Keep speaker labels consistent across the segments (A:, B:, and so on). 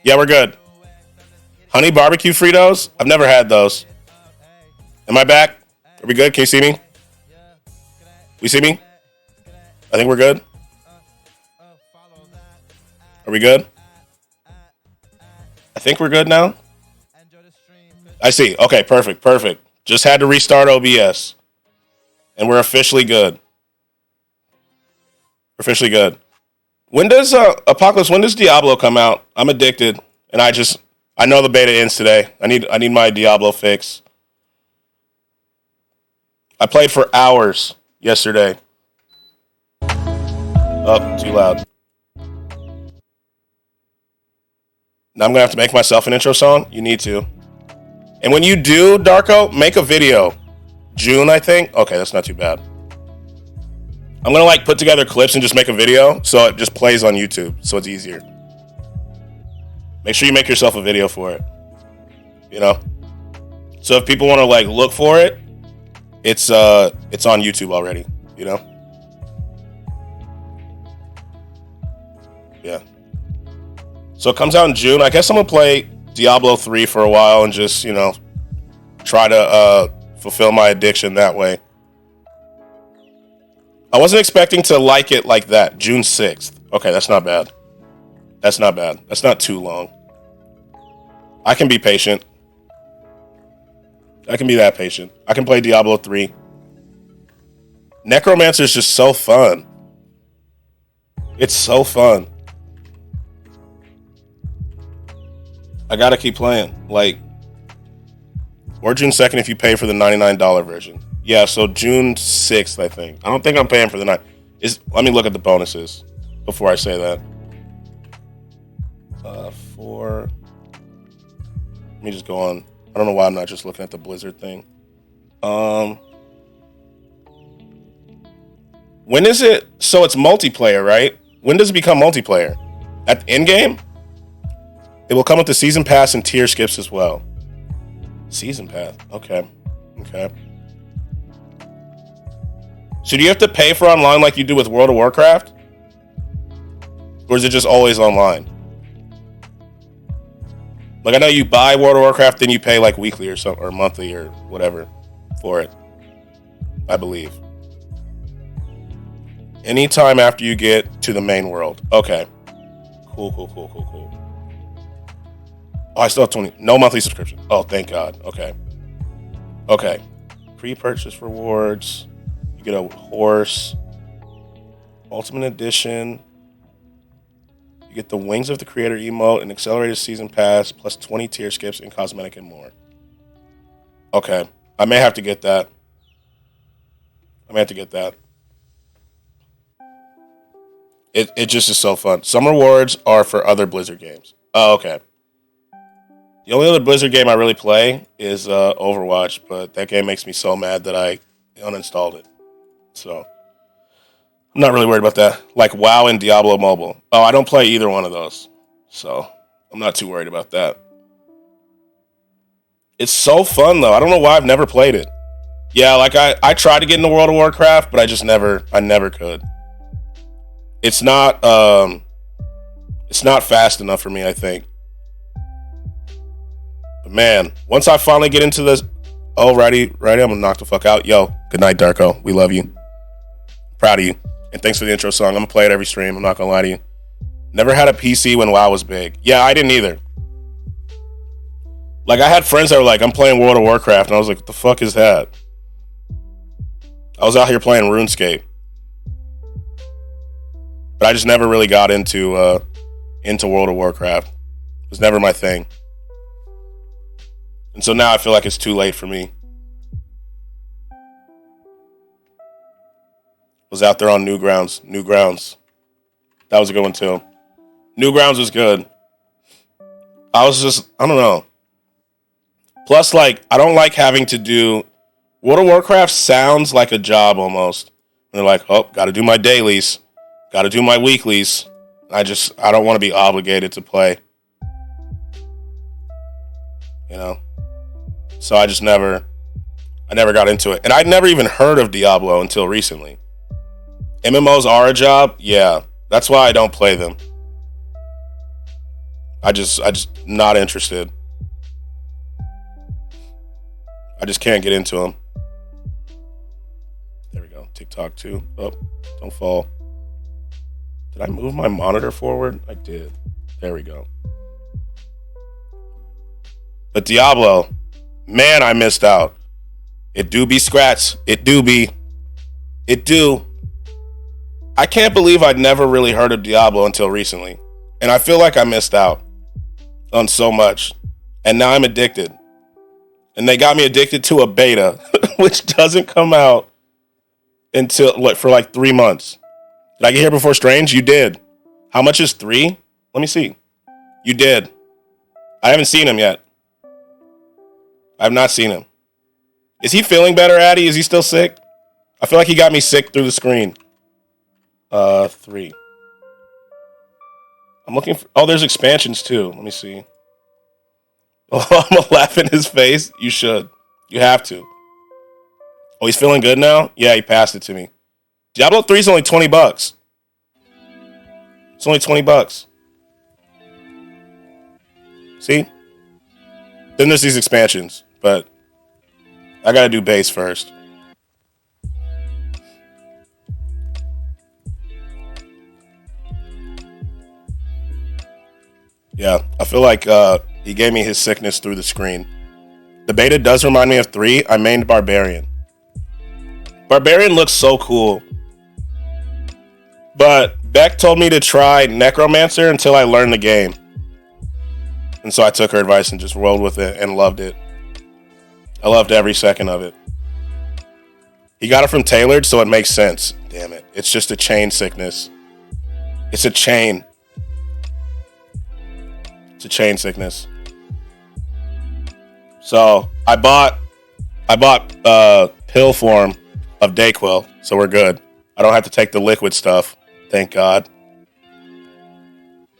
A: Yeah, we're good. Honey barbecue Fritos? I've never had those. Am I back? Are we good? Can you see me? You see me? I think we're good. Are we good? I think we're good now. I see. Okay, perfect. Just had to restart OBS. And we're officially good. When does Apocalypse? When does Diablo come out? I'm addicted, and I know the beta ends today. I need my Diablo fix. I played for hours yesterday. Oh, too loud. Now I'm gonna have to make myself an intro song. You need to. And when you do, Darko, make a video. June, I think. Okay, that's not too bad. I'm gonna put together clips and just make a video so it just plays on YouTube, so it's easier. Make sure you make yourself a video for it. You know? So if people want to look for it, it's on YouTube already, you know? Yeah. So it comes out in June. I guess I'm gonna play Diablo 3 for a while and just, try to fulfill my addiction that way. I wasn't expecting to like it like that. June 6th. Okay, that's not bad. That's not too long. I can be patient. I can be that patient. I can play Diablo 3. Necromancer is just so fun. It's so fun. I gotta keep playing. Or June 2nd if you pay for the $99 version. Yeah, so June 6th, I think. I don't think I'm paying for the night. Let me look at the bonuses before I say that. Let me just go on. I don't know why I'm not just looking at the Blizzard thing. When is it? So it's multiplayer, right? When does it become multiplayer? At the end game? It will come with the season pass and tier skips as well. Season pass. Okay. So do you have to pay for online like you do with World of Warcraft? Or is it just always online? I know you buy World of Warcraft, then you pay weekly or something, or monthly or whatever for it. I believe. Anytime after you get to the main world. Okay. Cool. Oh, I still have 20. No monthly subscription. Oh, thank God. Okay. Pre-purchase rewards. You get a horse. Ultimate Edition. You get the Wings of the Creator emote, an accelerated season pass, plus 20 tier skips and cosmetic and more. Okay. I may have to get that. It just is so fun. Some rewards are for other Blizzard games. Oh, okay. The only other Blizzard game I really play is Overwatch, but that game makes me so mad that I uninstalled it. So I'm not really worried about that. WoW and Diablo Mobile. Oh, I don't play either one of those. So I'm not too worried about that. It's so fun, though. I don't know why I've never played it. Yeah, I tried to get into World of Warcraft, but I never could. It's not fast enough for me, I think. But man, once I finally get into this, righty, I'm gonna knock the fuck out. Yo, good night, Darko. We love you. Proud of you. And thanks for the intro song. I'm gonna play it every stream. I'm not gonna lie to you. Never had a PC when WoW was big. Yeah, I didn't either. I had friends that were I'm playing World of Warcraft, and I was like, what the fuck is that? I was out here playing RuneScape. But I just never really got into World of Warcraft. It was never my thing. And so now I feel like it's too late for me. Was out there on Newgrounds. That was a good one too. Newgrounds was good. I don't know. Plus, I don't like having to do... World of Warcraft sounds like a job almost. And they're gotta do my dailies. Gotta do my weeklies. I don't want to be obligated to play. So I never got into it. And I'd never even heard of Diablo until recently. MMOs are a job? Yeah. That's why I don't play them. I just not interested. I just can't get into them. There we go. TikTok too. Oh, don't fall. Did I move my monitor forward? I did. There we go. But Diablo, man, I missed out. It do be Skratsx. It do be. It do. I can't believe I'd never really heard of Diablo until recently. And I feel like I missed out on so much. And now I'm addicted. And they got me addicted to a beta, which doesn't come out until for like 3 months. Did I get here before Strange? You did. How much is 3? Let me see. You did. I haven't seen him yet. I have not seen him. Is he feeling better, Addy? Is he still sick? I feel like he got me sick through the screen. 3. I'm looking for... Oh, there's expansions too. Let me see. Oh, I'm gonna laugh in his face. You should. You have to. Oh, he's feeling good now? Yeah, he passed it to me. Diablo 3 is only $20. It's only $20. See? Then there's these expansions, but I gotta do base first. Yeah, I feel like he gave me his sickness through the screen. The beta does remind me of 3. I mained Barbarian. Barbarian looks so cool. But Beck told me to try Necromancer until I learned the game. And so I took her advice and just rolled with it and loved it. I loved every second of it. He got it from Tailored, so it makes sense. Damn it. It's just a chain sickness. It's a chain. It's a chain sickness. So I bought pill form of Dayquil, so we're good. I don't have to take the liquid stuff. Thank God.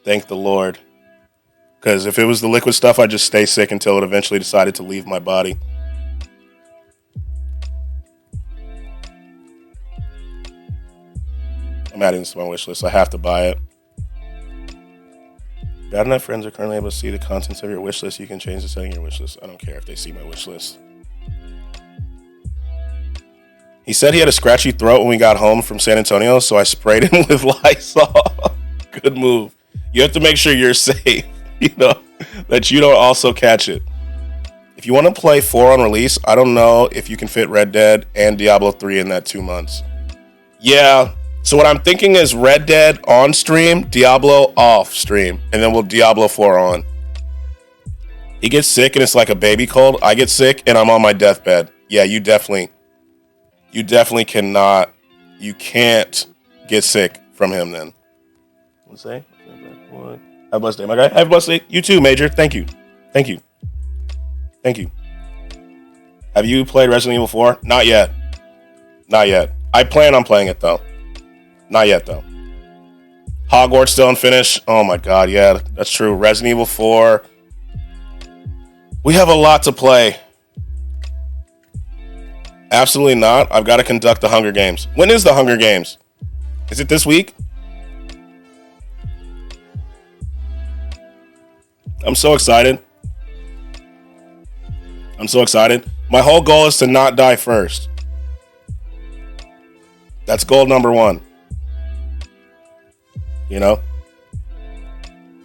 A: Thank the Lord. Because if it was the liquid stuff, I'd just stay sick until it eventually decided to leave my body. I'm adding this to my wish list. I have to buy it. Bad enough friends are currently able to see the contents of your wish list. You can change the setting of your wish list. I don't care if they see my wish list. He said he had a scratchy throat when we got home from San Antonio, so I sprayed him with Lysol. Good move. You have to make sure you're safe, that you don't also catch it. If you want to play 4 on release, I don't know if you can fit Red Dead and Diablo 3 in that 2 months. Yeah, so what I'm thinking is Red Dead on stream, Diablo off stream, and then we'll Diablo 4 on. He gets sick and it's like a baby cold. I get sick and I'm on my deathbed. Yeah, you definitely cannot, you can't get sick from him then. Let's say, have a blessed day, my guy. Have a blessed day. You too, Major. Thank you. Thank you. Thank you. Have you played Resident Evil 4? Not yet. Not yet. I plan on playing it though. Not yet though. Hogwarts still unfinished. Oh my God, yeah, that's true. Resident Evil 4. We have a lot to play. Absolutely not. I've got to conduct the Hunger Games. When is the Hunger Games? Is it this week? I'm so excited. I'm so excited. My whole goal is to not die first. That's goal number 1.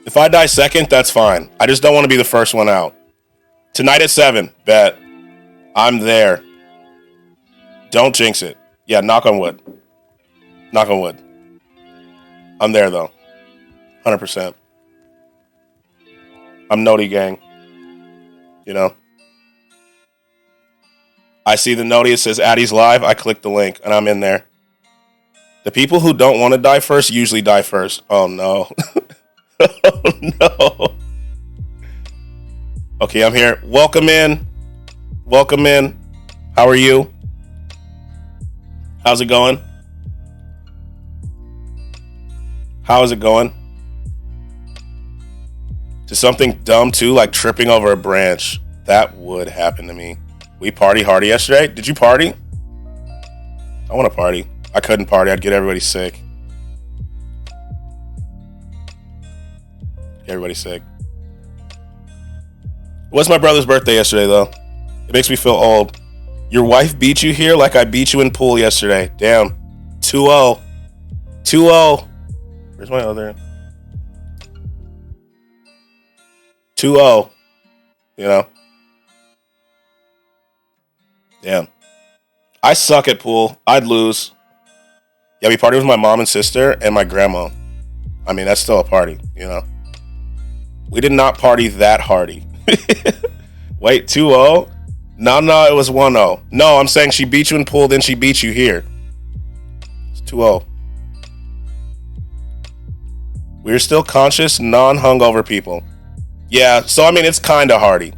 A: If I die second, that's fine. I just don't want to be the first one out. Tonight at 7, bet. I'm there. Don't jinx it. Yeah, knock on wood. Knock on wood. I'm there, though. 100%. I'm Noti gang. I see the Noti, it says Addy's live. I click the link, and I'm in there. The people who don't want to die first usually die first. Oh, no. Oh, no. Okay, I'm here. Welcome in. Welcome in. How are you? How's it going? How is it going? To something dumb too, like tripping over a branch. That would happen to me. We party hardy yesterday. Did you party? I want to party. I couldn't party. I'd get everybody sick. Everybody sick. It was my brother's birthday yesterday, though. It makes me feel old. Your wife beat you here like I beat you in pool yesterday. Damn. 2-0. 2-0. Where's my other? 2-0. You know? Damn. I suck at pool. I'd lose. Yeah, we partied with my mom and sister and my grandma. I mean, that's still a party, you know? We did not party that hardy. Wait, 2-0? No, it was 1-0. No, I'm saying she beat you in pool, then she beat you here. It's 2-0. We're still conscious, non-hungover people. Yeah, so I mean, it's kind of hardy.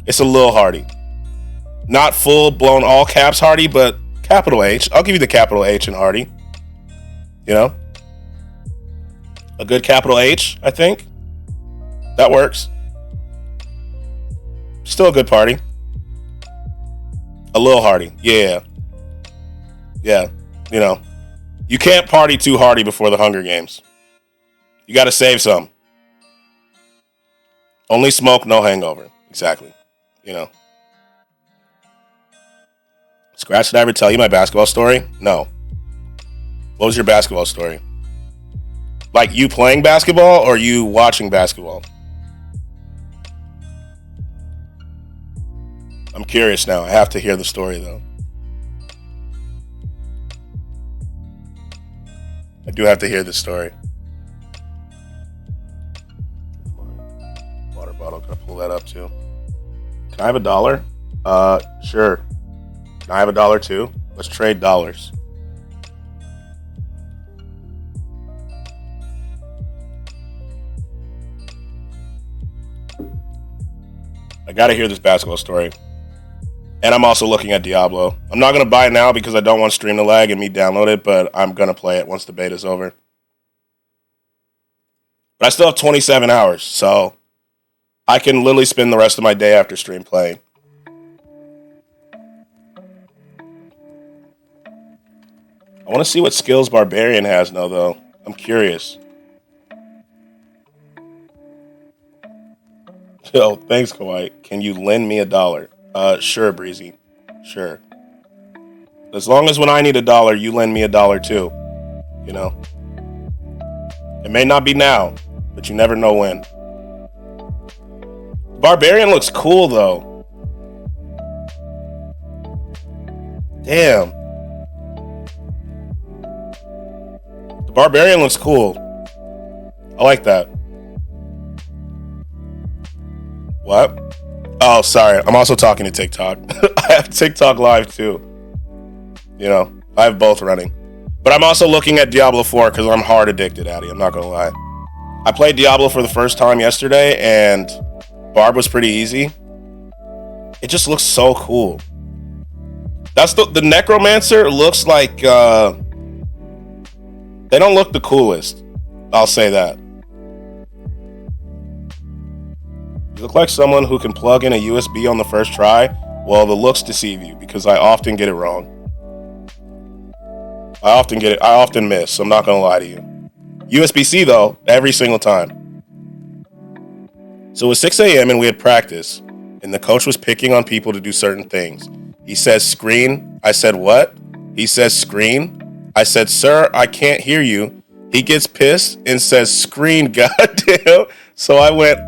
A: It's a little hardy. Not full-blown all caps hardy, but capital H. I'll give you the capital H in hardy. You know? A good capital H, I think. That works. Still a good party. A little hardy. Yeah. Yeah. You know. You can't party too hardy before the Hunger Games. You got to save some. Only smoke, no hangover. Exactly. You know. Skratsx, did I ever tell you my basketball story? No. What was your basketball story? Like you playing basketball or you watching basketball? I'm curious now. I have to hear the story, though. I do have to hear the story. Water bottle. Can I pull that up, too? Can I have $1? Sure. Can I have $1, too? Let's trade dollars. I gotta hear this basketball story. And I'm also looking at Diablo. I'm not going to buy it now because I don't want stream to lag and me download it, but I'm going to play it once the beta's over. But I still have 27 hours, so I can literally spend the rest of my day after stream playing. I want to see what skills Barbarian has now, though. I'm curious. Yo, thanks, Kawhi. Can you lend me $1? Sure, Breezy. Sure. As long as when I need $1, you lend me $1 too. You know? It may not be now, but you never know when. Barbarian looks cool, though. Damn. The Barbarian looks cool. I like that. What? Oh, sorry. I'm also talking to TikTok. I have TikTok live too. You know, I have both running. But I'm also looking at Diablo 4 because I'm hard addicted, Addy. I'm not going to lie. I played Diablo for the first time yesterday and Barb was pretty easy. It just looks so cool. That's the Necromancer looks like, they don't look the coolest. I'll say that. You look like someone who can plug in a USB on the first try. Well, the looks deceive you because I often get it wrong. I often miss, so I'm not going to lie to you. USB-C, though, every single time. So it was 6 a.m. and we had practice, and the coach was picking on people to do certain things. He says, screen. I said, what? He says, screen. I said, sir, I can't hear you. He gets pissed and says, screen, goddamn. So I went,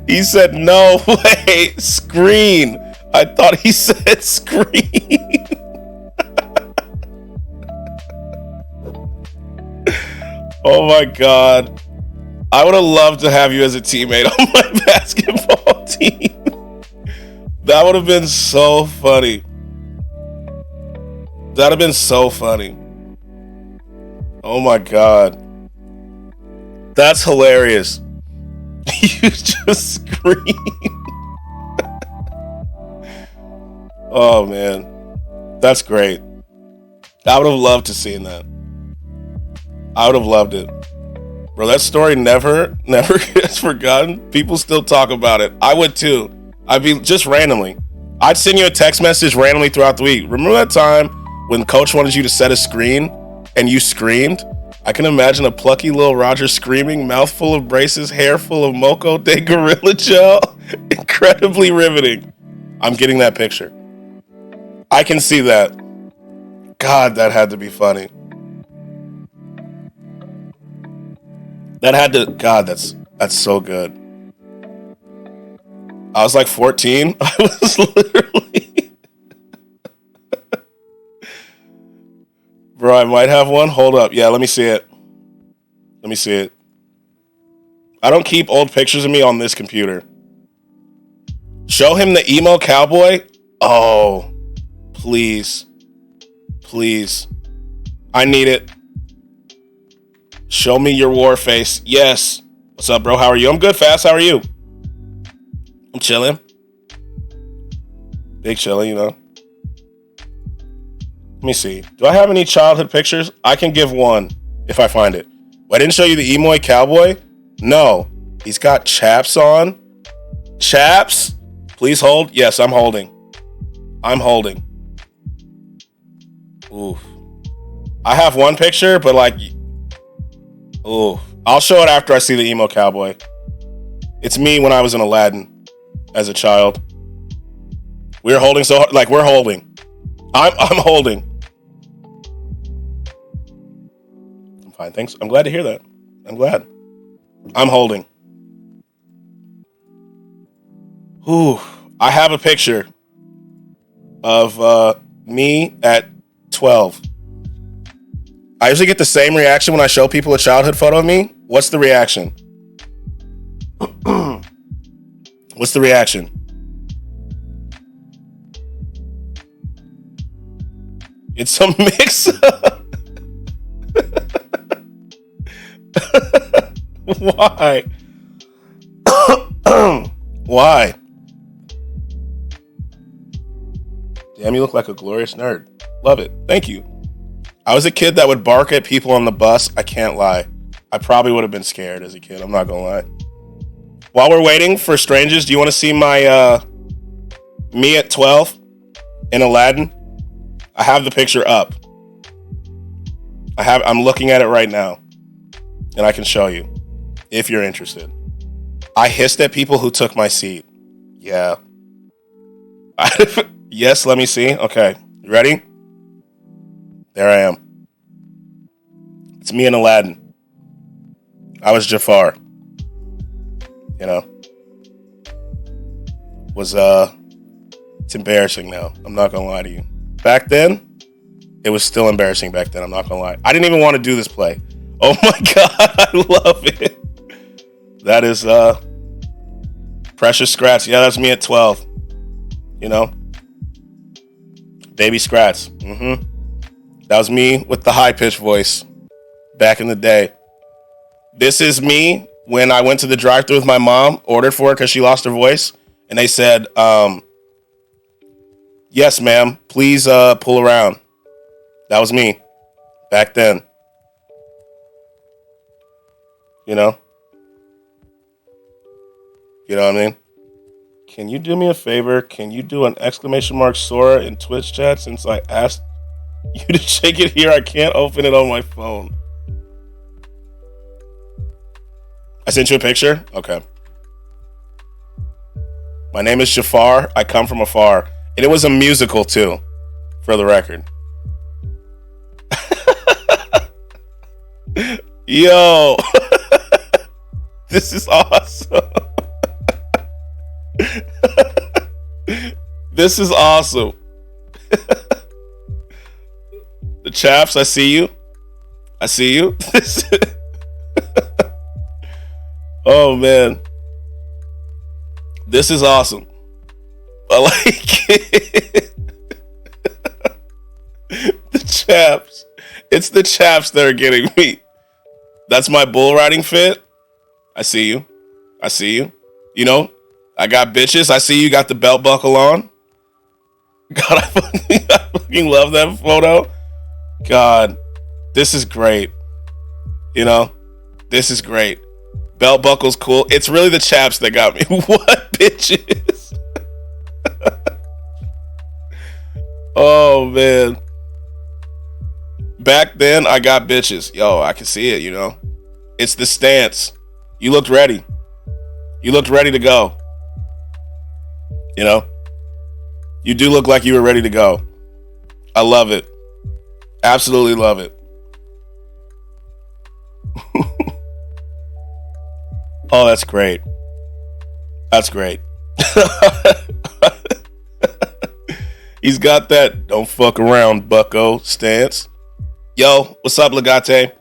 A: he said, no, wait, screen. I thought he said screen. Oh my God. I would have loved to have you as a teammate on my basketball team. That would have been so funny. That would have been so funny. Oh my God. That's hilarious. You just screamed. Oh man. That's great. I would have loved to see that. I would have loved it. Bro, that story never gets forgotten. People still talk about it. I would too. I'd be just randomly. I'd send you a text message randomly throughout the week. Remember that time when coach wanted you to set a screen and you screamed? I can imagine a plucky little Roger screaming, mouth full of braces, hair full of Moco de Gorilla Gel. Incredibly riveting. I'm getting that picture. I can see that. God, that had to be funny. That had to. God, that's so good. I was like 14. I was literally. Bro, I might have one. Hold up. Yeah, let me see it. Let me see it. I don't keep old pictures of me on this computer. Show him the emo cowboy. Oh, please. Please. I need it. Show me your war face. Yes. What's up, bro? How are you? I'm good, Fast. How are you? I'm chilling. Big chilling, you know. Let me see. Do I have any childhood pictures? I can give one if I find it. I didn't show you the emo cowboy? No. He's got chaps on. Chaps? Please hold. Yes, I'm holding. I'm holding. Oof. I have one picture, but like... Ooh. I'll show it after I see the emo cowboy. It's me when I was in Aladdin as a child. We're holding so hard. Like, we're holding. I'm holding. I'm fine, thanks. I'm glad to hear that. I'm glad. I'm holding. Ooh. I have a picture of me at 12. I usually get the same reaction when I show people a childhood photo of me. What's the reaction? What's the reaction? It's a mix-up. Why? Why? Damn, you look like a glorious nerd. Love it. Thank you. I was a kid that would bark at people on the bus. I can't lie. I probably would have been scared as a kid. I'm not gonna lie. While we're waiting for strangers, do you want to see my me at 12 in Aladdin? I have the picture up. I'm looking at it right now, and I can show you if you're interested. I hissed at people who took my seat. Yeah. Yes, let me see. Okay, you ready? There I am. It's me and Aladdin. I was Jafar. You know. It's embarrassing now. I'm not gonna lie to you. Back then, it was still embarrassing back then. I'm not gonna lie. I didn't even want to do this play. Oh my God, I love it. That is Precious Skratsx. Yeah, that's me at 12. You know? Baby Skratsx. Mm-hmm. That was me with the high-pitched voice back in the day. This is me when I went to the drive-thru with my mom, ordered for her because she lost her voice, and they said, yes, ma'am, please pull around. That was me back then. You know? You know what I mean? Can you do me a favor? Can you do an exclamation mark Sora in Twitch chat since I asked you to shake it here? I can't open it on my phone. I sent you a picture? Okay. My name is Jafar. I come from afar. And it was a musical too, for the record. Yo. This is awesome. This is awesome. The chaps, I see you. I see you. Oh man. This is awesome. I like it. The chaps. It's the chaps that are getting me. That's my bull riding fit. I see you. I see you. You know, I got bitches. I see you got the belt buckle on. God, I fucking love that photo. God, this is great. You know, this is great. Belt buckle's cool. It's really the chaps that got me. What bitches? Oh, man. Back then, I got bitches. Yo, I can see it, you know. It's the stance. You looked ready. You looked ready to go. You know? You do look like you were ready to go. I love it. Absolutely love it. Oh, that's great. That's great. He's got that don't fuck around, bucko stance. Yo, what's up, Legate?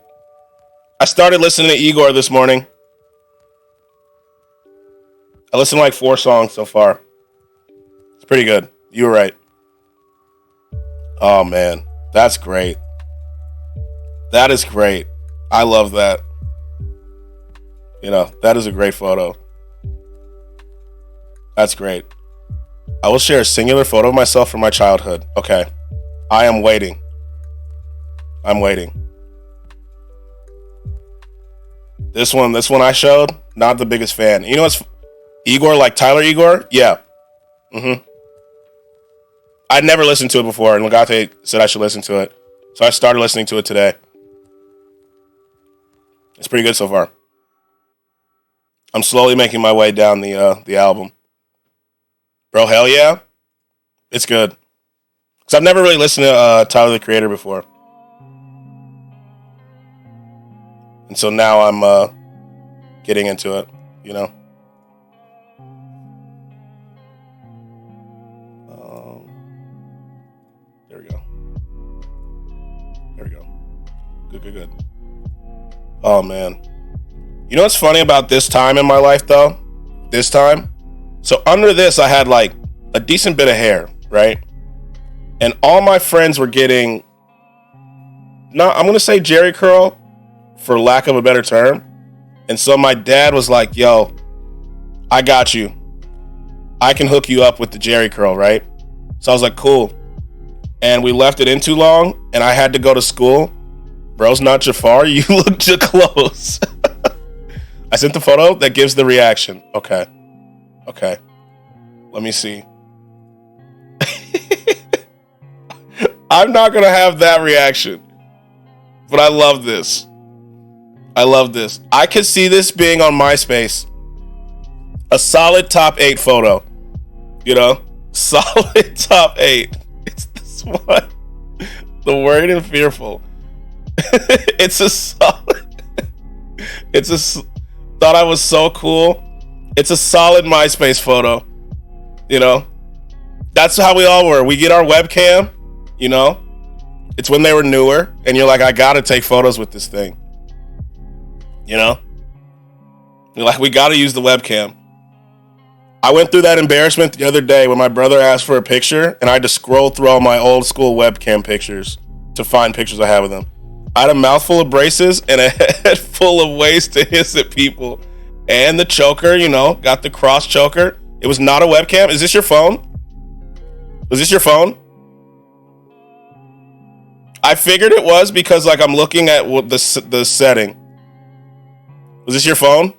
A: I started listening to Igor this morning. I listened to like 4 songs so far. It's pretty good. You were right. Oh, man. That's great. That is great. I love that. You know, that is a great photo. That's great. I will share a singular photo of myself from my childhood. Okay. I am waiting. I'm waiting. This one I showed, not the biggest fan. You know what's Igor, like Tyler Igor? Yeah. I'd never listened to it before, and Legate said I should listen to it. So I started listening to it today. It's pretty good so far. I'm slowly making my way down the album. Bro, hell yeah. It's good. Because I've never really listened to Tyler, the Creator before. And so now I'm getting into it, you know. There we go. There we go. Good. Oh, man. You know what's funny about this time in my life, though? This time? So under this, I had like a decent bit of hair, right? And all my friends were getting, I'm going to say Jerry curl, for lack of a better term. And so my dad was like, yo, I got you. I can hook you up with the Jerry curl, right? So I was like, cool. And we left it in too long, and I had to go to school. Bro's not Jafar, you look too close. I sent the photo that gives the reaction. Okay. Let me see. I'm not going to have that reaction. But I love this. I could see this being on MySpace. A solid top 8 photo. You know? Solid top 8. It's this one. The Worried and Fearful. It's a solid. Thought I was so cool. It's a solid MySpace photo. You know? That's how we all were. We get our webcam, you know? It's when they were newer, and you're like, I gotta take photos with this thing. You know? You're like, we gotta use the webcam. I went through that embarrassment the other day when my brother asked for a picture, and I had to scroll through all my old school webcam pictures to find pictures I have of them. I had a mouthful of braces and a head full of ways to hiss at people. And the choker, you know, got the cross choker. It was not a webcam. Is this your phone? Was this your phone? I figured it was because, like, I'm looking at the setting. Was this your phone?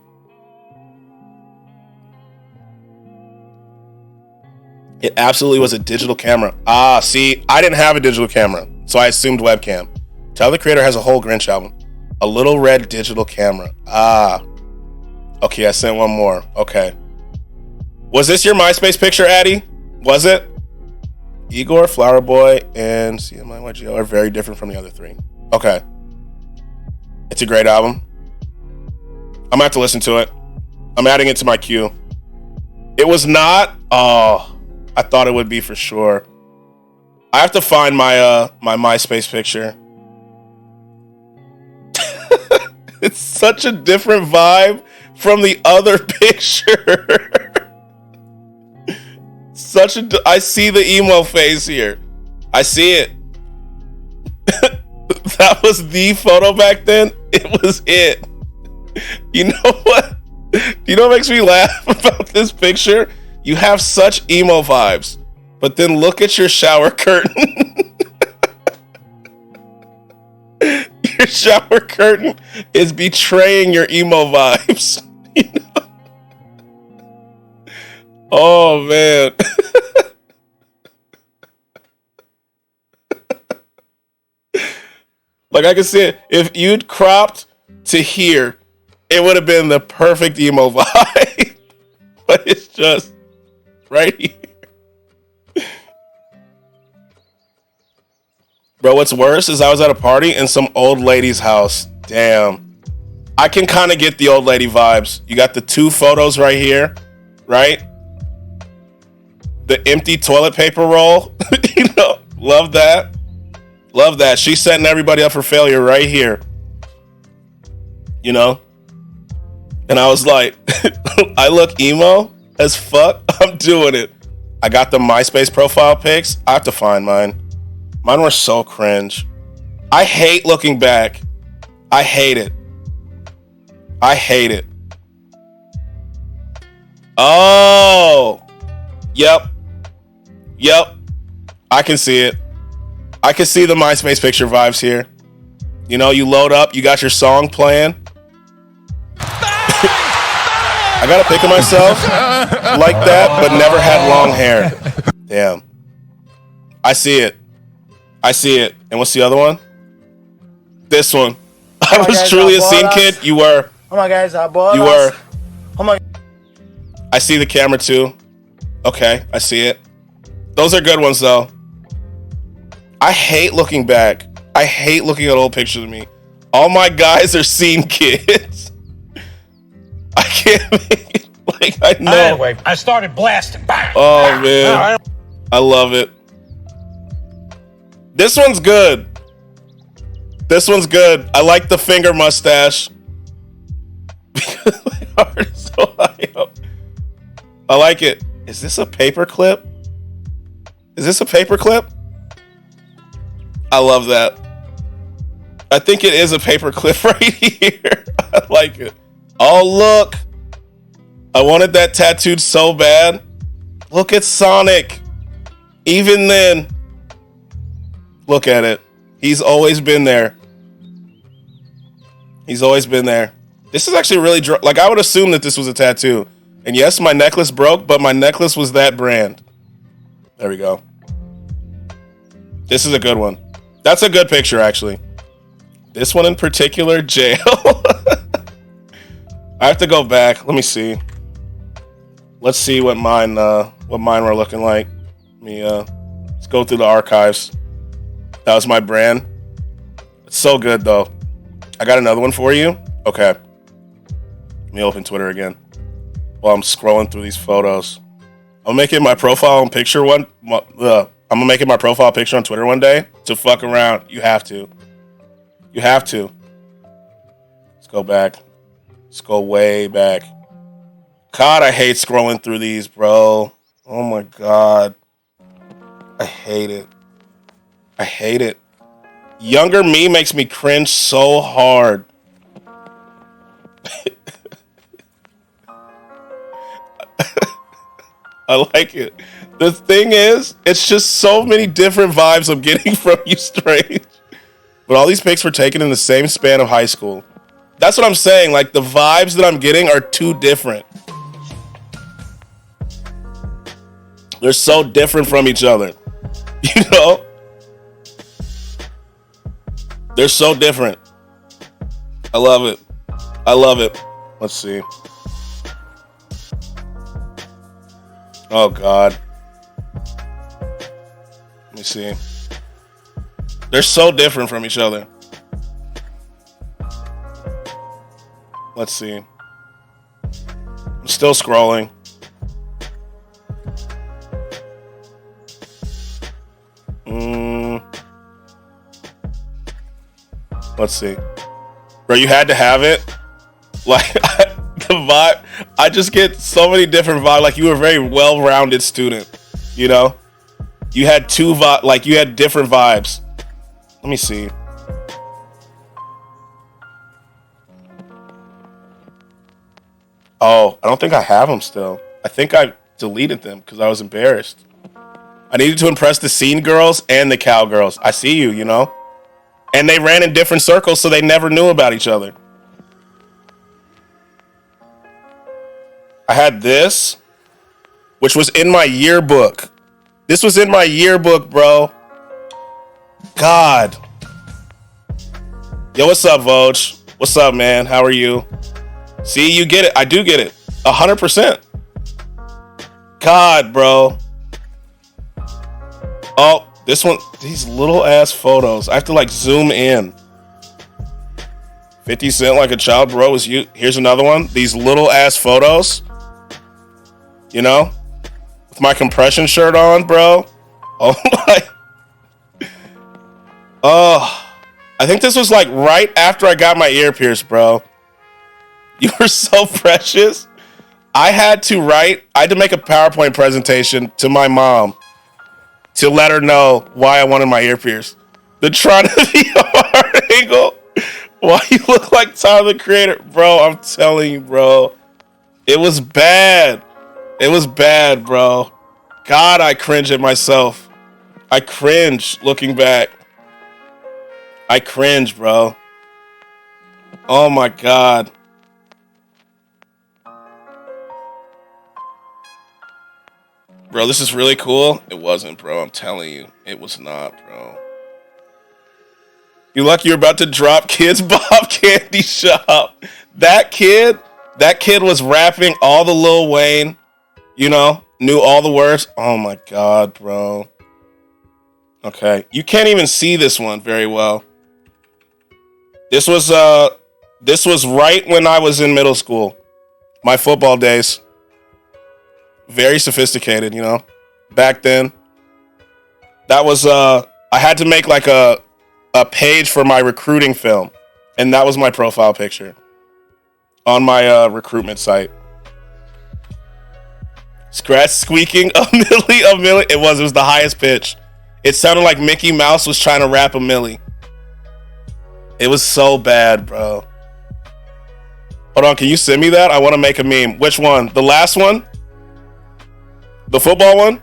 A: It absolutely was a digital camera. Ah, see, I didn't have a digital camera, so I assumed webcam. Tyler, the Creator has a whole Grinch album. A little red digital camera. Ah. Okay, I sent one more. Okay. Was this your MySpace picture, Addy? Was it? Igor, Flower Boy, and CMIYGO are very different from the other 3. Okay. It's a great album. I'm gonna have to listen to it. I'm adding it to my queue. It was not. Oh, I thought it would be for sure. I have to find my my MySpace picture. It's such a different vibe from the other picture. I see the emo face here. I see it. That was the photo back then. It was it. You know what? You know what makes me laugh about this picture? You have such emo vibes, but then look at your shower curtain. Your shower curtain is betraying your emo vibes. You know? Oh, man. Like I can see it. If you'd cropped to here, it would have been the perfect emo vibe. But it's just right here. Bro, what's worse is I was at a party in some old lady's house. Damn. I can kind of get the old lady vibes. You got the 2 photos right here, right? The empty toilet paper roll. You know, love that. Love that. She's setting everybody up for failure right here. You know? And I was like, I look emo as fuck. I'm doing it. I got the MySpace profile pics. I have to find mine. Mine were so cringe. I hate looking back. I hate it. I hate it. Oh. Yep. Yep. I can see it. I can see the MySpace picture vibes here. You know, you load up, you got your song playing. I got a pic of myself like that, but never had long hair. Damn. I see it. I see it. And what's the other one? This one. I was truly a scene kid. You were.
B: Oh my guys, I bought.
A: You were.
B: Oh my.
A: I see the camera too. Okay, I see it. Those are good ones though. I hate looking back. I hate looking at old pictures of me. All my guys are scene kids. I can't make it. Like, I know.
C: Anyway, I started blasting. Bang,
A: oh,
C: bang.
A: man. I love it. This one's good. This one's good. I like the finger mustache. Because my heart is so high up. I like it. Is this a paper clip? Is this a paper clip? I love that. I think it is a paper clip right here. I like it. Oh, look. I wanted that tattooed so bad. Look at Sonic. Even then. Look at it. He's always been there. He's always been there. This is actually really... like, I would assume that this was a tattoo. And yes, my necklace broke, but my necklace was that brand. There we go. This is a good one. That's a good picture, actually. This one in particular, jail. I have to go back. Let me see. Let's see what mine were looking like. Let me let's go through the archives. That was my brand. It's so good though. I got another one for you. Okay. Let me open Twitter again. While I'm scrolling through these photos. I'm making my profile picture I'm gonna make it my profile picture on Twitter one day to fuck around. You have to. You have to. Let's go back. Let's go way back. God, I hate scrolling through these, bro. Oh my God. I hate it. I hate it. Younger me makes me cringe so hard. I like it. The thing is, it's just so many different vibes I'm getting from you, Strange. But all these pics were taken in the same span of high school. That's what I'm saying. Like, the vibes that I'm getting are too different. They're so different from each other. You know? They're so different. I love it. I love it. Let's see. Oh, God. Let me see. They're so different from each other. Let's see. I'm still scrolling. Let's see. Bro, you had to have it. Like, the vibe. I just get so many different vibes. Like, you were a very well-rounded student. You know? You had you had different vibes. Let me see. Oh, I don't think I have them still. I think I deleted them because I was embarrassed. I needed to impress the scene girls and the cowgirls. I see you, you know? And they ran in different circles, so they never knew about each other. I had this, which was in my yearbook. This was in my yearbook, bro. God. Yo, what's up, Voj? What's up, man? How are you? See, you get it. I do get it. 100%. God, bro. Oh, this one, these little ass photos. I have to like zoom in. 50 Cent like a child, bro, is you. Here's another one. These little ass photos. You know? With my compression shirt on, bro. Oh my. Oh. I think this was like right after I got my ear pierced, bro. You were so precious. I had to make a PowerPoint presentation to my mom to let her know why I wanted my ear pierced. The Tron of the hard angle. Why you look like Tyler the Creator. Bro, I'm telling you, bro. It was bad. It was bad, bro. God, I cringe at myself. I cringe looking back. I cringe, bro. Oh my God. Bro, this is really cool. It wasn't, bro. I'm telling you. It was not, bro. You lucky you're about to drop Kids Bob Candy Shop. That kid was rapping all the Lil Wayne, you know, knew all the words. Oh my God, bro. Okay. You can't even see this one very well. This was right when I was in middle school. My football days. Very sophisticated, you know. Back then. That was I had to make like a page for my recruiting film. And that was my profile picture. On my recruitment site. Skratsx squeaking a milli. It was the highest pitch. It sounded like Mickey Mouse was trying to rap a milli. It was so bad, bro. Hold on, can you send me that? I want to make a meme. Which one? The last one? The football one?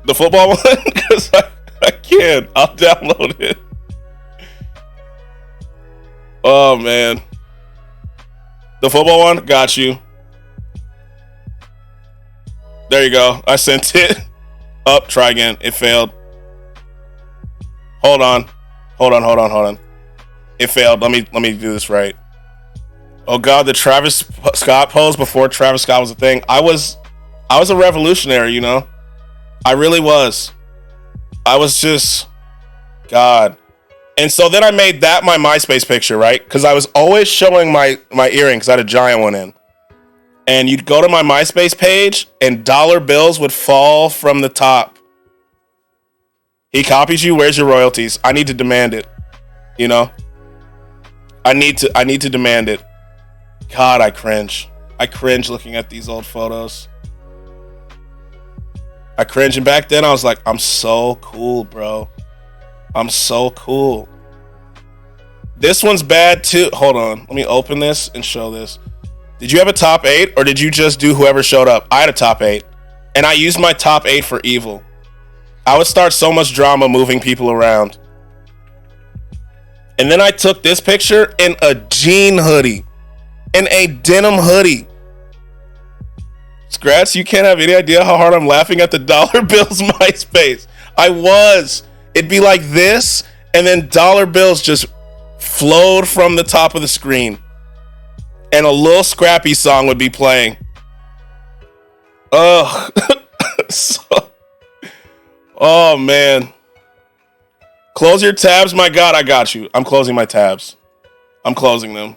A: The football one? Because I can't. I'll download it. Oh, man. The football one? Got you. There you go. I sent it. Up, try again. It failed. Hold on. It failed. Let me do this right. Oh God, the Travis Scott pose before Travis Scott was a thing. I was a revolutionary, you know. I really was. I was just God. And so then I made that my MySpace picture, right? Because I was always showing my earrings. I had a giant one in. And you'd go to my MySpace page and dollar bills would fall from the top. He copies you, where's your royalties? I need to demand it. You know? I need to demand it. God, I cringe. I cringe looking at these old photos. I cringe. And back then I was like, I'm so cool, bro. I'm so cool. This one's bad too. Hold on. Let me open this and show this. Did you have a top 8 or did you just do whoever showed up? I had a top 8. And I used my top 8 for evil. I would start so much drama moving people around. And then I took this picture in a jean hoodie. In a denim hoodie. Skratsx, you can't have any idea how hard I'm laughing at the dollar bills MySpace. I was. It'd be like this, and then dollar bills just flowed from the top of the screen. And a little Scrappy song would be playing. Ugh. Oh, man. Close your tabs. My God, I got you. I'm closing my tabs. I'm closing them.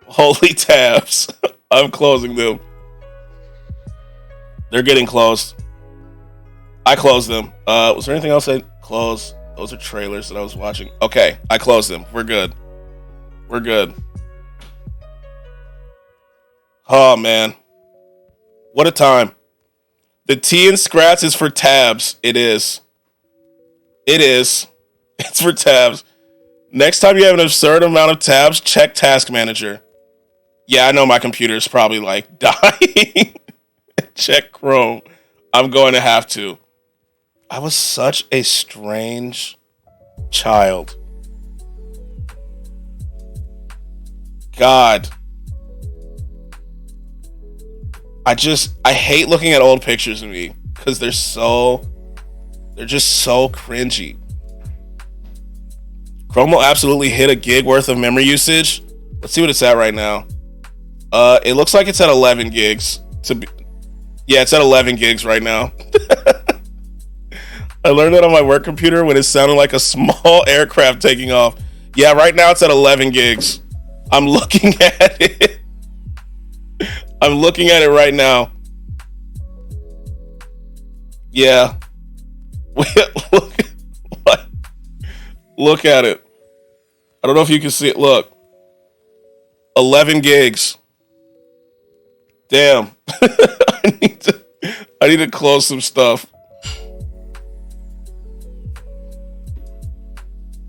A: Holy tabs. I'm closing them. They're getting closed. I closed them. Was there anything else I closed? Those are trailers that I was watching. Okay, I closed them. We're good. We're good. Oh, man. What a time. The T in Skratsx is for tabs. It is. It is. It's for tabs. Next time you have an absurd amount of tabs, check Task Manager. Yeah, I know my computer is probably like dying. Check Chrome. I'm going to have to. I was such a strange child. God. I hate looking at old pictures of me because they're just so cringy. Chrome will absolutely hit a gig worth of memory usage. Let's see what it's at right now. It looks like it's at 11 gigs. Yeah, it's at 11 gigs right now. I learned that on my work computer when it sounded like a small aircraft taking off. Yeah, right now it's at 11 gigs. I'm looking at it. I'm looking at it right now. Yeah. Look at it. I don't know if you can see it. Look. 11 gigs. Damn. I need to close some stuff.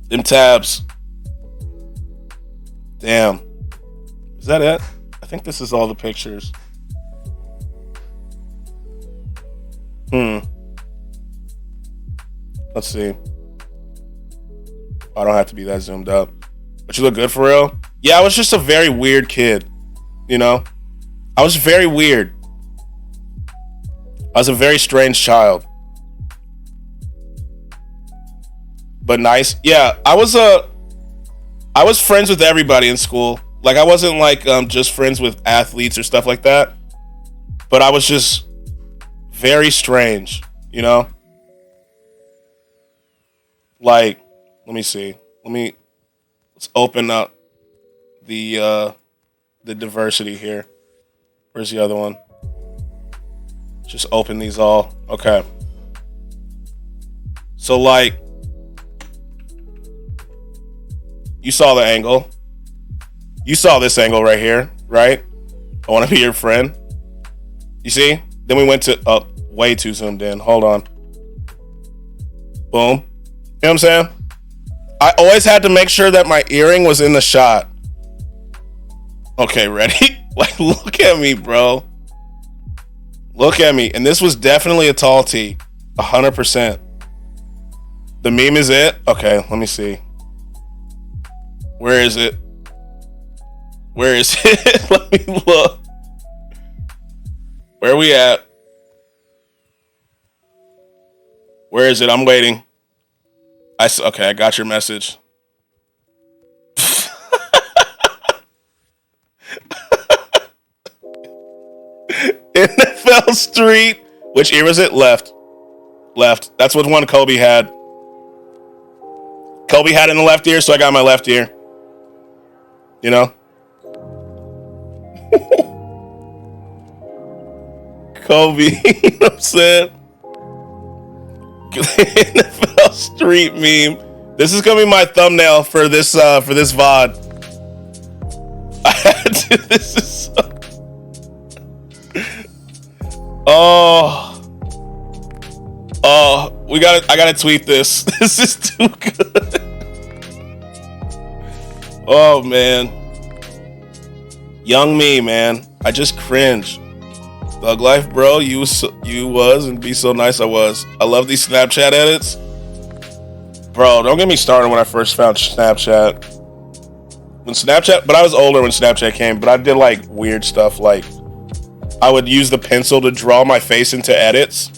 A: Them tabs. Damn. Is that it? I think this is all the pictures. Let's see. I don't have to be that zoomed up. But you look good for real? Yeah, I was just a very weird kid. You know? I was very weird. I was a very strange child. But nice. Yeah, I was friends with everybody in school. Like, I wasn't like just friends with athletes or stuff like that. But I was just very strange, you know? Like, let me see. Let's open up the diversity here. Where's the other one? Just open these all. Okay. So, like, you saw the angle. You saw this angle right here, right? I want to be your friend. You see? Then we went to, way too zoomed in. Hold on. Boom. You know what I'm saying? I always had to make sure that my earring was in the shot. Okay, ready? Like, look at me, bro. Look at me. And this was definitely a tall T. 100%. The meme is it? Okay, let me see. Where is it? Where is it? Let me look. Where are we at? Where is it? I'm waiting. Okay, I got your message. NFL Street. Which ear was it? Left. That's what one Kobe had. Kobe had it in the left ear, so I got my left ear. You know? Kobe, you know what I'm saying? NFL Street meme. This is gonna be my thumbnail for this VOD. I had to. This is so. I gotta tweet this. This is too good. Oh man. Young me, man. I just cringe. Thug life, bro. You was and be so nice I was. I love these Snapchat edits. Bro, don't get me started when I first found Snapchat. But I was older when Snapchat came, but I did like weird stuff, like I would use the pencil to draw my face into edits.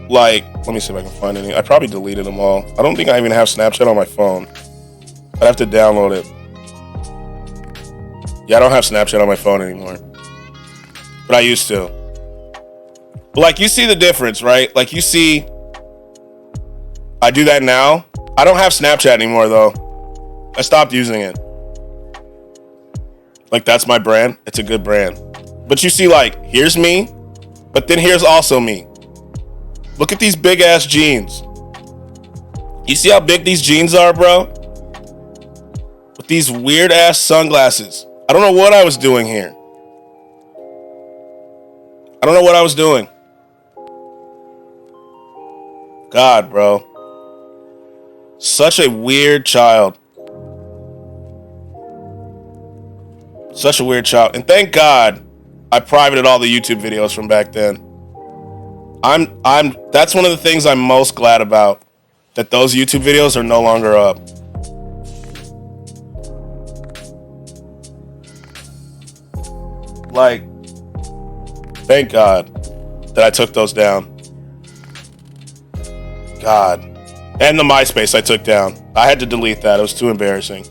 A: Like, let me see if I can find any. I probably deleted them all. I don't think I even have Snapchat on my phone. I'd have to download it. Yeah, I don't have Snapchat on my phone anymore. But I used to. But like, you see the difference, right? Like, you see, I do that now. I don't have Snapchat anymore, though. I stopped using it. Like, that's my brand. It's a good brand. But you see, like, here's me, but then here's also me. Look at these big ass jeans. You see how big these jeans are, bro? With these weird ass sunglasses. I don't know what I was doing here. I don't know what I was doing. God, bro. Such a weird child. Such a weird child. And thank God I privated all the YouTube videos from back then. That's one of the things I'm most glad about. That those YouTube videos are no longer up. Like, thank God that I took those down. God. And the MySpace I took down. I had to delete that. It was too embarrassing.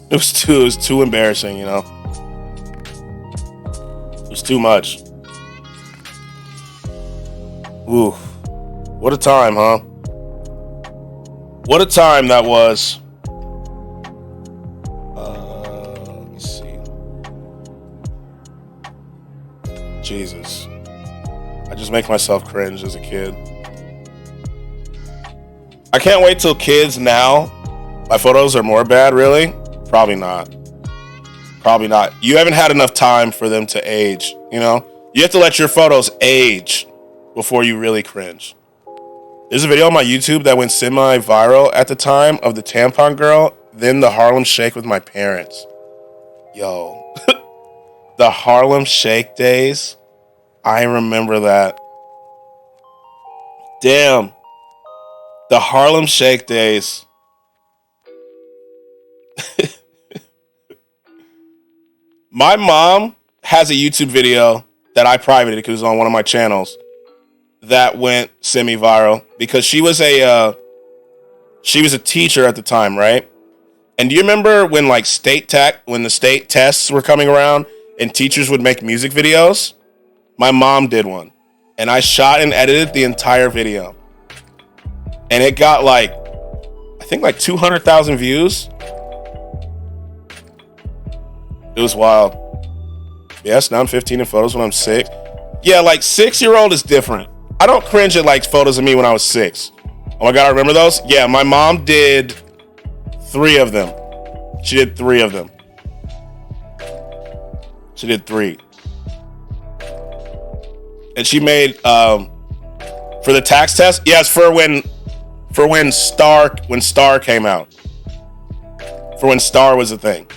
A: It was too embarrassing, you know. It was too much. Ooh. What a time, huh? What a time that was. Let me see. Jesus. I just make myself cringe as a kid. I can't wait till kids now. My photos are more bad, really? Probably not. Probably not. You haven't had enough time for them to age, you know? You have to let your photos age before you really cringe. There's a video on my YouTube that went semi-viral at the time of the tampon girl, then the Harlem Shake with my parents. Yo. The Harlem Shake days. I remember that. Damn. The Harlem Shake days. My mom has a YouTube video that I privated because it was on one of my channels that went semi-viral because she was a teacher at the time, right? And do you remember when like when the state tests were coming around and teachers would make music videos? My mom did one, and I shot and edited the entire video. And it got like, I think like 200,000 views. It was wild. Yes, now I'm 15 in photos when I'm 6. Yeah, like 6-year-old is different. I don't cringe at like photos of me when I was 6. Oh my God, I remember those? Yeah, my mom did 3 of them. She did 3 of them. She did 3. And she made, for the tax test, yes, for when Star came out. For when Star was a thing.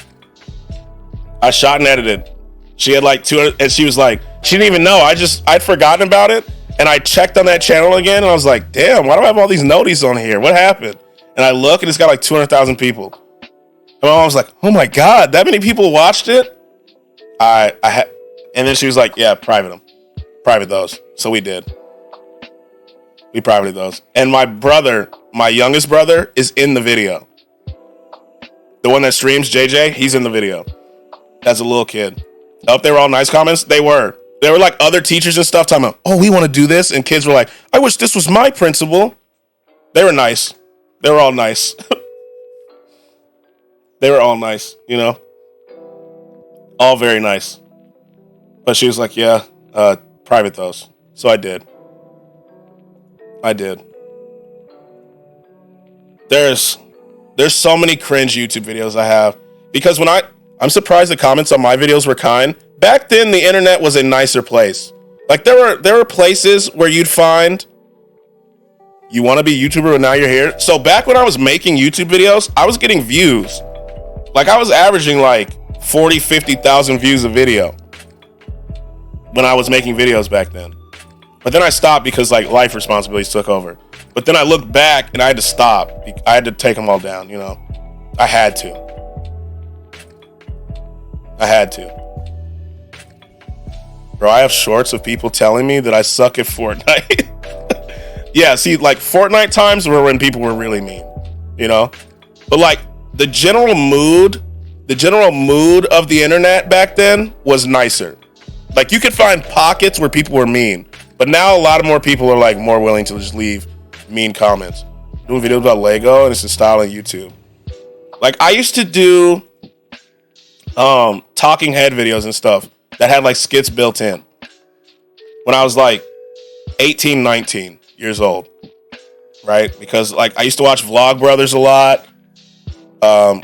A: I shot and edited. She had like 200, and she was like, she didn't even know. I'd forgotten about it, and I checked on that channel again, and I was like, damn, why do I have all these noties on here? What happened? And I look, and it's got like 200,000 people. And my mom was like, oh my God, that many people watched it? And then she was like, yeah, private those. So we did. We privated those. And my brother, my youngest brother, is in the video. The one that streams, JJ, he's in the video. As a little kid. I hope they were all nice comments. They were. There were like other teachers and stuff talking about, oh, we want to do this. And kids were like, I wish this was my principal. They were nice. They were all nice. They were all nice, you know? All very nice. But she was like, yeah, private those. So I did. There's so many cringe YouTube videos I have. Because I'm surprised the comments on my videos were kind. Back then, the internet was a nicer place. Like there were places where you'd find, you want to be a YouTuber and now you're here. So back when I was making YouTube videos, I was getting views. Like I was averaging like 40, 50,000 views a video when I was making videos back then. But then I stopped because like life responsibilities took over. But then I looked back and I had to stop. I had to take them all down, you know. I had to. Bro, I have shorts of people telling me that I suck at Fortnite. Yeah, see, like Fortnite times were when people were really mean, you know? But like the general mood of the internet back then was nicer. Like you could find pockets where people were mean, but now a lot of more people are like more willing to just leave mean comments. Doing videos about Lego and it's a style on YouTube. Like I used to do talking head videos and stuff that had like skits built in when I was like 18, 19 years old, right? Because like I used to watch Vlog Brothers a lot,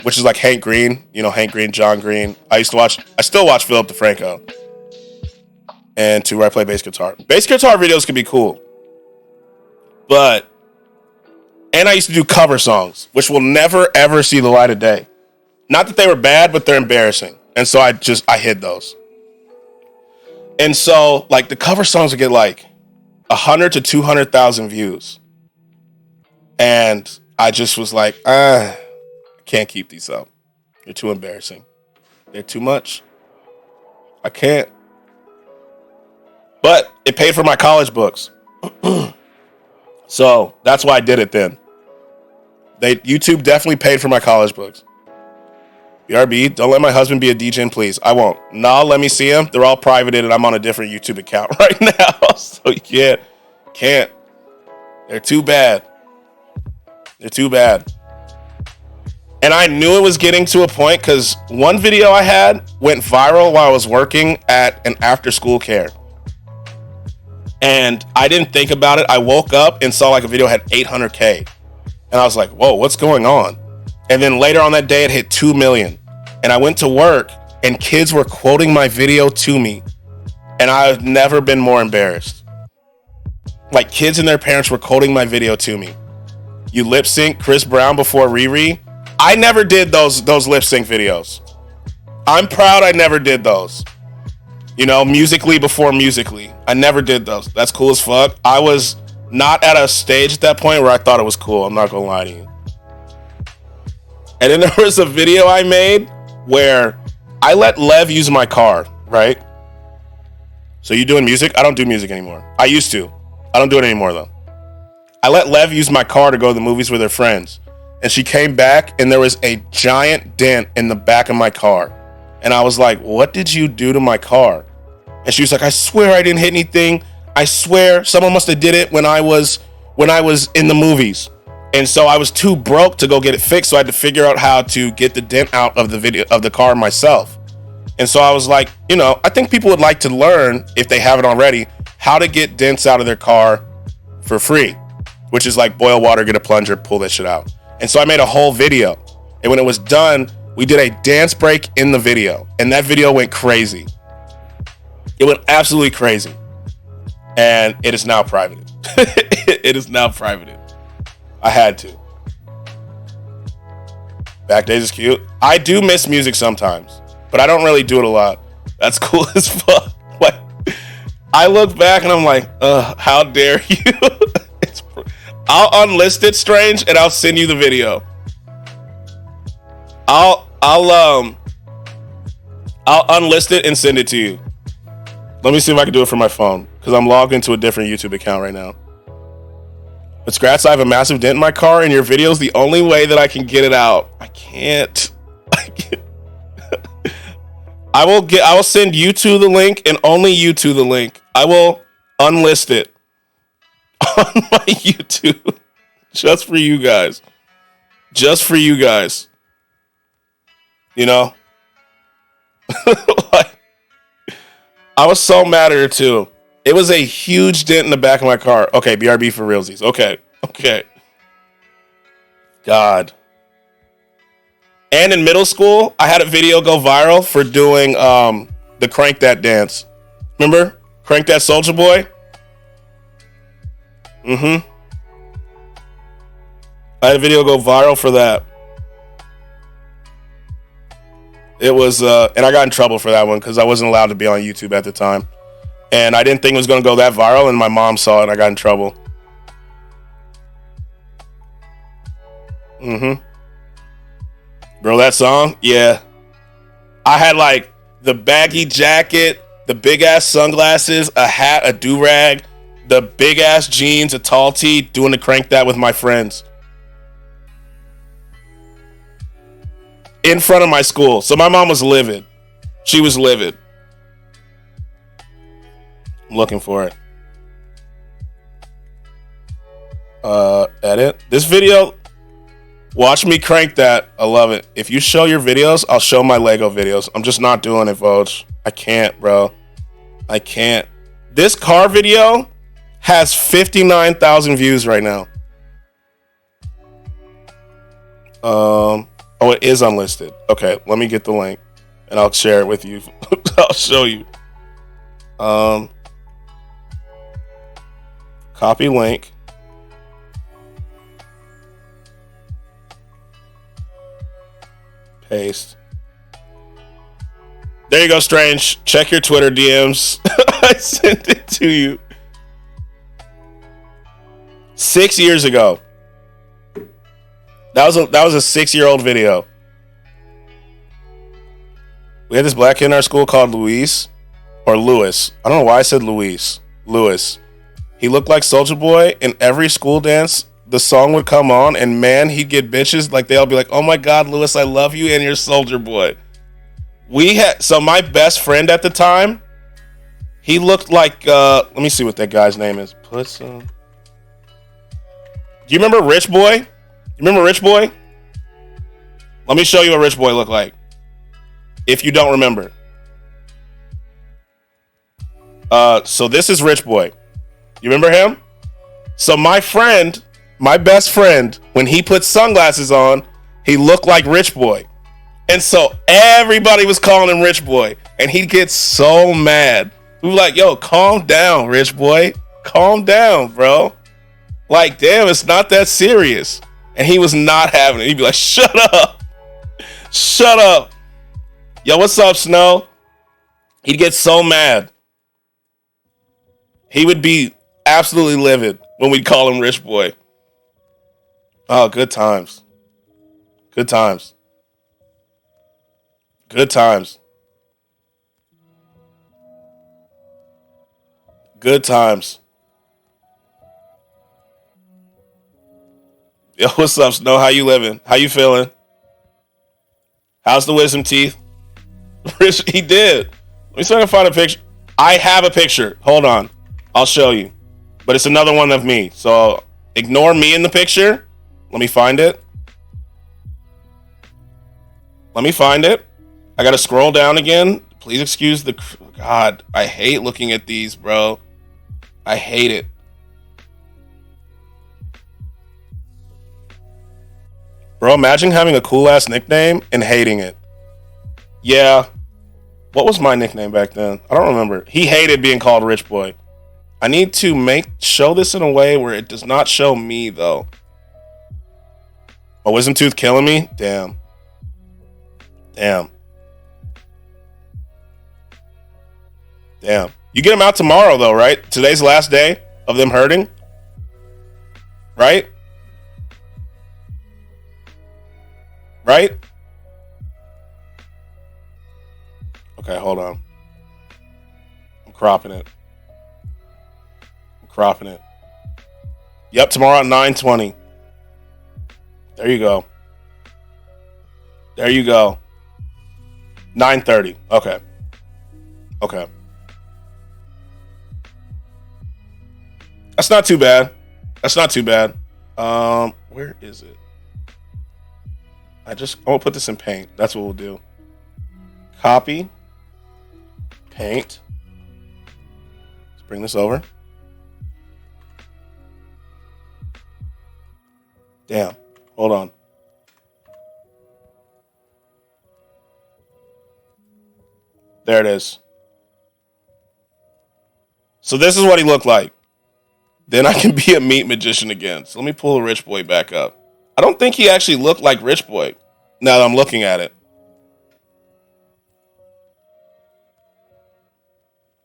A: which is like Hank Green, you know, Hank Green, John Green. I still watch Philip DeFranco, and where I play bass guitar. Bass guitar videos can be cool, and I used to do cover songs, which will never ever see the light of day. Not that they were bad, but they're embarrassing. And so I hid those. And so like the cover songs would get like 100 to 200,000 views. And I just was like, I can't keep these up. They're too embarrassing. They're too much. I can't. But it paid for my college books. So that's why I did it then. YouTube definitely paid for my college books. BRB, don't let my husband be a DJ, please. I won't. No, let me see them. They're all privated, and I'm on a different YouTube account right now. So you can't. They're too bad. They're too bad. And I knew it was getting to a point because one video I had went viral while I was working at an after-school care. And I didn't think about it. I woke up and saw like a video had 800K. And I was like, whoa, what's going on? And then later on that day, it hit 2 million. And I went to work and kids were quoting my video to me. And I've never been more embarrassed. Like kids and their parents were quoting my video to me. You lip sync Chris Brown before Riri. I never did those lip sync videos. I'm proud I never did those. You know, Musically before Musically. I never did those. That's cool as fuck. I was not at a stage at that point where I thought it was cool. I'm not gonna lie to you. And then there was a video I made where I let Lev use my car, right? So you doing music? I don't do music anymore. I used to. I don't do it anymore though. I let Lev use my car to go to the movies with her friends. And she came back and there was a giant dent in the back of my car. And I was like, what did you do to my car? And she was like, I swear I didn't hit anything. I swear someone must have did it when I was in the movies. And so I was too broke to go get it fixed. So I had to figure out how to get the dent out of the car myself. And so I was like, you know, I think people would like to learn, if they haven't already, how to get dents out of their car for free, which is like boil water, get a plunger, pull that shit out. And so I made a whole video. And when it was done, we did a dance break in the video. And that video went crazy. It went absolutely crazy. And it is now privated. It is now privated. I had to. Back days is cute. I do miss music sometimes, but I don't really do it a lot. That's cool as fuck. Like, I look back and I'm like, how dare you? I'll unlist it, Strange, and I'll send you the video. I'll unlist it and send it to you. Let me see if I can do it from my phone, because I'm logged into a different YouTube account right now. But Skratsx, I have a massive dent in my car, and your video is the only way that I can get it out. I can't. I will send you to the link, and only you to the link. I will unlist it on my YouTube. Just for you guys. Just for you guys. You know? Like, I was so mad at her too. It was a huge dent in the back of my car. Okay, BRB for realsies. Okay. God. And in middle school, I had a video go viral for doing the Crank That dance. Remember? Crank That Soulja Boy? I had a video go viral for that. It was, and I got in trouble for that one because I wasn't allowed to be on YouTube at the time. And I didn't think it was going to go that viral, and my mom saw it and I got in trouble. Bro, that song? Yeah. I had like the baggy jacket, the big ass sunglasses, a hat, a do-rag, the big ass jeans, a tall tee, doing the Crank That with my friends. In front of my school. So my mom was livid. She was livid. I'm looking for it. Edit. This video, watch me crank that. I love it. If you show your videos, I'll show my Lego videos. I'm just not doing it, Vogue. I can't, bro. I can't. This car video has 59,000 views right now. Oh, it is unlisted. Okay, let me get the link and I'll share it with you. I'll show you. Copy link. Paste. There you go, Strange. Check your Twitter DMs. I sent it to you. 6 years ago. That was a 6-year-old video. We had this black kid in our school called Luis. Or Lewis. I don't know why I said Luis. Lewis. He looked like Soulja Boy. In every school dance, the song would come on, and man, he'd get bitches. Like, they'll be like, oh my God, Lewis, I love you and your Soldier Boy. So my best friend at the time, he looked like, let me see what that guy's name is. Do you remember Rich Boy? You remember Rich Boy? Let me show you what Rich Boy looked like. If you don't remember. So this is Rich Boy. You remember him? So my best friend, when he put sunglasses on, he looked like Rich Boy. And so everybody was calling him Rich Boy. And he'd get so mad. We were like, yo, calm down, Rich Boy. Calm down, bro. Like, damn, it's not that serious. And he was not having it. He'd be like, shut up. Shut up. Yo, what's up, Snow? He'd get so mad. He would be absolutely livid when we'd call him Rich Boy. Oh, good times. Good times. Good times. Good times. Yo, what's up, Snow? How you living? How you feeling? How's the wisdom teeth? Rich, he did. Let me see if I can find a picture. I have a picture. Hold on. I'll show you. But it's another one of me. So ignore me in the picture. Let me find it. Let me find it. I gotta scroll down again. Please excuse the... God, I hate looking at these, bro. I hate it. Bro, imagine having a cool-ass nickname and hating it. Yeah. What was my nickname back then? I don't remember. He hated being called Rich Boy. I need to show this in a way where it does not show me, though. Oh, wisdom tooth killing me? Damn. Damn. Damn. You get them out tomorrow, though, right? Today's the last day of them hurting? Right? Right? Okay, hold on. I'm cropping it. Yep, tomorrow at 9:20. There you go. 9:30. Okay. That's not too bad. Where is it? I'll put this in Paint. That's what we'll do. Copy. Paint. Let's bring this over. Damn. Hold on. There it is. So this is what he looked like. Then I can be a meat magician again. So let me pull the Rich Boy back up. I don't think he actually looked like Rich Boy now that I'm looking at it.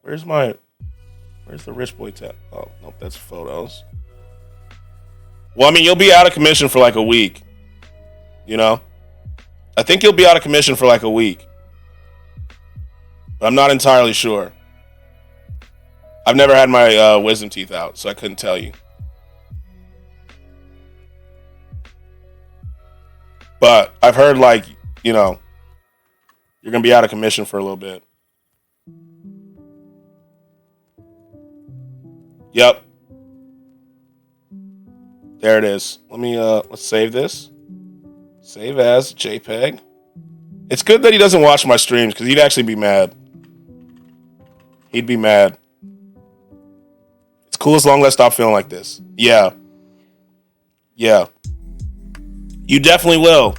A: Where's the Rich Boy tab? Oh, nope, that's photos. Well, I mean, you'll be out of commission for like a week. You know? I think you'll be out of commission for like a week. But I'm not entirely sure. I've never had my wisdom teeth out, so I couldn't tell you. But I've heard, like, you know, you're going to be out of commission for a little bit. Yep. There it is. Let's save this. Save as JPEG. It's good that he doesn't watch my streams because he'd actually be mad. He'd be mad. It's cool as long as I stop feeling like this. Yeah. You definitely will.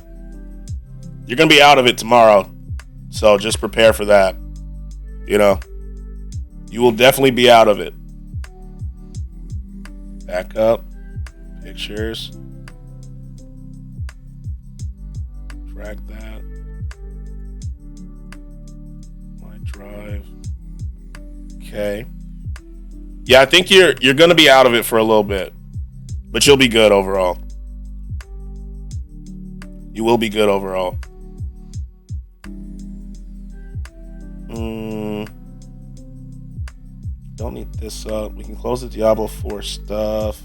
A: You're going to be out of it tomorrow. So just prepare for that. You know. You will definitely be out of it. Back up. Pictures. Track that. My drive. Okay. Yeah, I think you're going to be out of it for a little bit. But you'll be good overall. You will be good overall. Don't need this up. We can close the Diablo 4 stuff.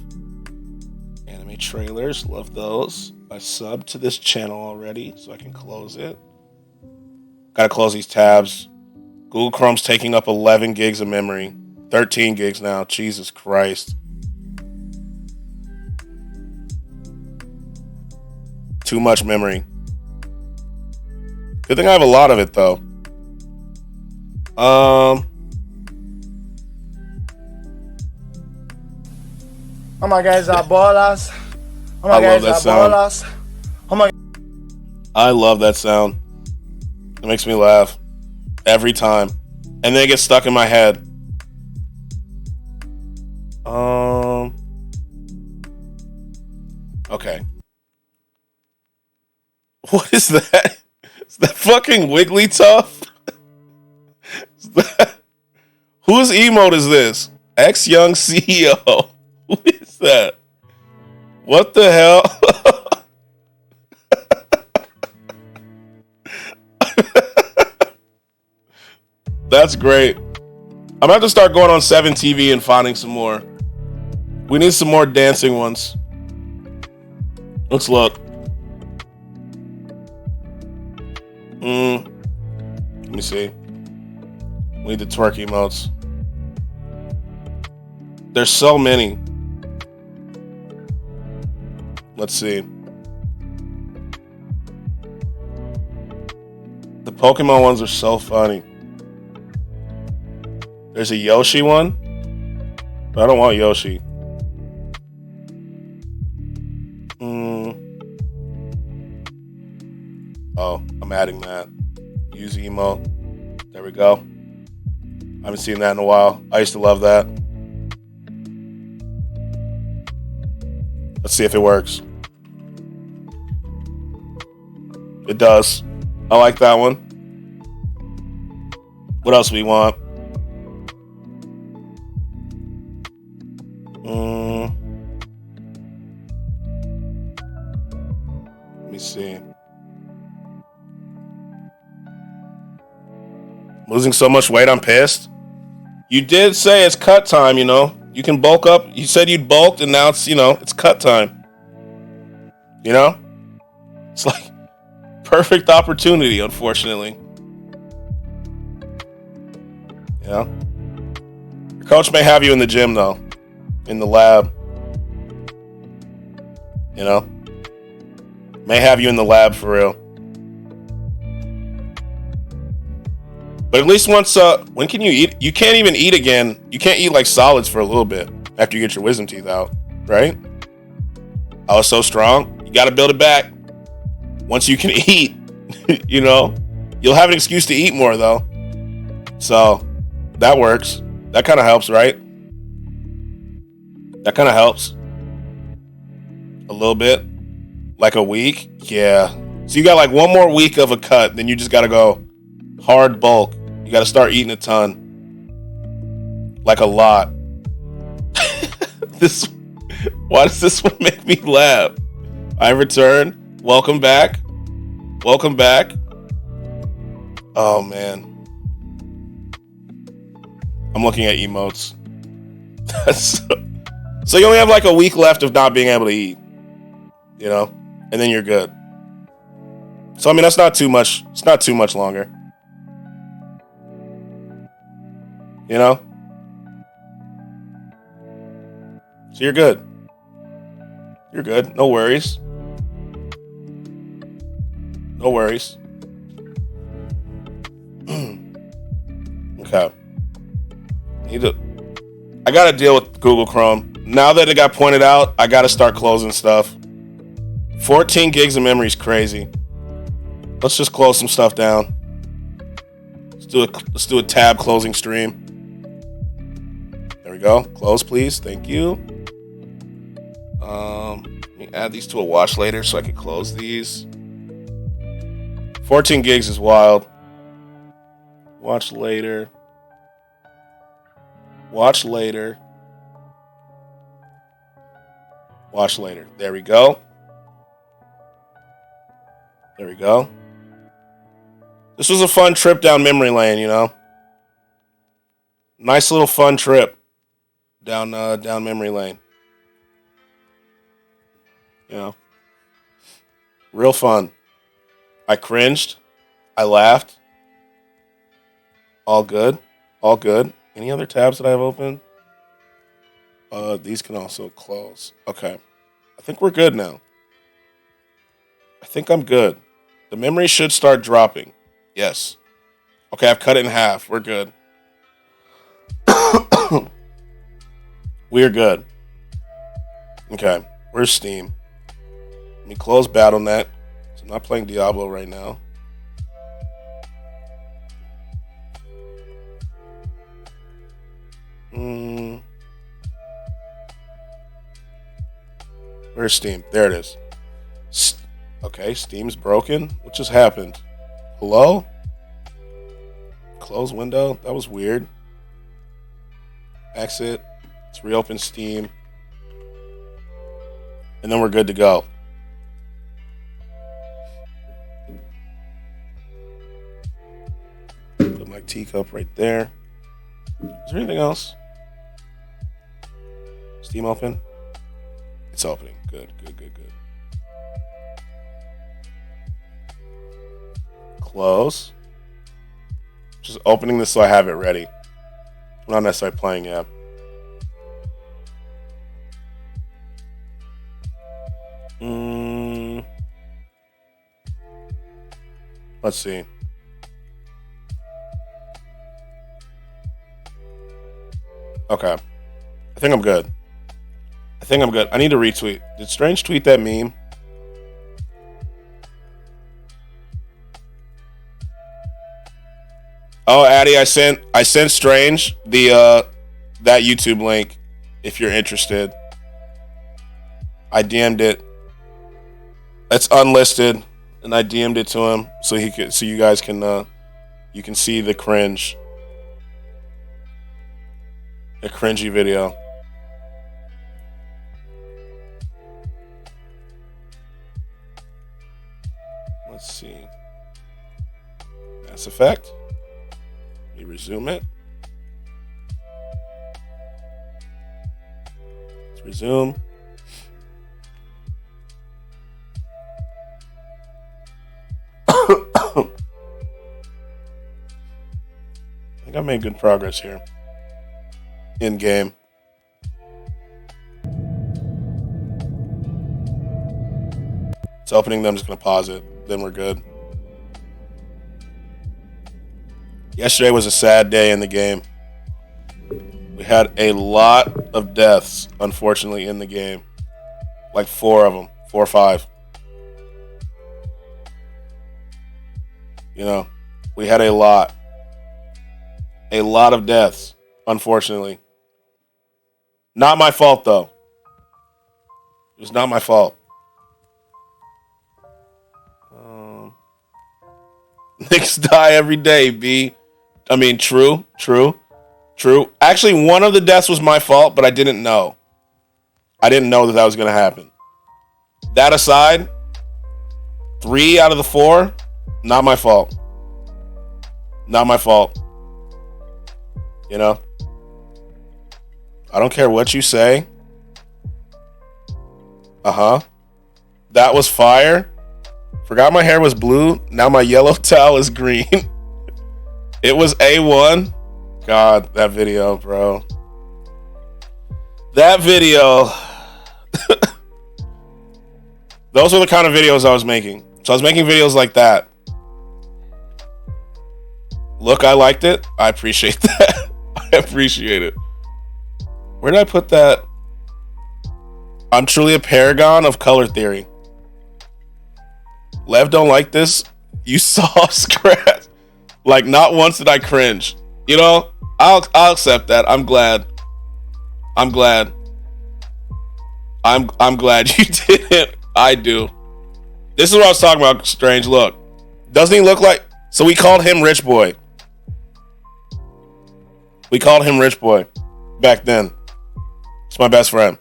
A: Anime trailers. Love those. I subbed to this channel already, so I can close it. Gotta close these tabs. Google Chrome's taking up 11 gigs of memory. 13 gigs now. Jesus Christ. Too much memory. Good thing I have a lot of it, though.
B: Oh my guys are ballers. Oh my
A: I love
B: guys
A: that
B: are
A: sound.
B: ballers. Oh my.
A: I love that sound. It makes me laugh every time. And then it gets stuck in my head. Okay. What is that? Is that fucking Wigglytuff? Whose emote is this? X Young CEO. Who is that? What the hell? That's great. I'm gonna have to start going on 7 TV and finding some more. We need some more dancing ones. Let's look. Let me see. We need the twerk emotes. There's so many. Let's see. The Pokemon ones are so funny. There's a Yoshi one, but I don't want Yoshi. Oh, I'm adding that. Use emote. There we go. I haven't seen that in a while. I used to love that. Let's see if it works. It does. I like that one. What else do we want? Let me see. Losing so much weight, I'm pissed. You did say it's cut time, you know. You can bulk up. You said you'd bulked, and now it's, you know, it's cut time. You know? It's like perfect opportunity, unfortunately. You know? Your coach may have you in the gym, though. In the lab. You know? May have you in the lab for real. But at least once, when can you eat? You can't even eat again. You can't eat like solids for a little bit after you get your wisdom teeth out, right? I was so strong. You got to build it back. Once you can eat, you know, you'll have an excuse to eat more though. So that works. That kind of helps, right? That kind of helps. A little bit. Like a week. Yeah. So you got like one more week of a cut. Then you just got to go hard bulk. You got to start eating a ton. Like a lot. Why does this one make me laugh? I return. Welcome back. Welcome back. Oh, man. I'm looking at emotes. So you only have like a week left of not being able to eat. You know? And then you're good. So, I mean, that's not too much. It's not too much longer. You know? So you're good. You're good. No worries. No worries. Okay. I gotta deal with Google Chrome. Now that it got pointed out, I gotta start closing stuff. 14 gigs of memory is crazy. Let's just close some stuff down. Let's do a tab closing stream. There we go. Close, please. Thank you. Let me add these to a watch later so I can close these. 14 gigs is wild. Watch later. Watch later. Watch later. There we go. There we go. This was a fun trip down memory lane, you know? Nice little fun trip down memory lane. You know, real fun. I cringed. I laughed. All good. All good. Any other tabs that I have open? These can also close. Okay. I think we're good now. I think I'm good. The memory should start dropping. Yes. Okay, I've cut it in half. We're good. We're good. Okay. Where's Steam? Let me close BattleNet. So I'm not playing Diablo right now. Where's Steam? There it is. Okay, Steam's broken. What just happened? Hello? Close window? That was weird. Exit. Let's reopen Steam. And then we're good to go. Put my teacup right there. Is there anything else? Steam open? It's opening. Good. Close. Just opening this so I have it ready. I'm not necessarily playing yet. Let's see. Okay. I think I'm good. I need to retweet. Did Strange tweet that meme? Oh, Addy, I sent Strange the that YouTube link if you're interested. I DM'd it. It's unlisted, and I DM'd it to him so you guys can you can see the cringe. A cringy video. Let's see. Mass Effect. Let me resume it. Let's resume. I think I made good progress here. In game. It's opening them, I'm just going to pause it. Then we're good. Yesterday was a sad day in the game. We had a lot of deaths, unfortunately, in the game. Like 4 of them. 4 or 5. You know, we had a lot. A lot of deaths, unfortunately. Not my fault, though. It was not my fault. Niggas die every day, B. I mean, true. Actually, one of the deaths was my fault, but I didn't know. I didn't know that was going to happen. That aside, 3 out of the 4, not my fault. Not my fault. You know? I don't care what you say. That was fire. Forgot my hair was blue. Now my yellow towel is green. It was A1. God, that video, bro. That video. Those were the kind of videos I was making. So I was making videos like that. Look, I liked it. I appreciate that. I appreciate it. Where did I put that? I'm truly a paragon of color theory. Lev don't like this. You saw Skratsx. Like, not once did I cringe. You know, I'll accept that. I'm glad. I'm glad you didn't. I do. This is what I was talking about, Strange. Look. Doesn't he look like... So we called him Rich Boy. We called him Rich Boy back then. It's my best friend.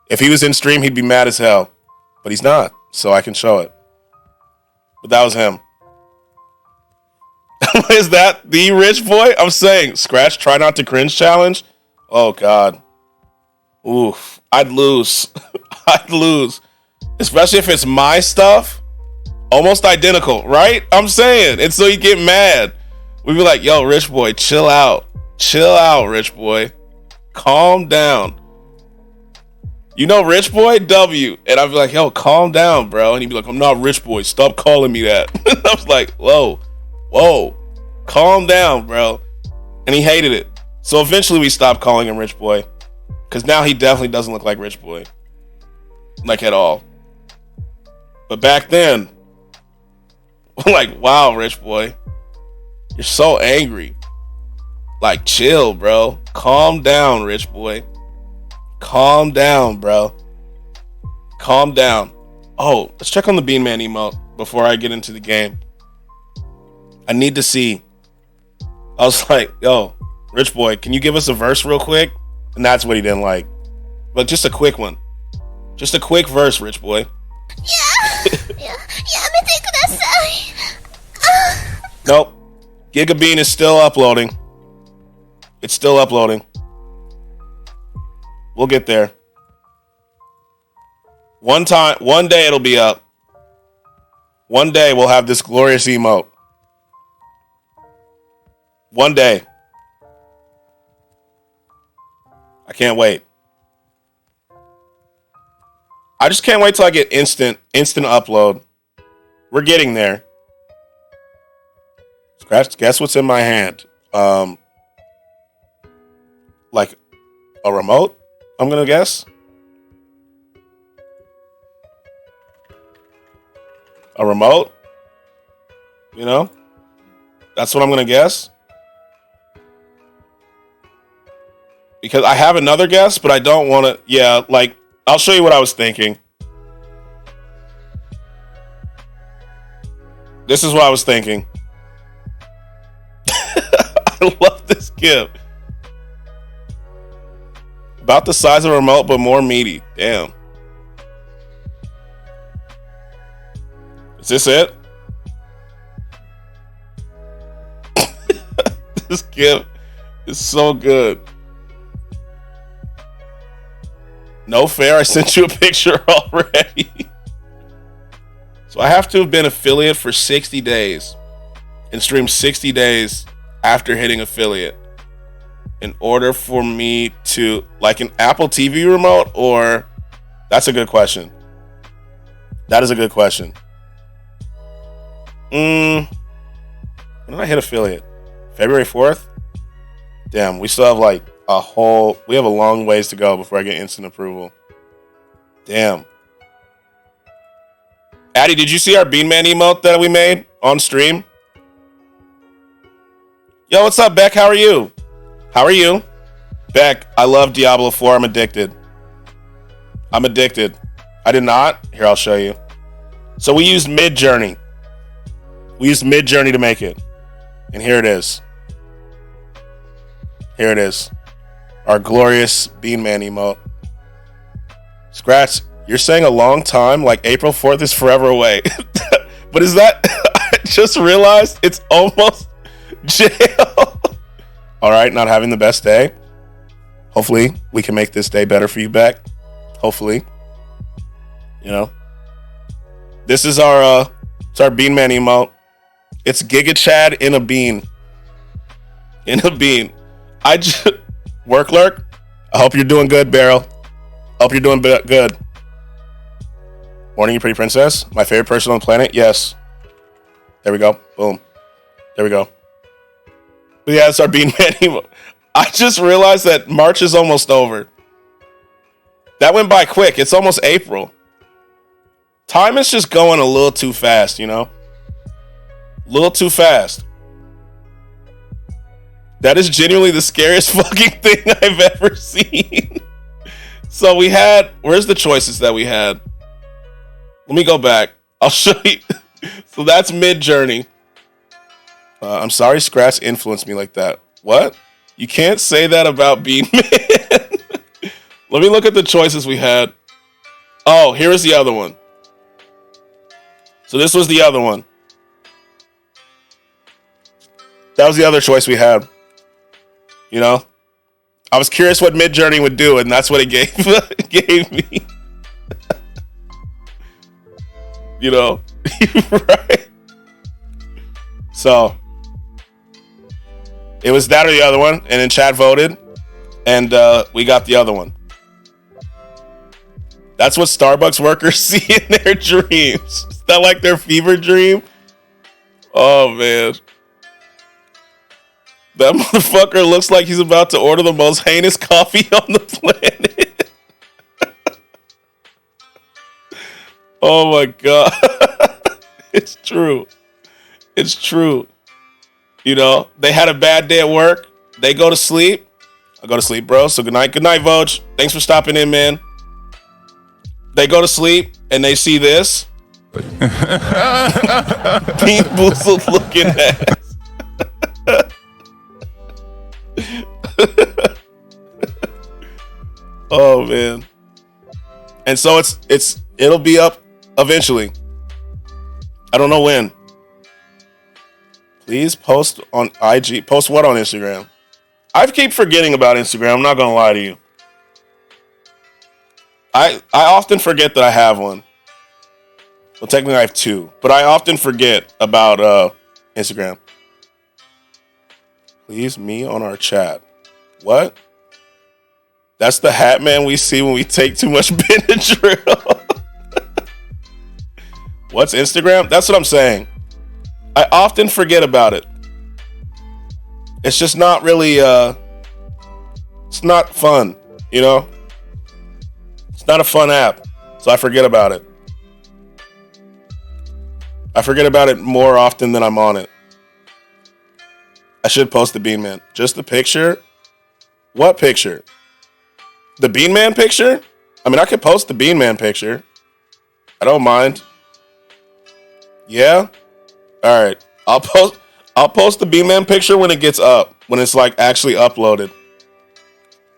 A: If he was in stream, he'd be mad as hell. But he's not, so I can show it. But that was him. Is that the Rich Boy? I'm saying, Skratsx, try not to cringe challenge. Oh, God. Oof. I'd lose. I'd lose. Especially if it's my stuff. Almost identical, right? I'm saying. And so you get mad. We'd be like, yo, Rich Boy, chill out. Chill out, Rich Boy. Calm down. You know Rich Boy? W. And I'd be like, yo, calm down, bro. And he'd be like, I'm not Rich Boy. Stop calling me that. I was like, whoa. Calm down, bro. And he hated it. So eventually we stopped calling him Rich Boy. Because now he definitely doesn't look like Rich Boy. Like at all. But back then, like, wow, Rich Boy. You're so angry. Like, chill, bro. Calm down, Rich Boy. Calm down, bro. Calm down. Oh, let's check on the Bean Man emote before I get into the game. I need to see. I was like, yo, Rich Boy, can you give us a verse real quick? And that's what he didn't like. But just a quick one. Just a quick verse, Rich Boy. Nope. Giga Bean is still uploading. It's still uploading. We'll get there. One day it'll be up. One day we'll have this glorious emote. One day. I can't wait. I just can't wait till I get instant upload. We're getting there. Skratsx, guess what's in my hand? Like a remote, I'm gonna guess. A remote? You know? That's what I'm gonna guess. Because I have another guess, but I don't want to. Yeah, like, I'll show you what I was thinking. This is what I was thinking. I love this gift. About the size of a remote, but more meaty. Damn. Is this it? This gift is so good. No fair, I sent you a picture already. So I have to have been affiliate for 60 days and stream 60 days after hitting affiliate in order for me to, like, an Apple TV remote, or that's a good question. That is a good question. When did I hit affiliate? February 4th? Damn, we still have like we have a long ways to go before I get instant approval. Damn. Addy, did you see our Bean Man emote that we made on stream? Yo, what's up, Beck? How are you? How are you? Beck, I love Diablo 4. I'm addicted. I did not. Here, I'll show you. So we used Midjourney. To make it. And here it is. Here it is. Our glorious Bean Man emote. Skratsx, you're saying a long time, like April 4th is forever away. But is that... I just realized it's almost jail. All right, not having the best day. Hopefully, we can make this day better for you, Beck. Hopefully. You know. This is our Bean Man emote. It's Giga Chad in a bean. I just... Work lurk. I hope you're doing good, Beryl. Hope you're doing good. Morning, you pretty princess. My favorite person on the planet. Yes. There we go. Boom. There we go. But yeah, it's our Bean Man emote. I just realized that March is almost over. That went by quick. It's almost April. Time is just going a little too fast, you know? A little too fast. That is genuinely the scariest fucking thing I've ever seen. So we had... Where's the choices that we had? Let me go back. I'll show you. So that's Midjourney. I'm sorry Skratsx influenced me like that. What? You can't say that about Bean Man. Let me look at the choices we had. Oh, here is the other one. So this was the other one. That was the other choice we had. You know? I was curious what Midjourney would do, and that's what it gave me. You know? Right? So, it was that or the other one, and then chat voted, and we got the other one. That's what Starbucks workers see in their dreams. Is that like their fever dream? Oh, man. That motherfucker looks like he's about to order the most heinous coffee on the planet. Oh, my God. It's true. It's true. You know, they had a bad day at work. They go to sleep. I go to sleep, bro. So good night. Good night, Voj. Thanks for stopping in, man. They go to sleep and they see this. Bean Boozled looking ass. Oh, man. And so it'll be up eventually. I don't know when. Please post on IG. Post what on Instagram? I keep forgetting about Instagram. I'm not going to lie to you. I often forget that I have one. Well, technically I have two. But I often forget about Instagram. Please, me on our chat. What? That's the hat man we see when we take too much Benadryl. What's Instagram? That's what I'm saying. I often forget about it. It's just not really, it's not fun, you know? It's not a fun app, so I forget about it. I forget about it more often than I'm on it. I should post the Bean Man. Just the picture? What picture? The Bean Man picture? I mean, I could post the Bean Man picture. I don't mind. Yeah? All right. I'll post the Bean Man picture when it gets up. When it's like actually uploaded.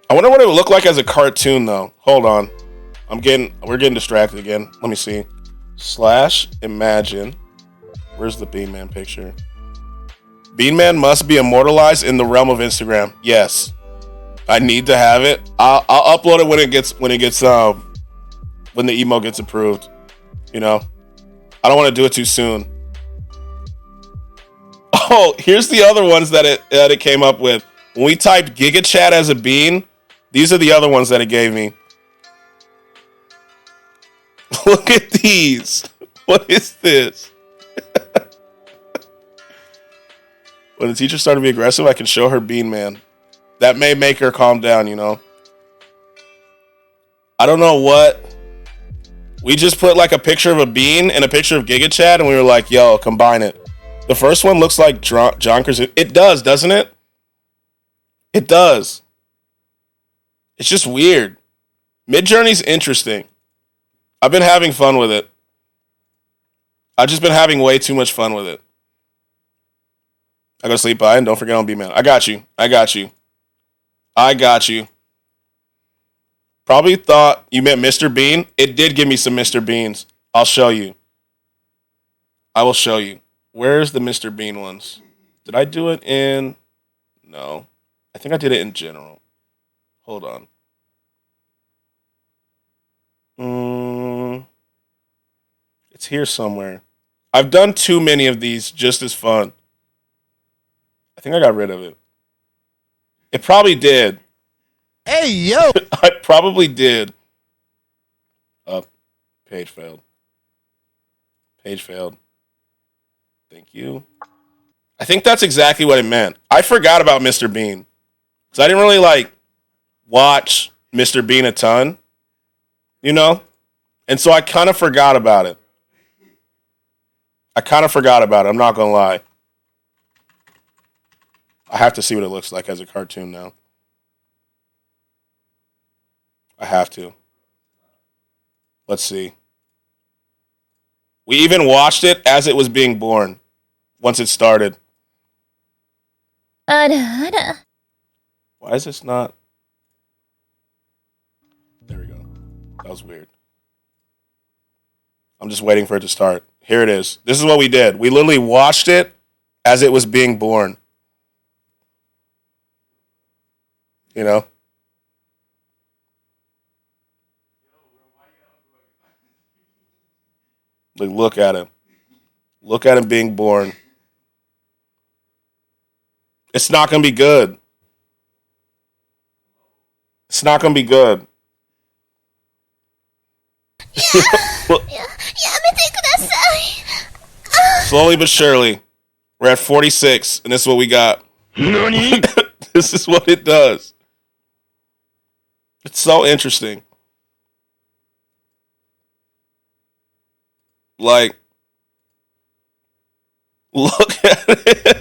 A: I wonder what it would look like as a cartoon though. Hold on. We're getting distracted again. Let me see. /imagine. Where's the Bean Man picture? Bean Man must be immortalized in the realm of Instagram. Yes. I need to have it. I'll upload it when the emo gets approved. You know? I don't want to do it too soon. Oh, here's the other ones that it came up with. When we typed Giga Chat as a bean, these are the other ones that it gave me. Look at these. What is this? When the teacher started to be aggressive, I can show her Bean Man. That may make her calm down, you know? I don't know what. We just put like a picture of a bean and a picture of Giga Chat, and we were like, yo, combine it. The first one looks like John Krasinski. It does, doesn't it? It does. It's just weird. Midjourney's interesting. I've been having fun with it. I've just been having way too much fun with it. I go to sleep by and don't forget on B-Man. I got you. Probably thought you meant Mr. Bean. It did give me some Mr. Beans. I'll show you. I will show you. Where's the Mr. Bean ones? Did I do it in... No. I think I did it in general. Hold on. It's here somewhere. I've done too many of these just as fun. I think I got rid of it. It probably did.
B: Hey, yo!
A: I probably did. Page failed. Thank you. I think that's exactly what it meant. I forgot about Mr. Bean. Because I didn't really, watch Mr. Bean a ton. You know? And so I kind of forgot about it. I'm not going to lie. I have to see what it looks like as a cartoon now. I have to. Let's see. We even watched it as it was being born. Once it started. Why is this not? There we go. That was weird. I'm just waiting for it to start. Here it is. This is what we did. We literally watched it as it was being born. You know? Like, look at him. Look at him being born. It's not going to be good. It's not going to be good. Slowly but surely, we're at 46, and this is what we got.
C: Nani?
A: This is what it does. It's so interesting. Like, look at it.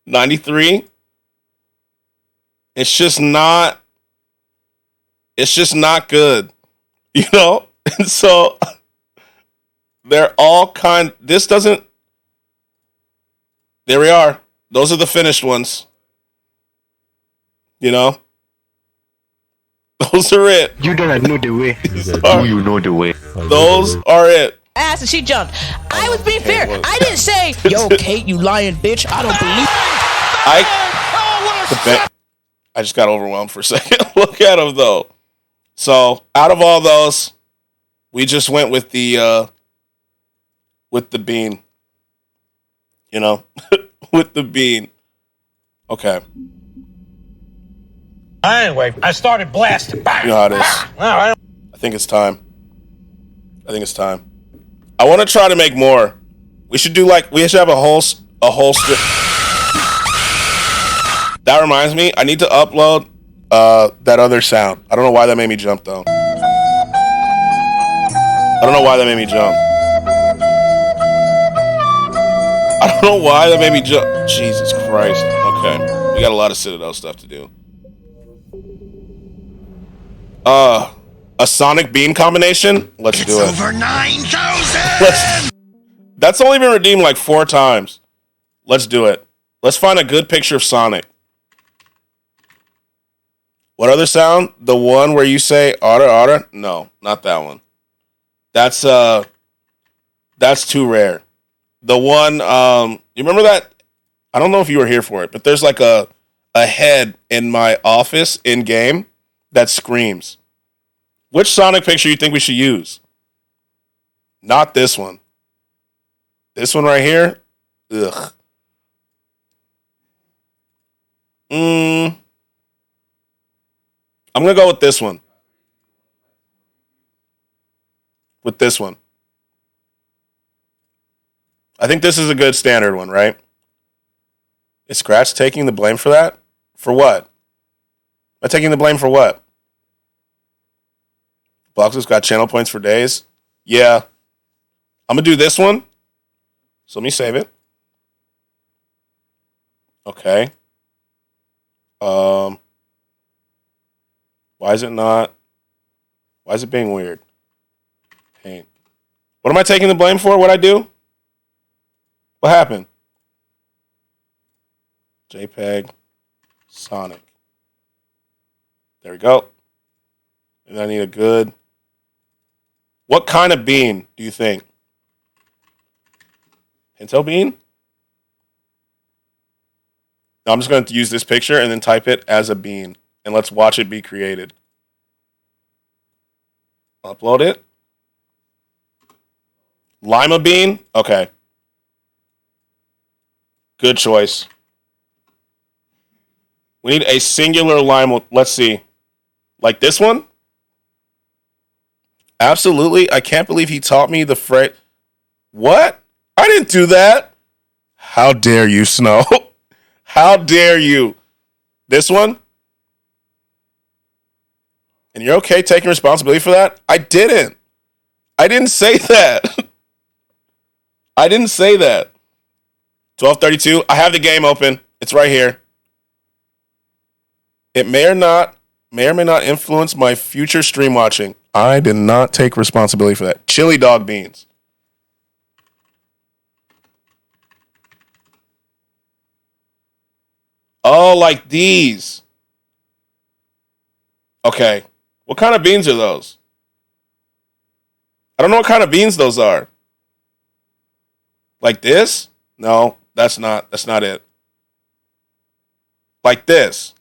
A: 93. It's just not good. You know? And so they're all this doesn't. There we are. Those are the finished ones. You know? Those are it.
D: You don't know the way.
A: Do
D: you know the way?
A: Those are it.
E: Ass and she jumped. I was being fair. I didn't say, yo, Kate, you lying bitch. I don't believe.
A: I just got overwhelmed for a second. Look at him though. So out of all those, we just went with the bean. You know, with the bean. Okay.
C: Anyway, I started blasting. Bang.
A: You know how it is.
C: All right.
A: I think it's time. I want to try to make more. We should have a whole strip. That reminds me, I need to upload that other sound. I don't know why that made me jump though. Jesus Christ. Okay. We got a lot of Citadel stuff to do. A Sonic Beam combination? Let's do it.
C: Over 9,000!
A: That's only been redeemed like 4 times. Let's do it. Let's find a good picture of Sonic. What other sound? The one where you say otter? No, not that one. That's too rare. The one, you remember that? I don't know if you were here for it, but there's like a head in my office in game that screams. Which Sonic picture you think we should use? Not this one. This one right here? Ugh. I'm going to go with this one. I think this is a good standard one, right? Is Skratsx taking the blame for that? For what? Am I taking the blame for what? Blox's got channel points for days. Yeah. I'm going to do this one. So let me save it. Okay. Why is it being weird? Paint. What am I taking the blame for? What'd I do? What happened? JPEG Sonic. There we go. And I need a good. What kind of bean do you think? Pinto bean? No, I'm just going to use this picture and then type it as a bean. And let's watch it be created. Upload it. Lima bean? Okay. Good choice. We need a singular lima. Let's see. Like this one? Absolutely. I can't believe he taught me the phrase. What? I didn't do that. How dare you, Snow? How dare you? This one? And you're okay taking responsibility for that? I didn't say that. I didn't say that. 12:32. I have the game open. It's right here. It may or may not influence my future stream watching. I did not take responsibility for that. Chili dog beans. Oh, like these. Okay. What kind of beans are those? I don't know what kind of beans those are. Like this? No, that's not it. Like this.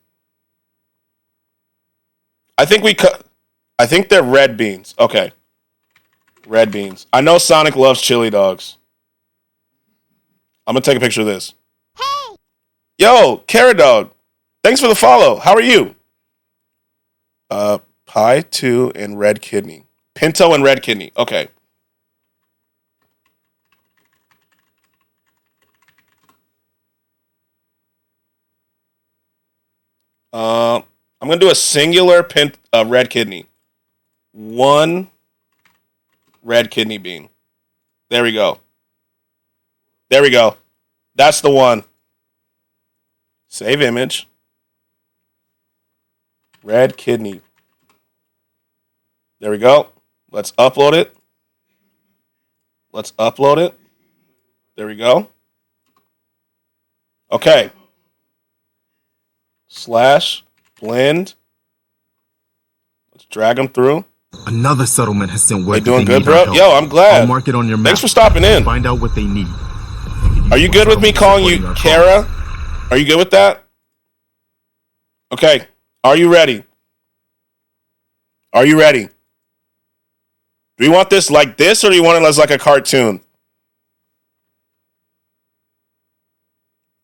A: I think they're red beans. Okay. Red beans. I know Sonic loves chili dogs. I'm going to take a picture of this. Hey. Yo, Carrot Dog. Thanks for the follow. How are you? Pie 2 and red kidney. Pinto and red kidney. Okay. I'm going to do a singular red kidney. 1 red kidney bean. There we go. There we go. That's the one. Save image. Red kidney. There we go. Let's upload it. Let's upload it. There we go. Okay. / blend. Let's drag them through.
D: Another settlement has sent word.
A: They doing good, bro? Yo, I'm glad.
D: I'll mark it on your map.
A: Thanks for stopping in.
D: Find out what they need.
A: Are you good with me calling you Kara? Are you good with that? Okay. Are you ready? Are you ready? Do you want this like this, or do you want it as like a cartoon?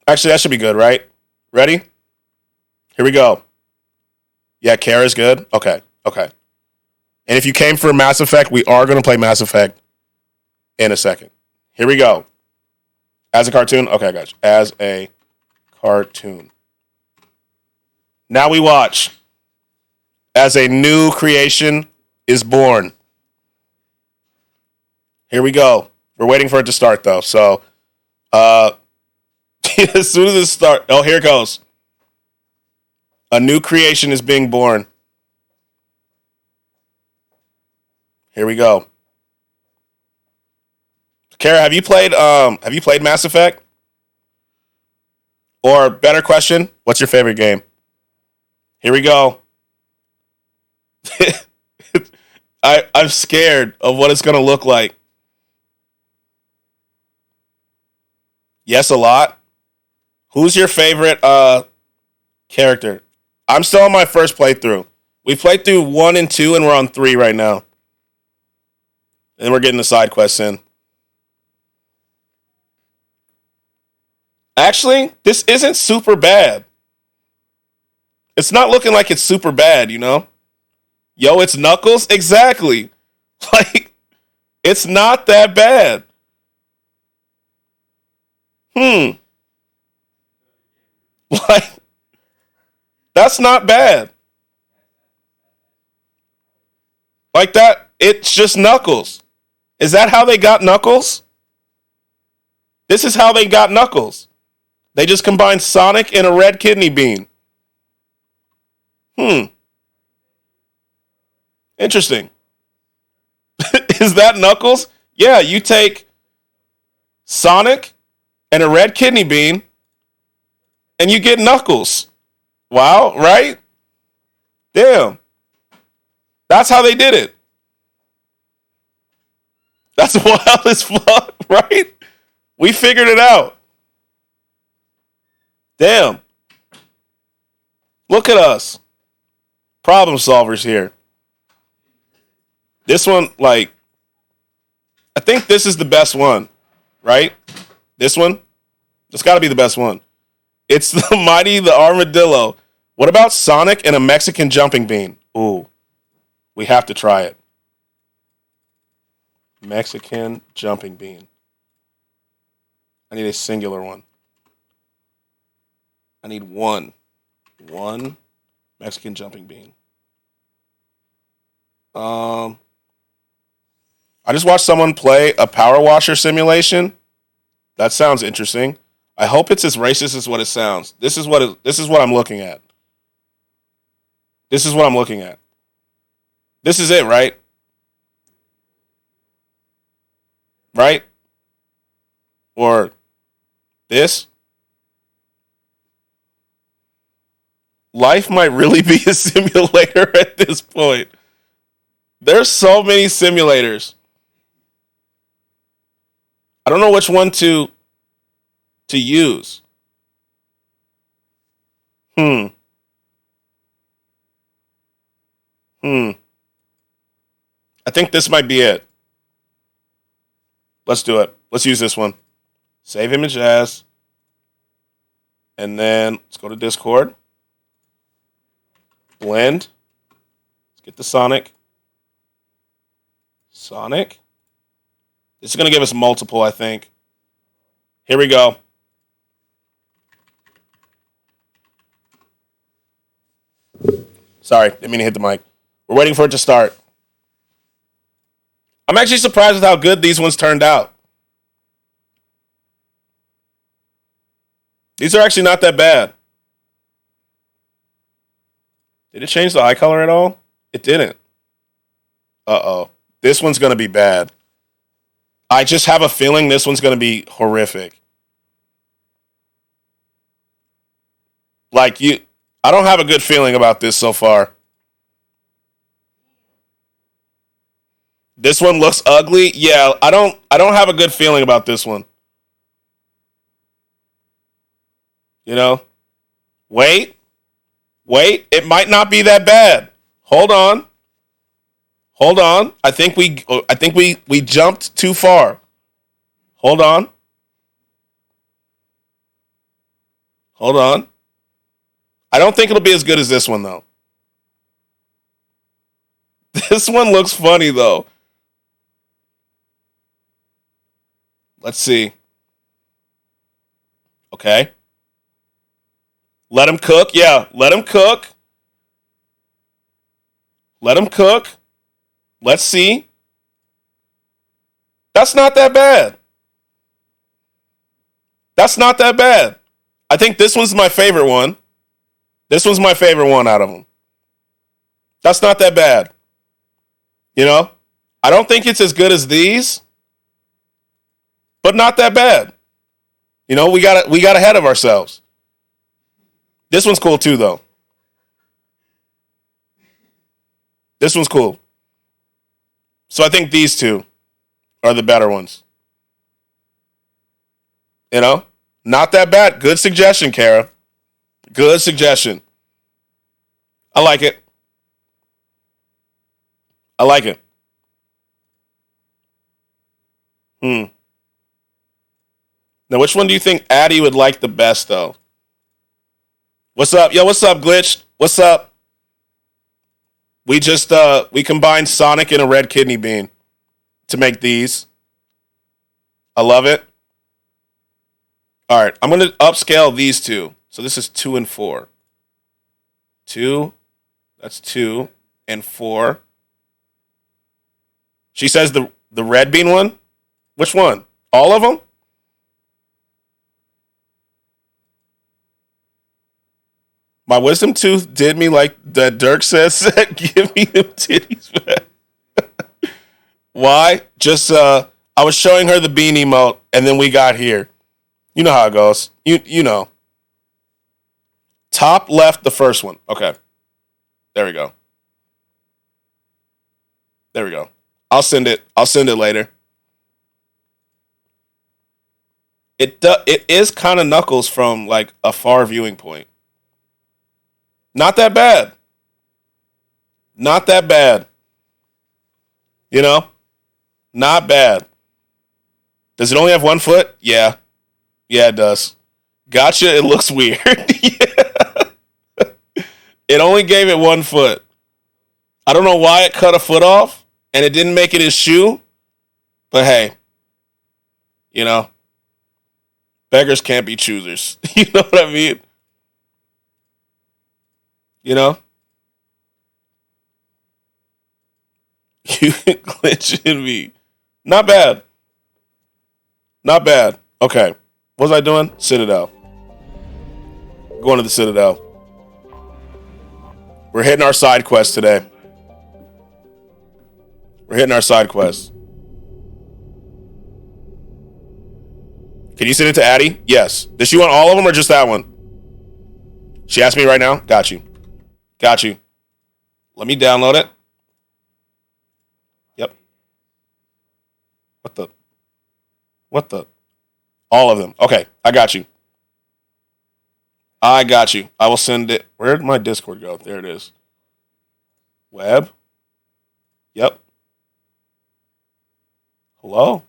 A: Actually, that should be good, right? Ready? Here we go. Yeah, Kara's good? Okay. And if you came for Mass Effect, we are going to play Mass Effect in a second. Here we go. As a cartoon? Okay, guys. As a cartoon. Now we watch. As a new creation is born. Here we go. We're waiting for it to start, though. So, as soon as it starts... Oh, here it goes. A new creation is being born. Here we go. Kara, have you played Mass Effect? Or better question, what's your favorite game? Here we go. I'm scared of what it's gonna look like. Yes, a lot. Who's your favorite character? I'm still on my first playthrough. We played through 1 and 2, and we're on 3 right now. And we're getting the side quests in. Actually, this isn't super bad. It's not looking like it's super bad, you know? Yo, it's Knuckles? Exactly. Like, it's not that bad. Like, that's not bad. Like that, it's just Knuckles. Is that how they got Knuckles? This is how they got Knuckles. They just combined Sonic and a red kidney bean. Interesting. Is that Knuckles? Yeah, you take Sonic and a red kidney bean and you get Knuckles. Wow, right? Damn. That's how they did it. That's wild as fuck, right? We figured it out. Damn. Look at us. Problem solvers here. This one, like, I think this is the best one, right? This one? It's got to be the best one. It's the Mighty the Armadillo. What about Sonic and a Mexican jumping bean? Ooh, we have to try it. Mexican jumping bean. I need a singular one. I need one. One Mexican jumping bean. I just watched someone play a power washer simulation. That sounds interesting. I hope it's as racist as what it sounds. This is what I'm looking at. This is what I'm looking at. This is it, right? Right? Or this? Life might really be a simulator at this point. There's so many simulators. I don't know which one to use. I think this might be it. Let's do it. Let's use this one. Save image as. And then let's go to Discord. Blend. Let's get the Sonic. Sonic. This is going to give us multiple, I think. Here we go. Sorry, didn't mean to hit the mic. We're waiting for it to start. I'm actually surprised with how good these ones turned out. These are actually not that bad. Did it change the eye color at all? It didn't. Uh-oh. This one's going to be bad. I just have a feeling this one's going to be horrific. I don't have a good feeling about this so far. This one looks ugly. Yeah, I don't have a good feeling about this one. You know? Wait, it might not be that bad. Hold on. I think we jumped too far. Hold on. I don't think it'll be as good as this one though. This one looks funny though. Let's see. Okay. Let him cook. Yeah, let him cook. Let's see. That's not that bad. I think this one's my favorite one. This one's my favorite one out of them. That's not that bad. You know? I don't think it's as good as these, but not that bad. You know, we got ahead of ourselves. This one's cool too, though. This one's cool. So I think these two are the better ones. You know? Not that bad. Good suggestion, Kara. Good suggestion. I like it. Now, which one do you think Addy would like the best, though? What's up? Yo, what's up, Glitch? What's up? We just, we combined Sonic and a red kidney bean to make these. I love it. All right, I'm going to upscale these two. So this is 2 and 4. 2, that's 2 and 4. She says the red bean one? Which one? All of them? My wisdom tooth did me like that Dirk says, give me them titties back. Why? Just, I was showing her the bean emote, and then we got here. You know how it goes. You know. Top left, the first one. Okay. There we go. I'll send it later. It is kind of Knuckles from like a far viewing point. Not that bad. You know? Not bad. Does it only have 1 foot? Yeah. Yeah, it does. Gotcha, it looks weird. Yeah. It only gave it 1 foot. I don't know why it cut a foot off, and it didn't make it his shoe. But hey, you know, beggars can't be choosers. You know what I mean? You know? You glitching me. Not bad. Okay. What was I doing? Citadel. Going to the Citadel. We're hitting our side quest today. Can you send it to Addie? Yes. Does she want all of them or just that one? She asked me right now? Got you. Let me download it. Yep. What the? All of them. Okay, I got you. I will send it. Where did my Discord go? There it is. Web. Yep. Hello?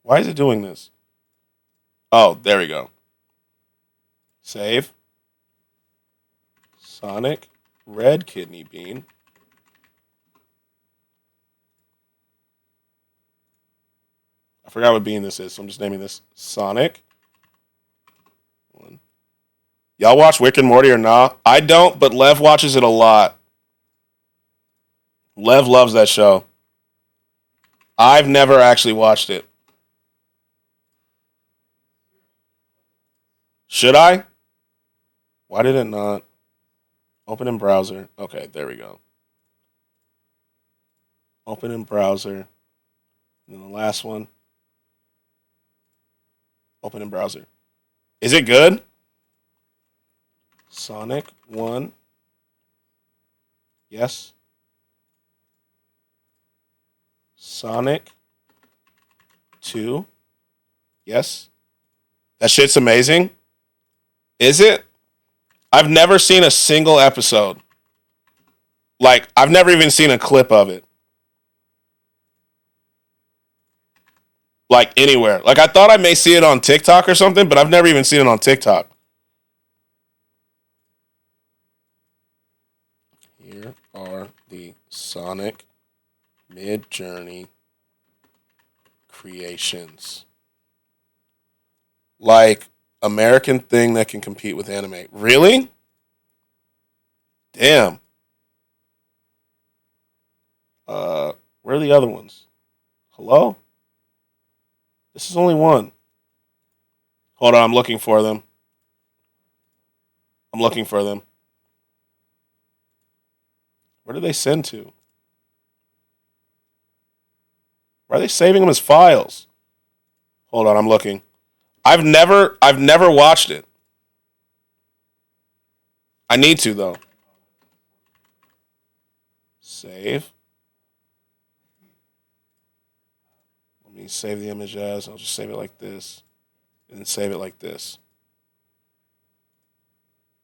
A: Why is it doing this? Oh, there we go. Save. Sonic Red Kidney Bean. I forgot what bean this is, so I'm just naming this Sonic. One. Y'all watch Rick and Morty or not? I don't, but Lev watches it a lot. Lev loves that show. I've never actually watched it. Should I? Why did it not? Open in browser. Okay, there we go. Open in browser. And then the last one. Open in browser. Is it good? Sonic 1. Yes. Sonic 2. Yes. That shit's amazing. Is it? I've never seen a single episode. Like, I've never even seen a clip of it. Like, anywhere. Like, I thought I may see it on TikTok or something, but I've never even seen it on TikTok. Here are the Sonic Mid-Journey creations. Like, American thing that can compete with anime. Really? Damn. Where are the other ones? Hello? This is only one. Hold on, I'm looking for them. Where do they send to? Why are they saving them as files? Hold on, I'm looking. I've never watched it. I need to though. Save. Let me save the image as. I'll just save it like this. And then save it like this.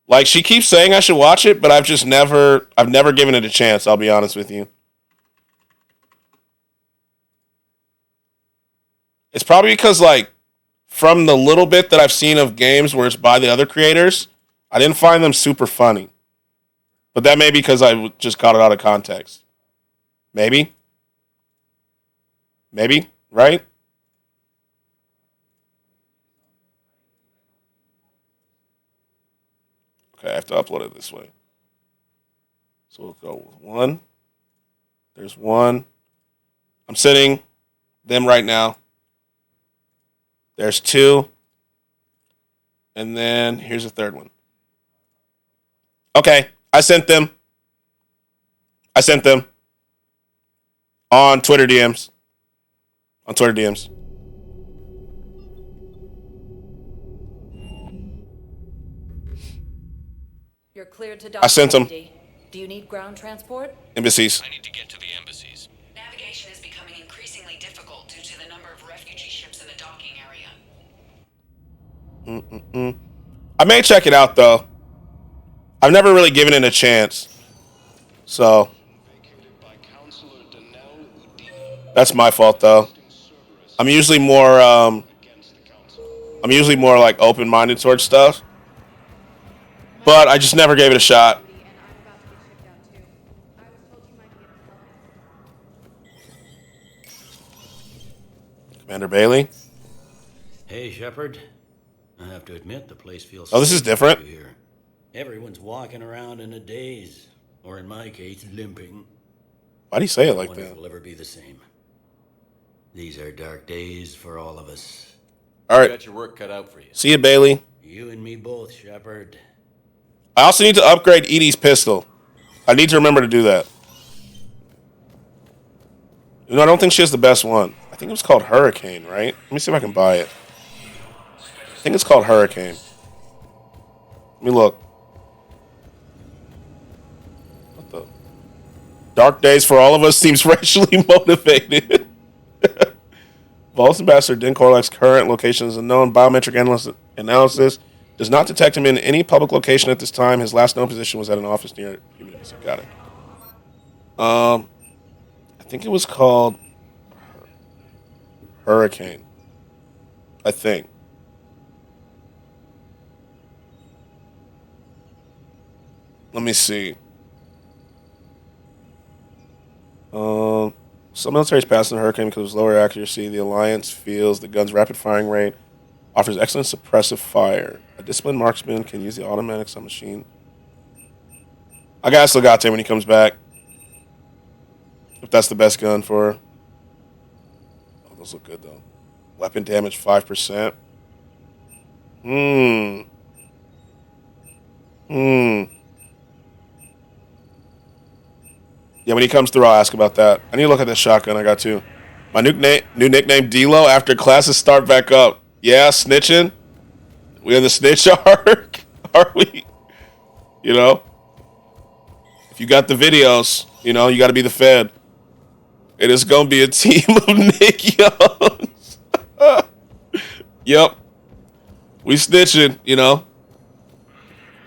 A: Like, she keeps saying I should watch it, but I've never given it a chance, I'll be honest with you. It's probably because, like, from the little bit that I've seen of games where it's by the other creators, I didn't find them super funny. But that may be because I just got it out of context. Maybe? Right? Okay, I have to upload it this way. So we'll go with one. There's one. I'm sending them right now. There's two. And then here's a third one. Okay, I sent them. On Twitter DMs.
F: You're cleared to
A: I sent them.
F: Do you need ground transport?
A: Embassies.
C: I need to get to the embassies.
F: Navigation is becoming increasingly difficult due to the number of refugee ships in the docking area.
A: I may check it out, though. I've never really given it a chance. So. That's my fault, though. I'm usually more like open-minded towards stuff. But I just never gave it a shot. Commander Bailey.
G: Hey, Shepard. I have to admit, the place feels...
A: Oh, this is different?
G: Here. Everyone's walking around in a daze. Or in my case, limping.
A: Why do you say it
G: I
A: like
G: wonder if
A: that?
G: we'll ever be the same. These are dark days for all of us.
A: All right.
C: You got your work cut out for you.
A: See you, Bailey.
G: You and me both, Shepard.
A: I also need to upgrade Edie's pistol. I need to remember to do that. You know, I don't think she has the best one. I think it was called Hurricane, right? Let me see if I can buy it. I think it's called Hurricane. Let me look. What the? Dark Days for All of Us seems racially motivated. Vault's ambassador Den Corlac's current location is unknown. Biometric analysis does not detect him in any public location at this time. His last known position was at an office near Human Embassy. Got it. I think it was called Hurricane. I think. Let me see. Some militaries passing the Hurricane because of its lower accuracy. The Alliance feels the gun's rapid firing rate offers excellent suppressive fire. A disciplined marksman can use the automatic submachine. I got Skratsx when he comes back. If that's the best gun for her. Oh, those look good though. Weapon damage 5%. Yeah, when he comes through, I'll ask about that. I need to look at this shotgun I got too. My new nickname, D-Lo, after classes start back up. Yeah, snitching. We in the snitch arc? Are we? You know? If you got the videos, you know, you got to be the Fed. It is going to be a team of Nick Youngs. Yep. We snitching, you know?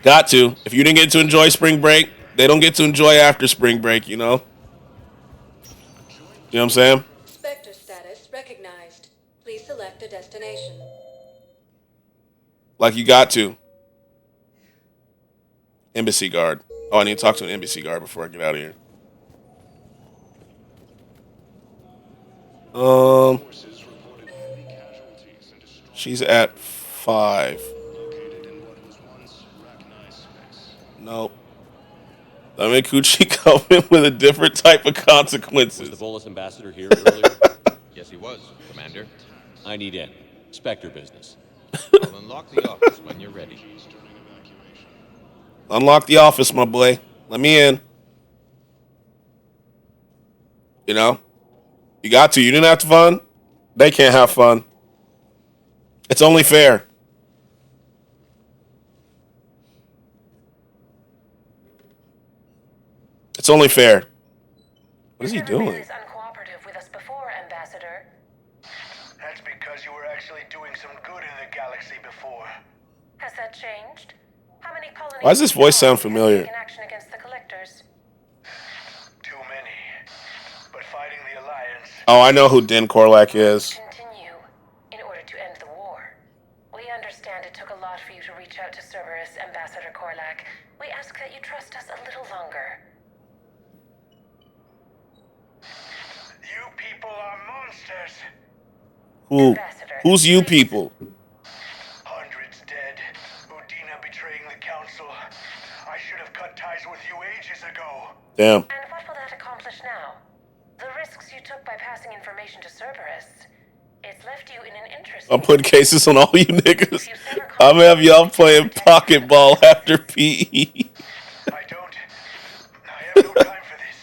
A: Got to. If you didn't get to enjoy spring break, they don't get to enjoy after spring break, you know? You know what I'm saying?
F: Spectre status recognized. Please select a destination.
A: Like you got to. Embassy guard. Oh, I need to talk to an embassy guard before I get out of here. She's at 5. Nope. I mean, Coochie coming with a different type of consequences.
C: Was the Bolus ambassador here earlier?
H: Yes, he was, Commander.
C: I need in. Spectre business.
H: I'll unlock the office when you're ready.
A: Unlock the office, my boy. Let me in. You know? You got to. You didn't have fun. They can't have fun. It's only fair. It's only fair. What is he doing?
F: Is uncooperative with us before, Ambassador.
B: That's because you were actually doing some good in the galaxy before.
F: Has that changed? How many colonies?
A: Why does this voice sound familiar?
F: Taken action against the collectors.
B: Too many. But fighting the Alliance.
A: Oh, I know who Din Korlak is.
F: Continue in order to end the war. We understand it took a lot for you to reach out to Cerberus, Ambassador Korlak. We ask that you trust us a little longer.
B: You people are monsters.
A: Who? Who's you people?
B: Hundreds dead. Udina betraying the council. I should have cut ties with you ages ago.
A: Damn.
F: And what will that accomplish now? The risks you took by passing information to Cerberus. It's left you in an interesting...
A: I'm putting cases on all you niggas. I'm gonna have y'all playing pocket ball after PE.
B: I have no time for this.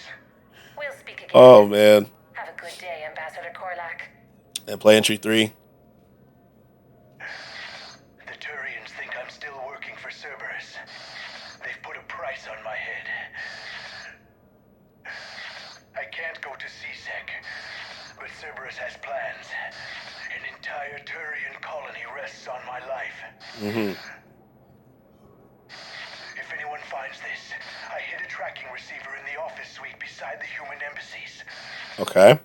F: We'll speak again.
A: Oh, man.
F: Have a good day, Ambassador Korlak.
A: And play entry 3.
B: The Turians think I'm still working for Cerberus. They've put a price on my head. I can't go to CSEC, but Cerberus has plans. An entire Turian colony rests on my life. If anyone finds this, I hid a tracking receiver in the office suite beside the human embassies.
A: Okay.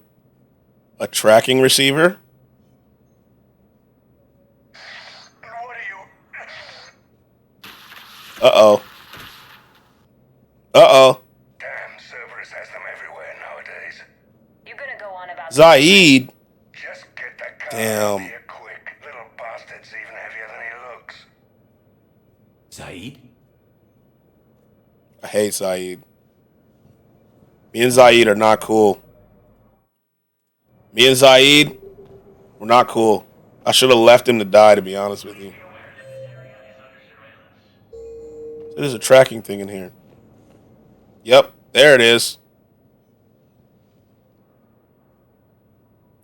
A: A tracking receiver?
B: What are you...
A: Uh-oh. Uh-oh.
B: Damn, Cerberus has them everywhere nowadays.
F: You're gonna go on about...
A: Zaid.
B: Just get that car
A: Damn.
B: here quick. Little bastard's even heavier than he looks.
C: Saeed?
A: I hate Zaid. Me and Zaid are not cool. Me and Zaid, we're not cool. I should have left him to die, to be honest with you. There's a tracking thing in here. Yep, there it is.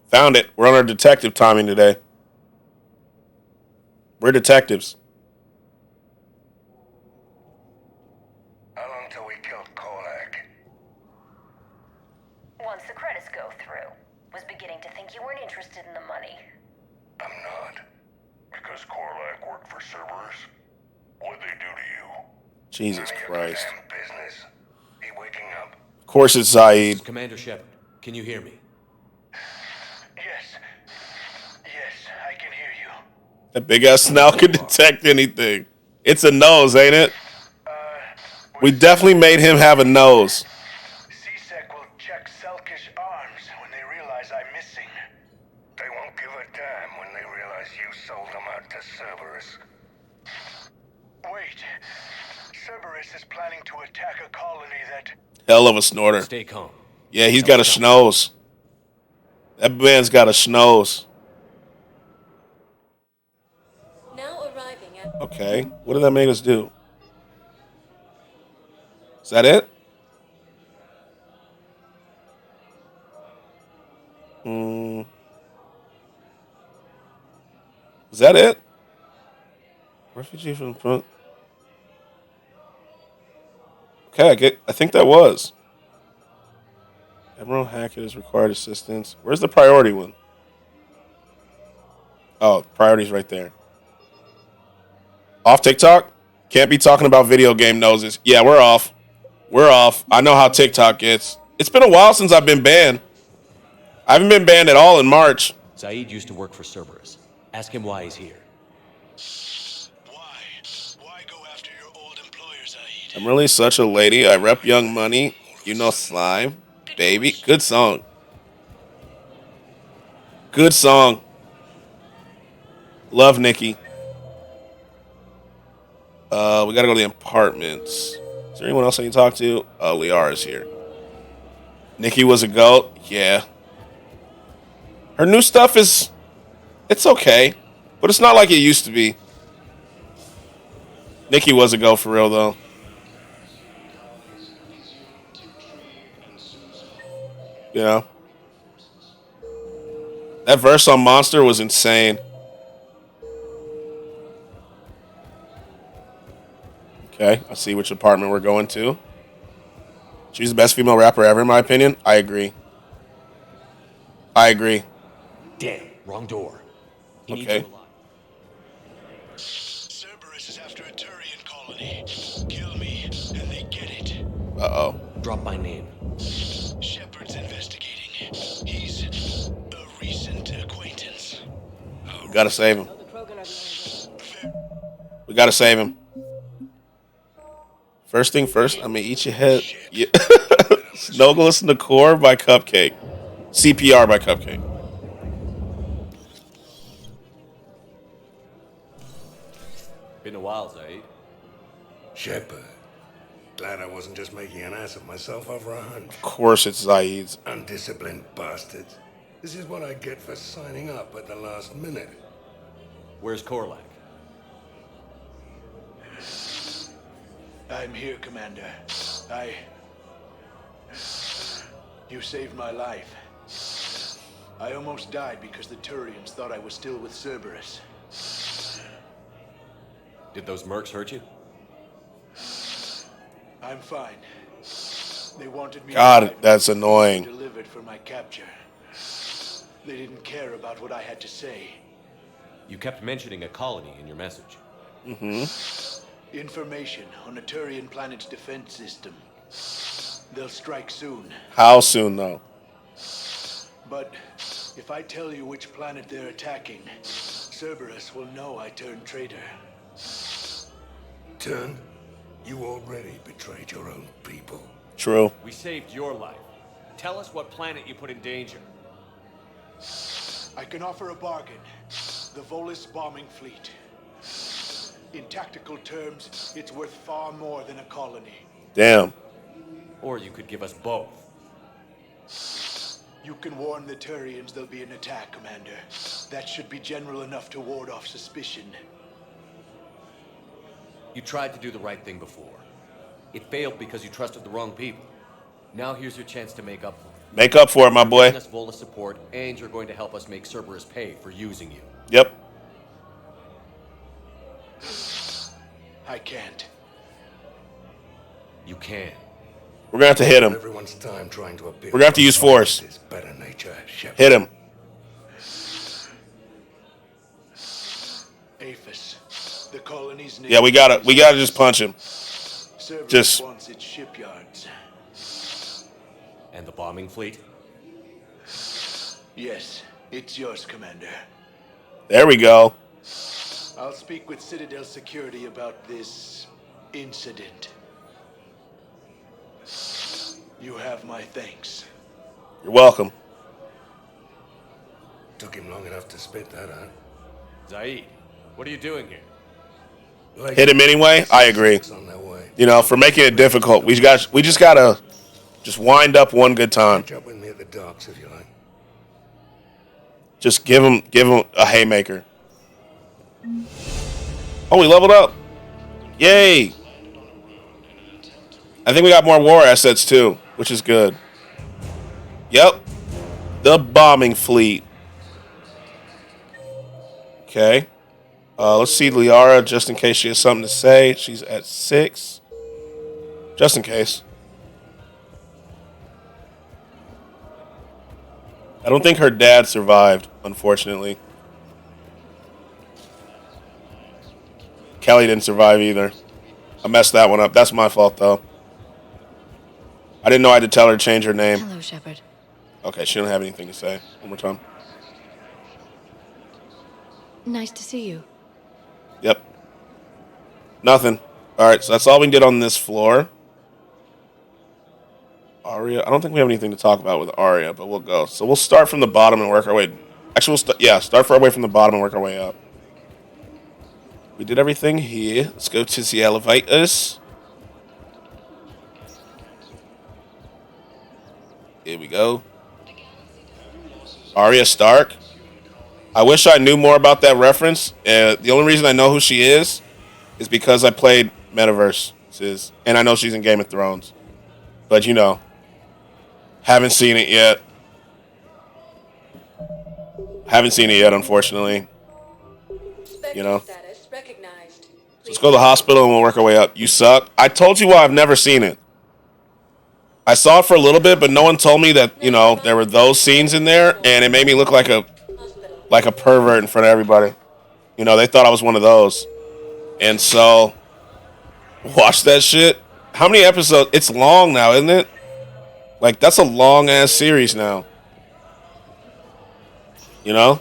A: Found it. We're on our detective timing today. We're detectives.
B: How long till we kill Korlak?
F: Once the credits go through. Was beginning to think you weren't interested in the money.
B: I'm not. Because Korlak worked for Cerberus? What'd they do to you?
A: Jesus Christ.
B: Damn business. He waking up?
A: Of course it's Zaid.
C: Commander Shepard, can you hear me?
B: Yes. Yes. I can hear you.
A: That big ass snout can detect anything. It's a nose, ain't it? We definitely made him have a nose.
B: SIDEQUEST will check Selkish arms when they realize I'm missing. They won't give a damn when they realize you sold them out to Cerberus. Wait. Cerberus is planning to attack a colony that...
A: Hell of a snorter.
C: Stay calm.
A: Yeah, he's got a schnoz. That man's got a schnoz.
F: Now arriving at...
A: Okay, what did that make us do? Is that it? Is that it? Refugee from the front. Okay, I think that was. Admiral Hackett has required assistance. Where's the priority one? Oh, priority's right there. Off TikTok? Can't be talking about video game noses. Yeah, we're off. We're off. I know how TikTok gets. It's been a while since I've been banned. I haven't been banned at all in March.
C: Saeed used to work for Cerberus. Ask him why he's here.
B: Why? Why go after your old employer, Saeed?
A: I'm really such a lady. I rep Young Money. You know Slime. Baby. Good song. Good song. Love Nikki. We gotta go to the apartments. Is there anyone else I can talk to? Liara's here. Nikki was a goat. Yeah. Her new stuff is... It's okay. But it's not like it used to be. Nikki was a goat for real, though. You know? That verse on Monster was insane. Okay, I see which apartment we're going to. She's the best female rapper ever, in my opinion. I agree. I agree.
C: Damn, wrong door. He needs
A: Okay.
C: you alive.
B: Cerberus is after a Turian colony. Kill me, and they get it.
A: Uh-oh.
C: Drop my name.
B: Shepard's investigating. He's a recent acquaintance.
A: We gotta save him. We gotta save him. First thing first, I'm gonna eat your head. Yeah. Snowgless Nakor by Cupcake. CPR by Cupcake.
C: Been a while, Saeed.
B: Shepard. Glad I wasn't just making an ass of myself over a hunch.
A: Of course it's Zaid's.
B: Undisciplined bastards. This is what I get for signing up at the last minute.
C: Where's Korlak?
B: I'm here, Commander. You saved my life. I almost died because the Turians thought I was still with Cerberus.
C: Did those mercs hurt you?
B: I'm fine. They wanted me
A: God,
B: alive.
A: that's annoying.
B: Delivered for my capture. They didn't care about what I had to say.
C: You kept mentioning a colony in your message.
B: Information on a Turian planet's defense system. They'll strike soon.
A: How soon, though?
B: But if I tell you which planet they're attacking, Cerberus will know I turned traitor. Turn? You already betrayed your own people.
A: True.
C: We saved your life. Tell us what planet you put in danger.
B: I can offer a bargain. The Volus bombing fleet. In tactical terms, it's worth far more than a colony.
A: Damn.
C: Or you could give us both.
B: You can warn the Turians there'll be an attack, Commander. That should be general enough to ward off suspicion.
C: You tried to do the right thing before. It failed because you trusted the wrong people. Now here's your chance to make up for it.
A: Make up for it, my
C: You're
A: boy.
C: giving us Volus support, and you're going to help us make Cerberus pay for using you.
A: Yep.
B: I can't.
C: You can.
A: We're gonna have to hit him.
B: Everyone's time trying to appear.
A: We're gonna have to use force.
B: This better nature, Shepard.
A: Hit him.
B: Aphis. The colony's name.
A: Yeah, we gotta just punch him.
B: Cerberus
A: just-
B: wants its shipyards.
C: And the bombing fleet?
B: Yes, it's yours, Commander.
A: There we go.
B: I'll speak with Citadel security about this incident. You have my thanks.
A: You're welcome.
B: Took him long enough to spit that out.
C: Zaid, what are you doing here?
A: Hit him anyway. I agree.
B: On their way.
A: You know, for making it difficult, we just gotta wind up one good time.
B: Catch up with me at the docks if you like.
A: Just give him a haymaker. Oh, we leveled up. Yay. I think we got more war assets too, which is good. Yep. The bombing fleet. Okay. Let's see Liara, just in case she has something to say. She's at 6. Just in case. I don't think her dad survived, unfortunately. Kelly didn't survive either. I messed that one up. That's my fault, though. I didn't know I had to tell her to change her name.
F: Hello, Shepard.
A: Okay, she don't have anything to say. One more time.
F: Nice to see you.
A: Yep. Nothing. All right, so that's all we did on this floor. Arya, I don't think we have anything to talk about with Arya, but we'll go. So we'll start from the bottom and work our way. Actually, start our way from the bottom and work our way up. We did everything here. Let's go to the elevators. Here we go. Arya Stark. I wish I knew more about that reference. The only reason I know who she is because I played Metaverse. And I know she's in Game of Thrones. But, you know, haven't seen it yet. Unfortunately. You know. Let's go to the hospital and we'll work our way up. You suck. I told you why I've never seen it. I saw it for a little bit, but no one told me that, you know, there were those scenes in there, and it made me look like a pervert in front of everybody. You know, they thought I was one of those. And so, watch that shit. How many episodes? It's long now, isn't it? Like, that's a long-ass series now. You know?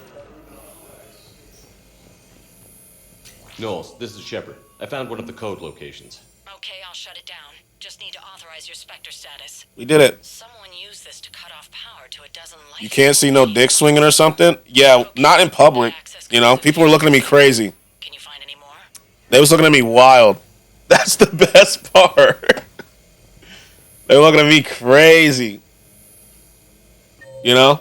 C: Knowles, this is Shepard. I found one of the code locations.
F: Okay, I'll shut it down. Just need to authorize your Spectre status.
A: We did it.
F: Someone used this to cut off power to a dozen lights.
A: You can't see no dick swinging or something? Yeah, not in public. You know, people were looking at me crazy.
F: Can you find any more?
A: They was looking at me wild. That's the best part. They were looking at me crazy. You know?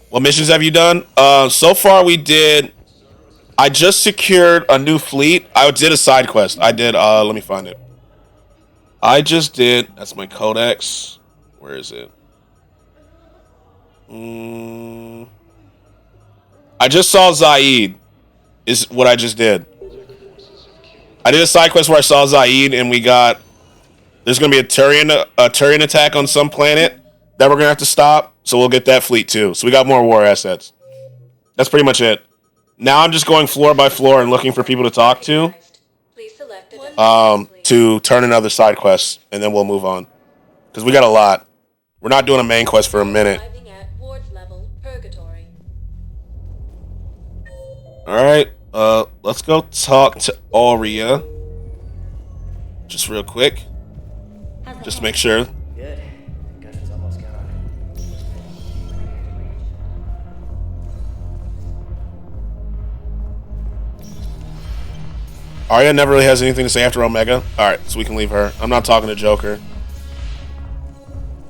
A: What missions have you done? So far we did... I just secured a new fleet. I did a side quest. I did, let me find it. I just did, that's my codex. Where is it? I just saw Zaid, is what I just did. I did a side quest where I saw Zaid, and there's going to be a Turian attack on some planet that we're going to have to stop, so we'll get that fleet too. So we got more war assets. That's pretty much it. Now I'm just going floor by floor and looking for people to talk to turn in other side quests, and then we'll move on. Because we got a lot. We're not doing a main quest for a minute. Alright, let's go talk to Arya. Just real quick. Just to make sure.
G: Good. Guns almost gone.
A: Arya never really has anything to say after Omega. Alright, so we can leave her. I'm not talking to Joker.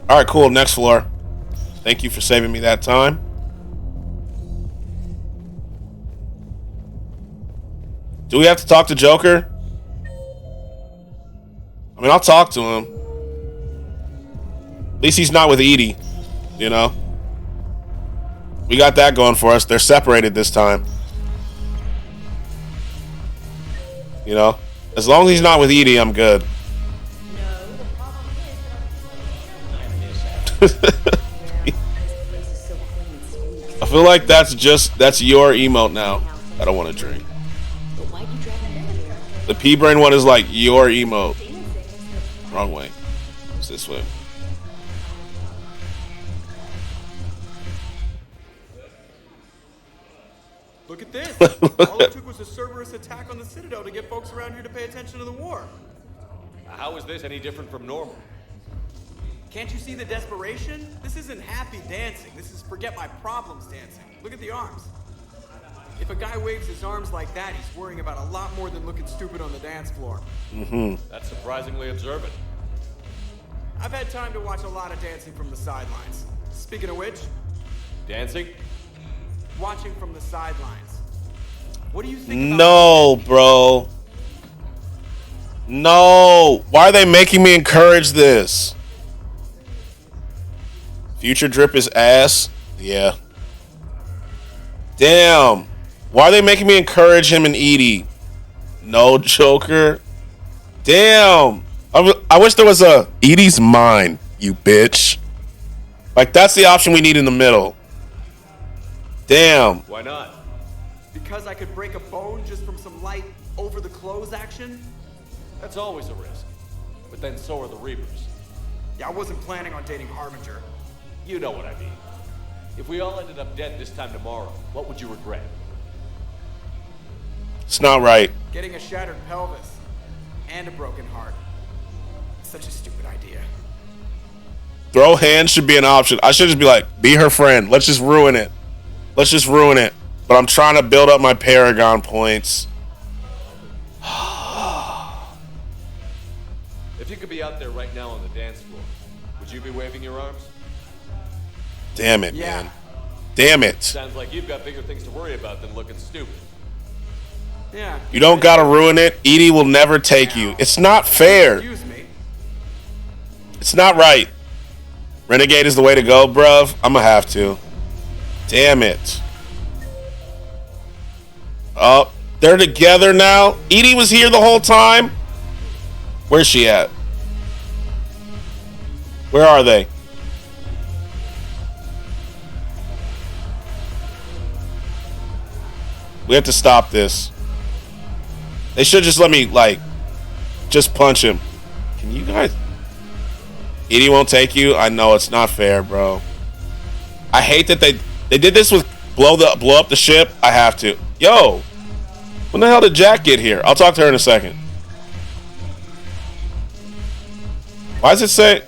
A: Alright, cool. Next floor. Thank you for saving me that time. Do we have to talk to Joker? I mean, I'll talk to him. At least he's not with Edie, you know? We got that going for us. They're separated this time. You know? As long as he's not with Edie, I'm good. I feel like that's your emote now. I don't want to drink. The P-Brain one is like your emote. Wrong way. It's this way.
I: Look at this. All it took was a Cerberus attack on the Citadel to get folks around here to pay attention to the war.
C: How is this any different from normal?
I: Can't you see the desperation? This isn't happy dancing. This is forget my problems dancing. Look at the arms. If a guy waves his arms like that, he's worrying about a lot more than looking stupid on the dance floor.
C: That's surprisingly observant.
I: I've had time to watch a lot of dancing from the sidelines. Speaking of which,
C: Dancing?
I: watching from the sidelines. What do you think about
A: No, bro. No. Why are they making me encourage this? Future Drip is ass. Yeah. Damn. Why are they making me encourage him and Edie? No, Joker. Damn. I wish there was a Edie's mine, you bitch. Like, that's the option we need in the middle. Damn.
C: Why not?
I: because I could break a bone just from some light over-the-clothes action?
C: That's always a risk. But then so are the Reapers.
I: Yeah, I wasn't planning on dating Harbinger.
C: You know what I mean. If we all ended up dead this time tomorrow, what would you regret?
A: It's not right.
I: Getting a shattered pelvis and a broken heart. Such a stupid idea.
A: Throw hands should be an option. I should just be like, be her friend. Let's just ruin it. Let's just ruin it. But I'm trying to build up my Paragon points.
C: If you could be out there right now on the dance floor, would you be waving your arms?
A: Damn it,
I: Yeah.
A: man. Damn it.
C: Sounds like you've got bigger things to worry about than looking stupid.
I: Yeah.
A: You don't gotta ruin it. Edie will never take you. It's not fair.
I: Excuse me.
A: It's not right. Renegade is the way to go, bruv. I'm gonna have to. Damn it. Oh, they're together now. Edie was here the whole time. Where's she at? Where are they? We have to stop this. They should just let me, like, just punch him. Can you guys... Edie won't take you? I know, it's not fair, bro. I hate that they did this with blow up the ship. I have to. Yo, when the hell did Jack get here? I'll talk to her in a second. Why does it say...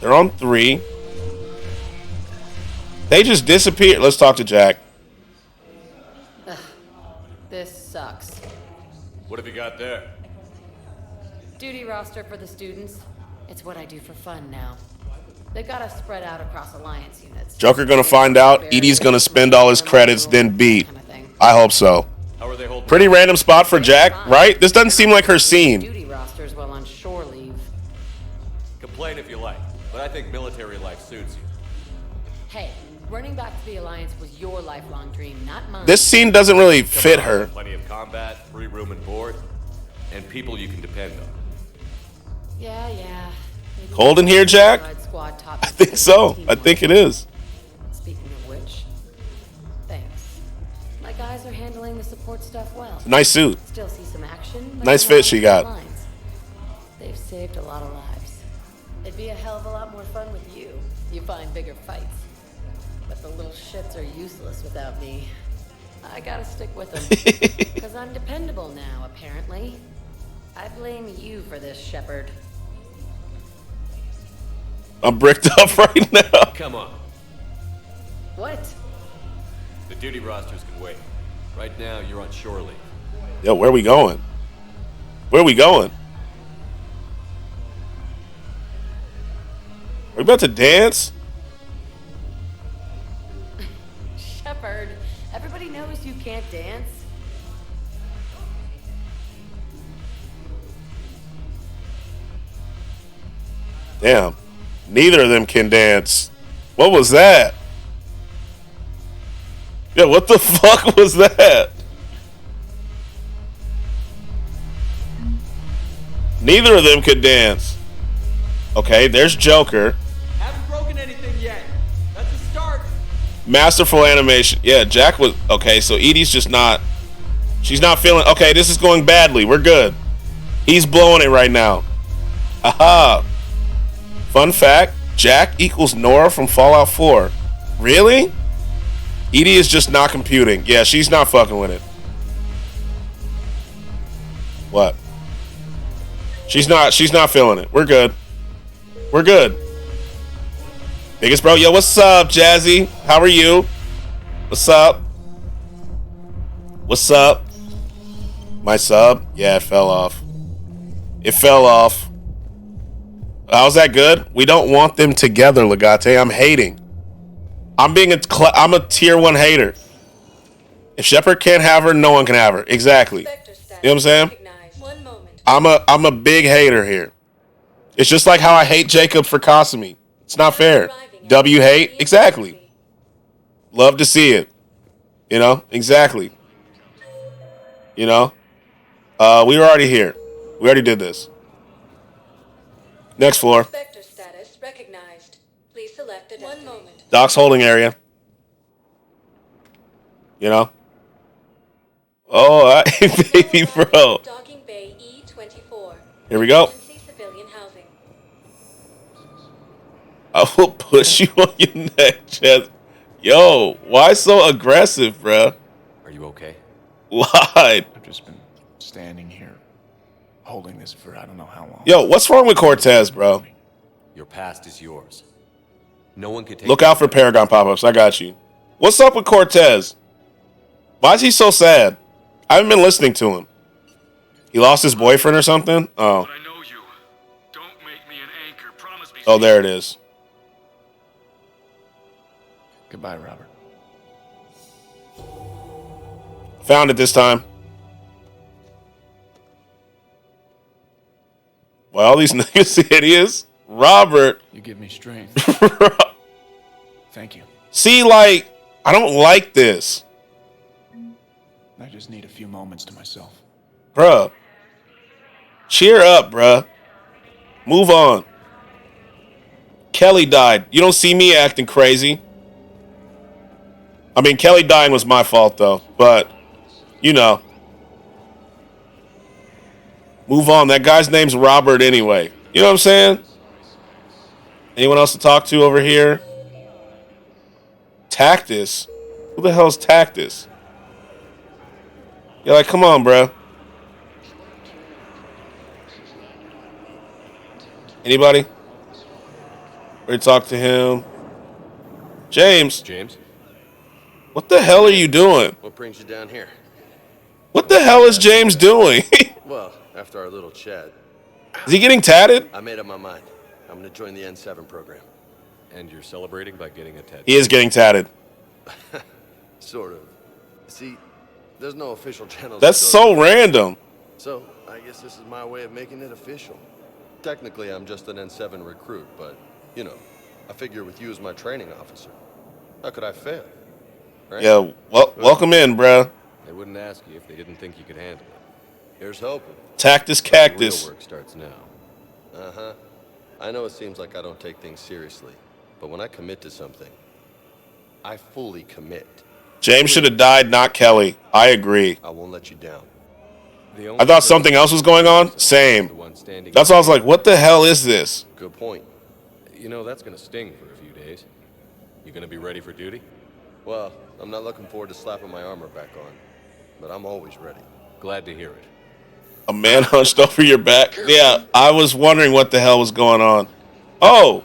A: They're on 3. They just disappeared. Let's talk to Jack.
J: This sucks.
C: What have you got there?
J: Duty roster for the students. It's what I do for fun now. They've got us spread out across Alliance units.
A: Joker gonna find out. Edie's gonna spend all his credits, then beat. I hope so.
C: How are they holding?
A: Pretty random spot for Jack, right? This doesn't seem like her scene.
J: Duty rosters while on shore leave.
C: Complain if you like, but I think military life suits you.
J: Hey, running back to the Alliance was your lifelong dream, not mine.
A: This scene doesn't really fit her.
C: Plenty of combat, free room and board, and people you can depend on.
J: Yeah. Maybe
A: Cold in here, Jack?
J: Squad top
A: I think so. I think it is.
J: Speaking of which, thanks. My guys are handling the support stuff well.
A: Nice suit.
J: Still see some action. but
A: Nice
J: not
A: fit
J: on
A: she
J: the
A: got.
J: lines. They've saved a lot of lives. It'd be a hell of a lot more fun with you. You find bigger fights. But the little shits are useless without me. I gotta stick with them. Because I'm dependable now, apparently. I blame you for this, Shepard.
A: I'm bricked up right now.
C: Come on.
J: What?
C: The duty rosters can wait. Right now, you're on shore leave.
A: Yo, where are we going? Where are we going? Are we about to dance?
J: Shepard, everybody knows you can't dance.
A: Damn. Neither of them can dance. What was that? Yeah, what the fuck was that? Neither of them could dance. Okay, there's Joker.
I: Haven't broken anything yet. That's a start.
A: Masterful animation. Yeah, Jack was... Okay, so Edie's just not... She's not feeling... Okay, this is going badly. We're good. He's blowing it right now. Aha. Fun fact, Jack equals Nora from Fallout 4. Really? Edie is just not computing. Yeah, she's not fucking with it. What? She's not feeling it. We're good. We're good. Biggest bro. Yo, what's up, Jazzy? How are you? What's up? What's up? My sub? Yeah, it fell off. It fell off. How's that good? We don't want them together, Legate. I'm hating. I'm a tier 1 hater. If Shepard can't have her, no one can have her. Exactly. You know what I'm saying? I'm a big hater here. It's just like how I hate Jacob for Kasumi. It's not fair. W hate? Exactly. Love to see it. You know? Exactly. You know? We were already here. We already did this. Next floor.
J: Vector status recognized. Please select a 1 moment.
A: Doc's holding area. You know? Oh, baby bro.
J: Docking bay E24.
A: Here we go.
J: Civilian housing.
A: I will push you on your neck, chest. Yo, why so aggressive, bruh?
C: Are you okay?
A: Lied.
K: I've just been standing here, holding this for I don't know how long.
A: Yo, what's wrong with Cortez, bro?
C: Your past is yours. No one can take.
A: Look out for Paragon pop-ups. I got you. What's up with Cortez? Why is he so sad? I haven't been listening to him. He lost his boyfriend or something? Oh.
B: I know you. Don't make me an anchor. Promise me.
A: Oh, there it is.
K: Goodbye, Robert.
A: Found it this time. Well, all these niggas idiots. Robert.
K: You give me strength. Thank you.
A: See, like, I don't like this.
K: I just need a few moments to myself.
A: Bruh. Cheer up, bruh. Move on. Kelly died. You don't see me acting crazy. I mean, Kelly dying was my fault, though. But, you know. Move on. That guy's name's Robert anyway. You know what I'm saying? Anyone else to talk to over here? Tactus? Who the hell's Tactus? You're like, come on, bro. Anybody? Ready to talk to him? James.
C: James?
A: What the hell are you doing?
L: What brings you down here?
A: What the hell is James doing?
L: Well, after our little chat.
A: Is he getting tatted?
L: I made up my mind. I'm gonna join the N7 program.
C: And you're celebrating by getting a tattoo?
A: He is getting tatted.
L: Sort of. See, there's no official channel.
A: That's so random.
L: So, I guess this is my way of making it official. Technically, I'm just an N7 recruit, but, you know, I figure with you as my training officer, how could I fail? Right?
A: Yeah, well, welcome in, bruh.
C: They wouldn't ask you if they didn't think you could handle it.
L: Here's hoping.
A: Tactus Cactus.
C: The real work starts now.
L: Uh-huh. I know it seems like I don't take things seriously, but when I commit to something, I fully commit.
A: James should have died, not Kelly. I agree.
L: I won't let you down.
A: I thought something else was going on. Same. That's why I was like, what the hell is this?
L: Good point.
C: You know, that's gonna sting for a few days. You gonna be ready for duty?
L: Well, I'm not looking forward to slapping my armor back on, but I'm always ready.
C: Glad to hear it.
A: A man hunched over your back? Yeah, I was wondering what the hell was going on. Oh,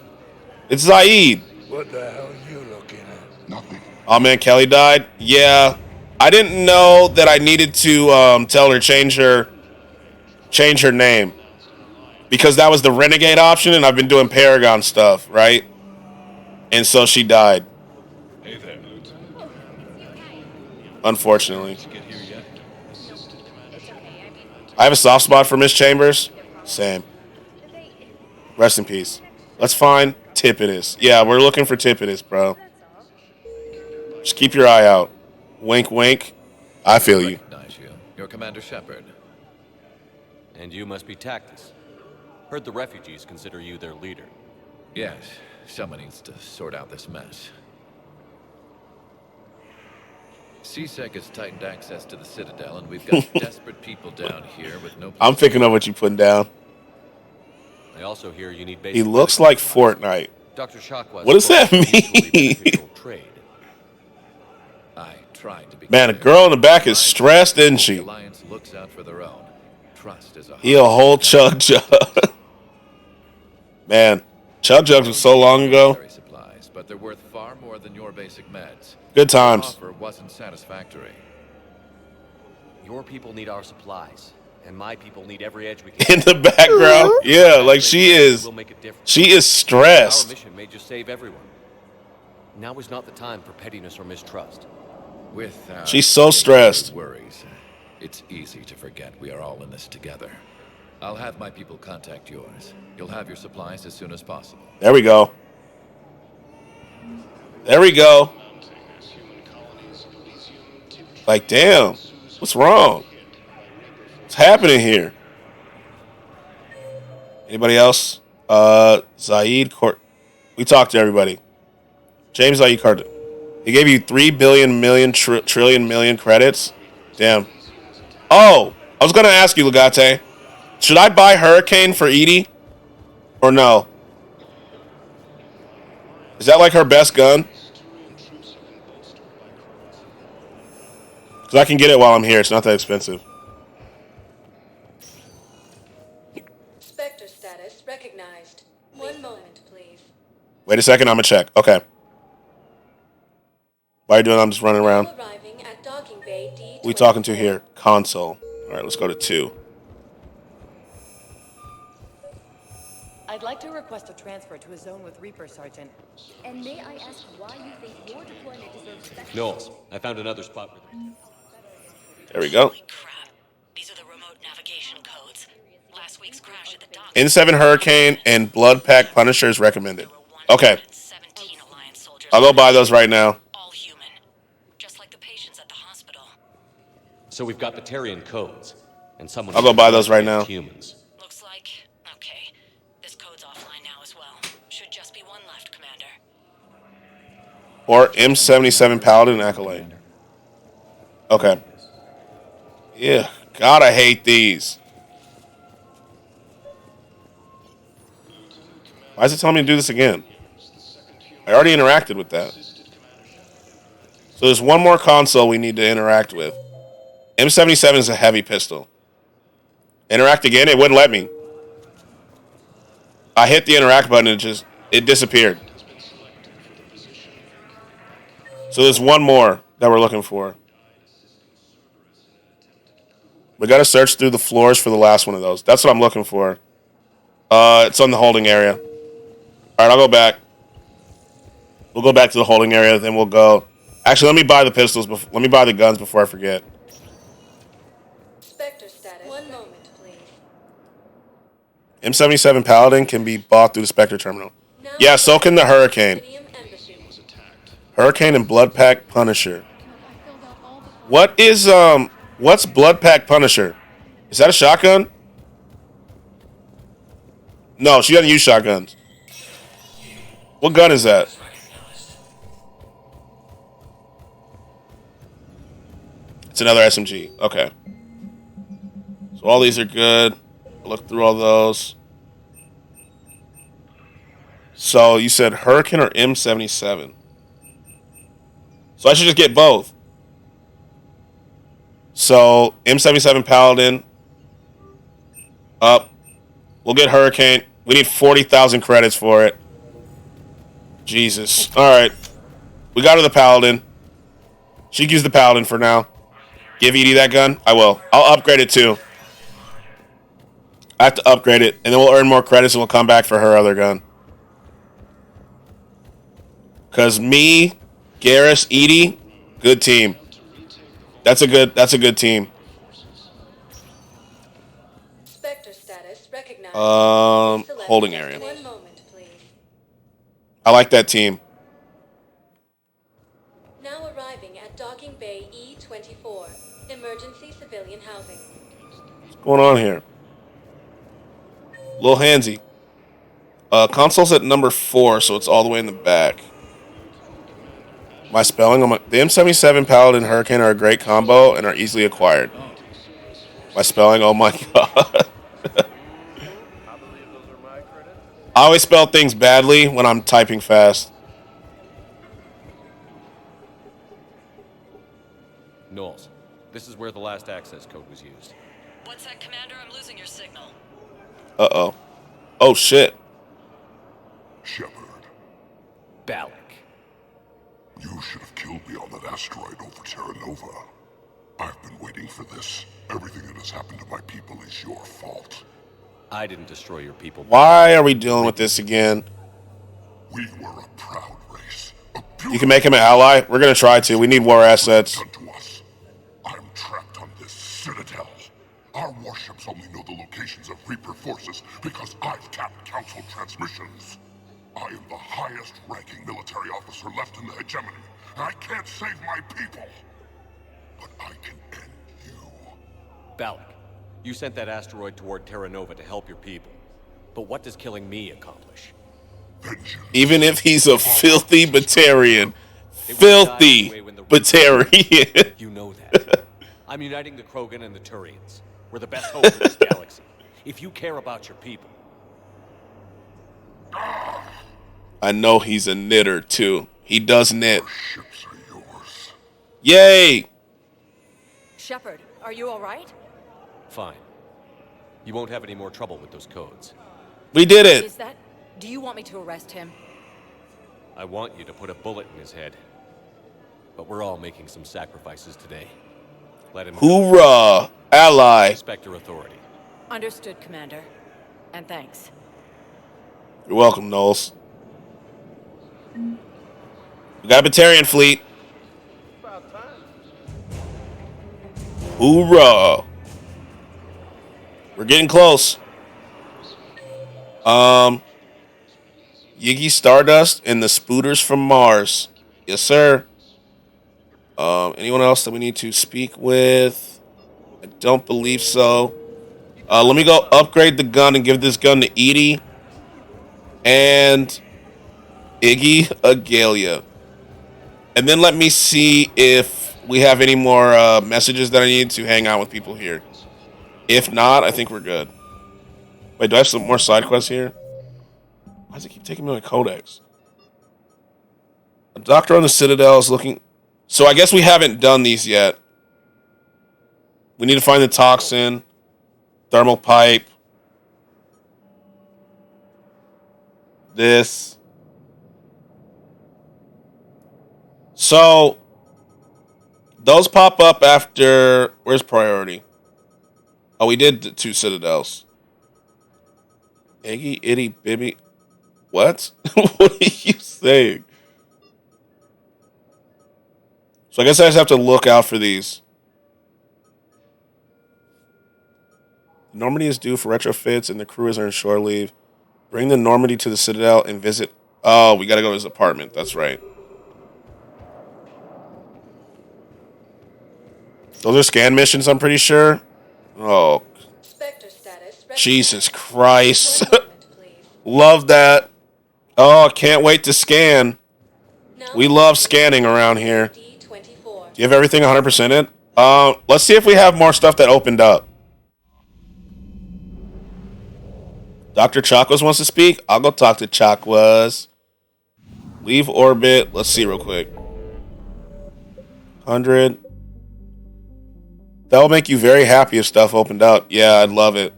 A: it's Zaid.
B: What the hell are you looking at?
K: Nothing.
A: Oh man, Kelly died? Yeah. I didn't know that I needed to tell her change her name. Because that was the Renegade option and I've been doing Paragon stuff, right? And so she died.
K: Hey there, Lieutenant.
A: Unfortunately.
K: Did you get here yet?
A: I have a soft spot for Miss Chambers. Same. Rest in peace. Let's find Tipidus. Yeah, we're looking for Tipidus, bro. Just keep your eye out. Wink, wink. I feel you.
M: Recognize you. You're Commander Shepard.
C: And you must be Tactus. Heard the refugees consider you their leader.
M: Yes, someone needs to sort out this mess. SIDEQUEST has tightened access to the Citadel, and we've got desperate people down here with no...
A: I'm picking up what you putting down.
C: I also hear you need basic...
A: He looks like Fortnite.
C: Dr. Shockwell.
A: What does that mean?
C: Trade.
M: I tried to be.
A: Man, the girl in the back is stressed, isn't she?
M: The Alliance looks out for their own. Trust is a
A: He a whole chug jug. Man, chug jugs was so long ago.
M: Supplies, but they're worth far more than your basic meds.
A: Good times.
M: The offer wasn't satisfactory.
C: Your people need our supplies, and my people need every edge we can.
A: In the background, yeah, like she is stressed.
C: Our mission may just save everyone. Now is not the time for pettiness or mistrust.
A: She's so stressed.
M: Worries. It's easy to forget we are all in this together. I'll have my people contact yours. You'll have your supplies as soon as possible.
A: There we go. There we go. Like, damn. What's wrong? What's happening here? Anybody else? Zaid Court. We talked to everybody. James Zaid Court. He gave you 3 billion million trillion million credits. Damn. Oh, I was gonna ask you, Legate. Should I buy Hurricane for Edie? Or no? Is that like her best gun? Because I can get it while I'm here. It's not that expensive.
J: Spectre status recognized. 1 moment, please.
A: Wait a second. I'm going to check. Okay. Why are you doing that? I'm just running around.
J: Arriving at docking bay D24.
A: We talking to here? Console. All right, let's go to 2.
N: I'd like to request a transfer to a zone with Reaper, Sergeant.
O: And may I ask why you think your deployment deserves special?
C: No, I found another spot.
A: There we go.
P: Holy crap. These are the remote navigation codes. Last week's crash at the dock.
A: N7 Hurricane and Blood Pack Punishers recommended. Okay. I'll go buy those right now.
P: All human. Just like the patients at the hospital.
C: So we've got the Terrian codes. And someone
A: I'll go buy those right now.
P: Humans. Looks like, okay. This code's offline now as well. Should just be one left, Commander.
A: Or M77 Paladin Acolyte. Okay. Yeah. God, I hate these. Why is it telling me to do this again? I already interacted with that. So there's one more console we need to interact with. M77 is a heavy pistol. Interact again? It wouldn't let me. I hit the interact button and it disappeared. So there's one more that we're looking for. We got to search through the floors for the last one of those. That's what I'm looking for. It's on the holding area. All right, I'll go back. We'll go back to the holding area, then we'll go. Actually, let me buy the pistols. Let me buy the guns before I forget.
J: Spectre status. 1 moment, please.
A: M77 Paladin can be bought through the Spectre terminal. Yeah, so can the Hurricane. Hurricane and Blood Pack Punisher. What's Blood Pack Punisher? Is that a shotgun? No, she doesn't use shotguns. What gun is that? It's another SMG. Okay. So all these are good. Look through all those. So you said Hurricane or M77? So I should just get both. So M77 Paladin. Up. We'll get Hurricane. We need 40,000 credits for it. Jesus. All right. We got her the Paladin. She can use the Paladin for now. Give Edie that gun? I will. I'll upgrade it too. I have to upgrade it, and then we'll earn more credits, and we'll come back for her other gun. Because me, Garrus, Edie, good team. That's a good team.
J: Spectre status recognized.
A: Holding area.
J: 1 moment, please.
A: I like that team.
J: Now arriving at docking bay E24. Emergency civilian housing.
A: What's going on here? Little handsy. Console's at number 4, so it's all the way in the back. My spelling, the M77 Paladin Hurricane are a great combo and are easily acquired. My spelling, oh my god. I always spell things badly when I'm typing fast.
C: Knowles, this is where the last access code was used.
P: What's that, Commander? I'm losing your signal.
A: Uh-oh. Oh, shit.
Q: Shepard.
C: Balak.
Q: You should have killed me on that asteroid over Terra Nova. I've been waiting for this. Everything that has happened to my people is your fault.
C: I didn't destroy your people.
A: Why are we dealing with this again?
Q: We were a proud race.
A: You can make him an ally? We're going to try to. We need war assets.
Q: I'm trapped on this citadel. Our warships only know the locations of Reaper forces because I've tapped Council transmissions. I am the highest-ranking military officer left in the hegemony, and I can't save my people. But I can end you.
C: Balak, you sent that asteroid toward Terra Nova to help your people. But what does killing me accomplish?
A: Even if he's a filthy Batarian. Filthy Batarian.
C: You know that. I'm uniting the Krogan and the Turians. We're the best hope in this galaxy. If you care about your people.
A: I know he's a knitter, too. He does knit. Yay!
N: Shepard, are you all right?
C: Fine. You won't have any more trouble with those codes.
A: We did it!
N: Is that... Do you want me to arrest him?
C: I want you to put a bullet in his head. But we're all making some sacrifices today. Let him
A: Hoorah! Ally!
C: Respect your authority.
N: Understood, Commander. And thanks.
A: You're welcome, Knowles. We got a Batarian fleet. Hoorah! We're getting close. Yiggy Stardust and the Spooters from Mars. Yes, sir. Anyone else that we need to speak with? I don't believe so. Let me go upgrade the gun and give this gun to Edie and Iggy Agalia. And then let me see if we have any more messages that I need to hang out with people here. If not, I think we're good. Wait, do I have some more side quests here? Why does it keep taking me to my codex? A doctor on the Citadel is looking... So I guess we haven't done these yet. We need to find the toxin. Thermal pipe. This. So, those pop up after... Where's priority? Oh, we did the 2 Citadels. Iggy, itty, bibby. What? What are you saying? So I guess I just have to look out for these. Normandy is due for retrofits and the crew is on shore leave. Bring the Normandy to the Citadel and visit... Oh, we gotta go to his apartment. That's right. Those are scan missions, I'm pretty sure. Oh. Jesus Christ. Love that. Oh, I can't wait to scan. We love scanning around here. Do you have everything 100% in? Let's see if we have more stuff that opened up. Dr. Chakwas wants to speak. I'll go talk to Chakwas. Leave orbit. Let's see real quick. 100. That will make you very happy if stuff opened up. Yeah, I'd love it.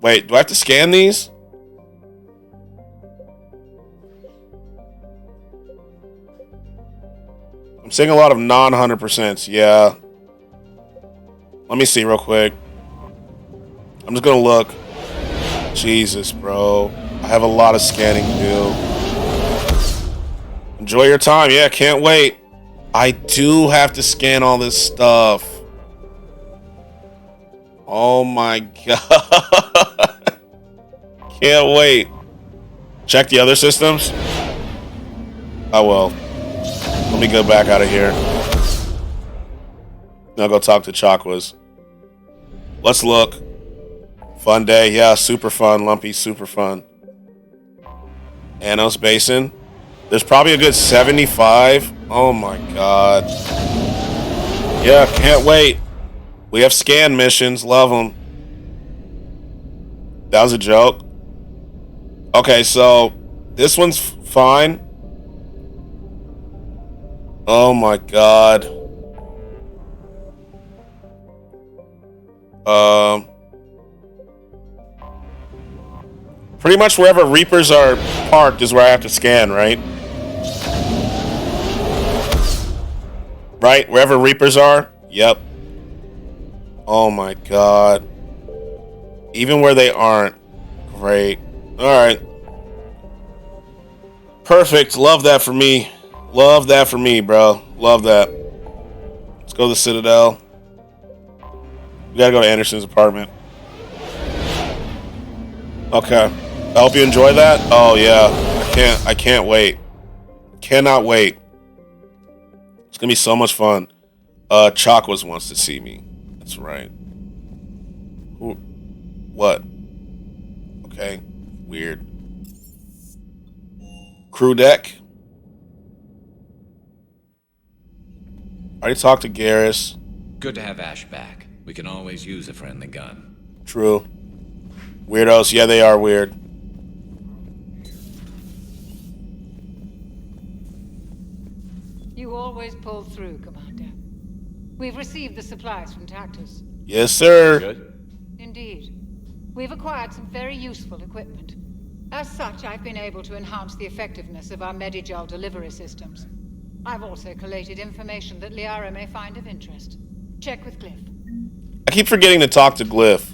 A: Wait, do I have to scan these? I'm seeing a lot of non-100%. Yeah. Let me see real quick. I'm just going to look. Jesus, bro. I have a lot of scanning to do. Enjoy your time. Yeah, can't wait. I do have to scan all this stuff. Oh my god. Can't wait. Check the other systems. Oh well. Let me go back out of here. I'll go talk to Chakwas. Let's look. Fun day. Yeah, super fun. Lumpy, super fun. Anos Basin. There's probably a good 75. Oh my god. Yeah, can't wait. We have scan missions. Love them. That was a joke. Okay, so This one's fine. Oh my god. Pretty much wherever Reapers are parked is where I have to scan, right? Right? Wherever Reapers are? Yep. Oh my god. Even where they aren't. Great. Alright. Perfect. Love that for me. Love that for me, bro. Love that. Let's go to the Citadel. We gotta go to Anderson's apartment. Okay. I hope you enjoy that. Oh yeah. I can't wait. Cannot wait. It's gonna be so much fun. Chakwas wants to see me. That's right. Who? What? Okay. Weird. Crew deck. Already talked to Garrus.
M: Good to have Ash back. We can always use a friendly gun.
A: True. Weirdos. Yeah, they are weird.
R: You always pull through, Commander. We've received the supplies from Tactus.
A: Yes, sir.
C: Good.
R: Indeed. We've acquired some very useful equipment. As such, I've been able to enhance the effectiveness of our Medigel delivery systems. I've also collated information that Liara may find of interest. Check with Glyph.
A: I keep forgetting to talk to Glyph.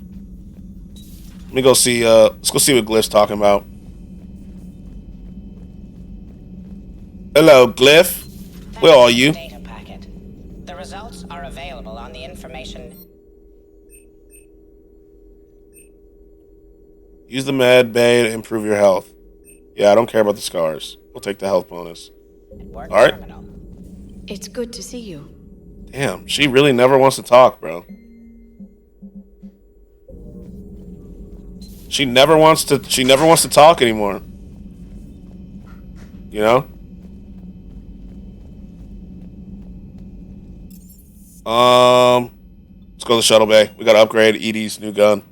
A: Let me go see, let's go see what Glyph's talking about. Hello, Glyph. Where are you?
S: Data packet. The results are available on the information.
A: Use the med bay to improve your health. Yeah, I don't care about the scars. We'll take the health bonus. Alright.
O: It's good to see you.
A: Damn, she really never wants to talk, bro. She never wants to talk anymore. You know? Let's go to the shuttle bay. We gotta upgrade Edie's new gun.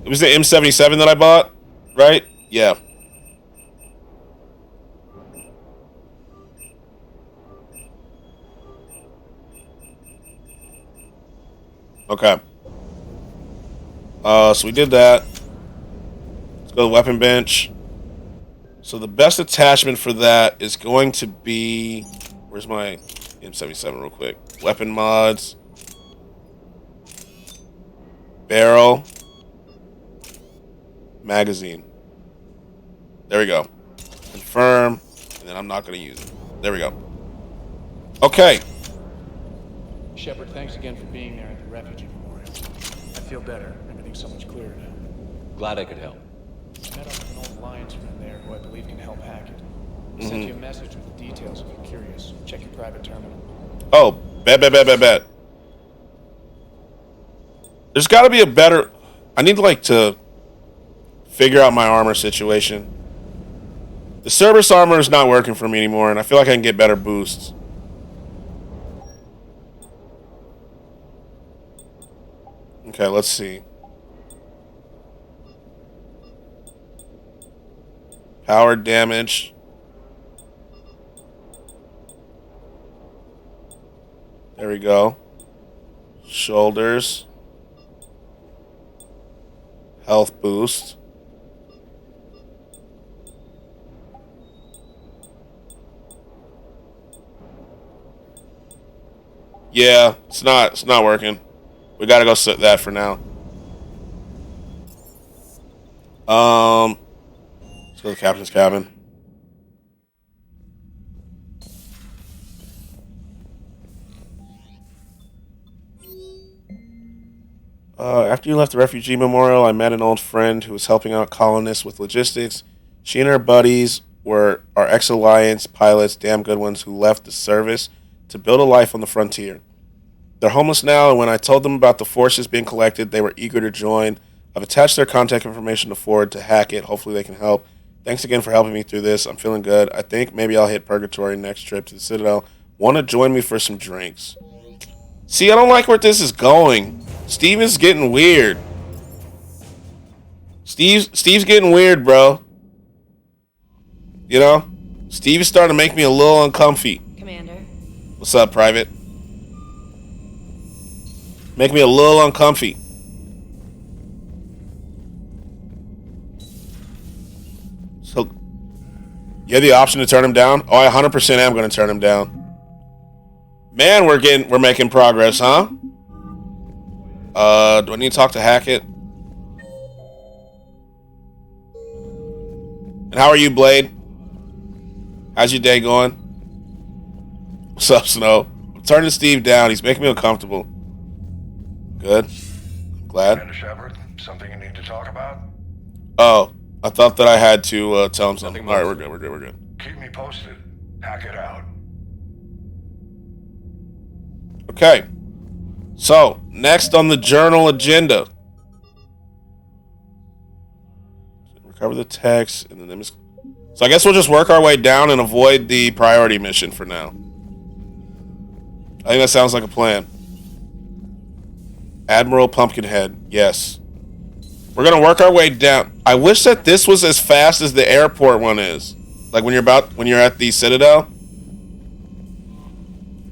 A: It was the M77 that I bought, right? Yeah. Okay. So we did that. Let's go to the weapon bench. So the best attachment for that is going to be... Where's my M77 real quick? Weapon mods. Barrel. Magazine. There we go. Confirm. And then I'm not going to use it. There we go. Okay.
K: Shepard, thanks again for being there at the refugee memorial. I feel better. Everything's so much clearer now.
C: Glad I could help.
K: I met up with an old Alliance friend there who I believe can help hack it. Sent you a message with the details if you're curious. Check your private terminal.
A: Oh, bet. There's got to be a better... I need to figure out my armor situation. The Cerberus armor is not working for me anymore, and I feel like I can get better boosts. Okay, let's see. Power damage. There we go. Shoulders. Health boost. Yeah, it's not working. We gotta go set that for now. Let's go to the captain's cabin. After you left the refugee memorial, I met an old friend who was helping out colonists with logistics. She and her buddies were our ex-Alliance pilots, damn good ones, who left the service to build a life on the frontier. They're homeless now, and when I told them about the forces being collected, they were eager to join. I've attached their contact information to Ford to hack it. Hopefully they can help. Thanks again for helping me through this. I'm feeling good. I think maybe I'll hit Purgatory next trip to the Citadel. Want to join me for some drinks? See, I don't like where this is going. Steve is getting weird. Steve's getting weird, bro. You know? Steve is starting to make me a little uncomfy.
J: Commander.
A: What's up, Private? Make me a little uncomfy. So, you have the option to turn him down? Oh, I 100% am going to turn him down. Man, we're making progress, huh? Do I need to talk to Hackett? And how are you, Blade? How's your day going? What's up, Snow? I'm turning Steve down. He's making me uncomfortable. Good. I'm glad.
B: Commander Shepard, something you need to talk about?
A: Oh, I thought that I had to tell him something. All right, we're good.
B: Keep me posted. Hack it out.
A: Okay. So, next on the journal agenda. Recover the text, and then so I guess we'll just work our way down and avoid the priority mission for now. I think that sounds like a plan. Admiral Pumpkinhead, yes. We're gonna work our way down. I wish that this was as fast as the airport one is. Like when you're at the Citadel.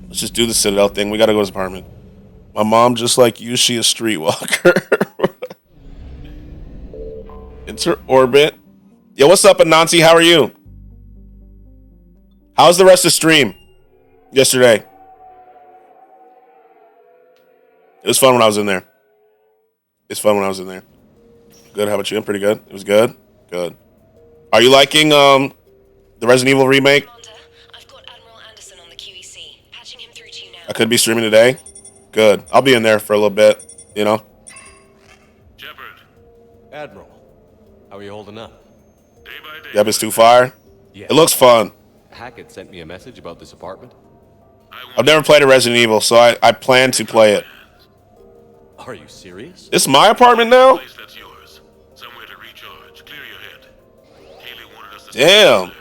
A: Let's just do the Citadel thing. We gotta go to his apartment. My mom, just like you, she a streetwalker. Enter orbit. Yo, what's up, Anansi? How are you? How's the rest of the stream yesterday? It was fun when I was in there. Good. How about you? I'm pretty good. It was good. Good. Are you liking the Resident Evil remake? I could be streaming today. Good. I'll be in there for a little bit. You know.
C: Admiral, how are you holding up?
A: Yep, it's too fire.
C: Yeah.
A: It looks fun.
C: Hackett sent me a message about this apartment.
A: I've never played a Resident Evil, so I plan to play it.
C: Are you serious?
A: It's my apartment now? Damn.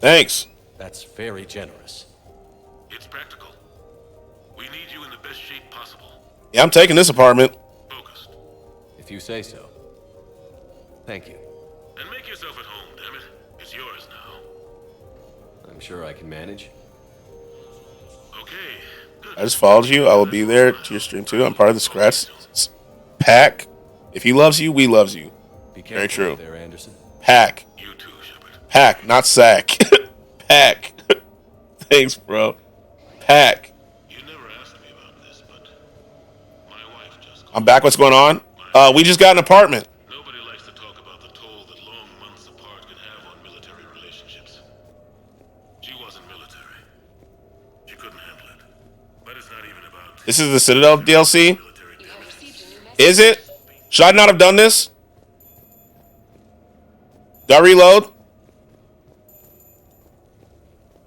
A: Thanks.
C: That's very generous.
T: It's practical. We need you in the best shape possible.
A: Yeah, I'm taking this apartment.
T: Focused.
C: If you say so. Thank you.
T: And make yourself at home, damn it. It's yours now.
C: I'm sure I can manage.
T: Okay. Good.
A: I just followed you. I will be there to your stream too. I'm part of the Skratsx pack. If he loves you, we loves you.
C: Be
A: Very
C: careful
A: true.
C: there, Anderson.
A: Pack.
T: You too, Shepard.
A: Pack, not sack. Pack. Thanks, bro. Pack.
T: You never asked me about this, but my wife just
A: I'm back. What's going on? We just got an apartment.
T: Nobody likes to talk about the toll that long months apart can have on military relationships. She wasn't military. She couldn't handle it. But it's not even about...
A: This is the Citadel DLC? Is it? Should I not have done this? Do I reload?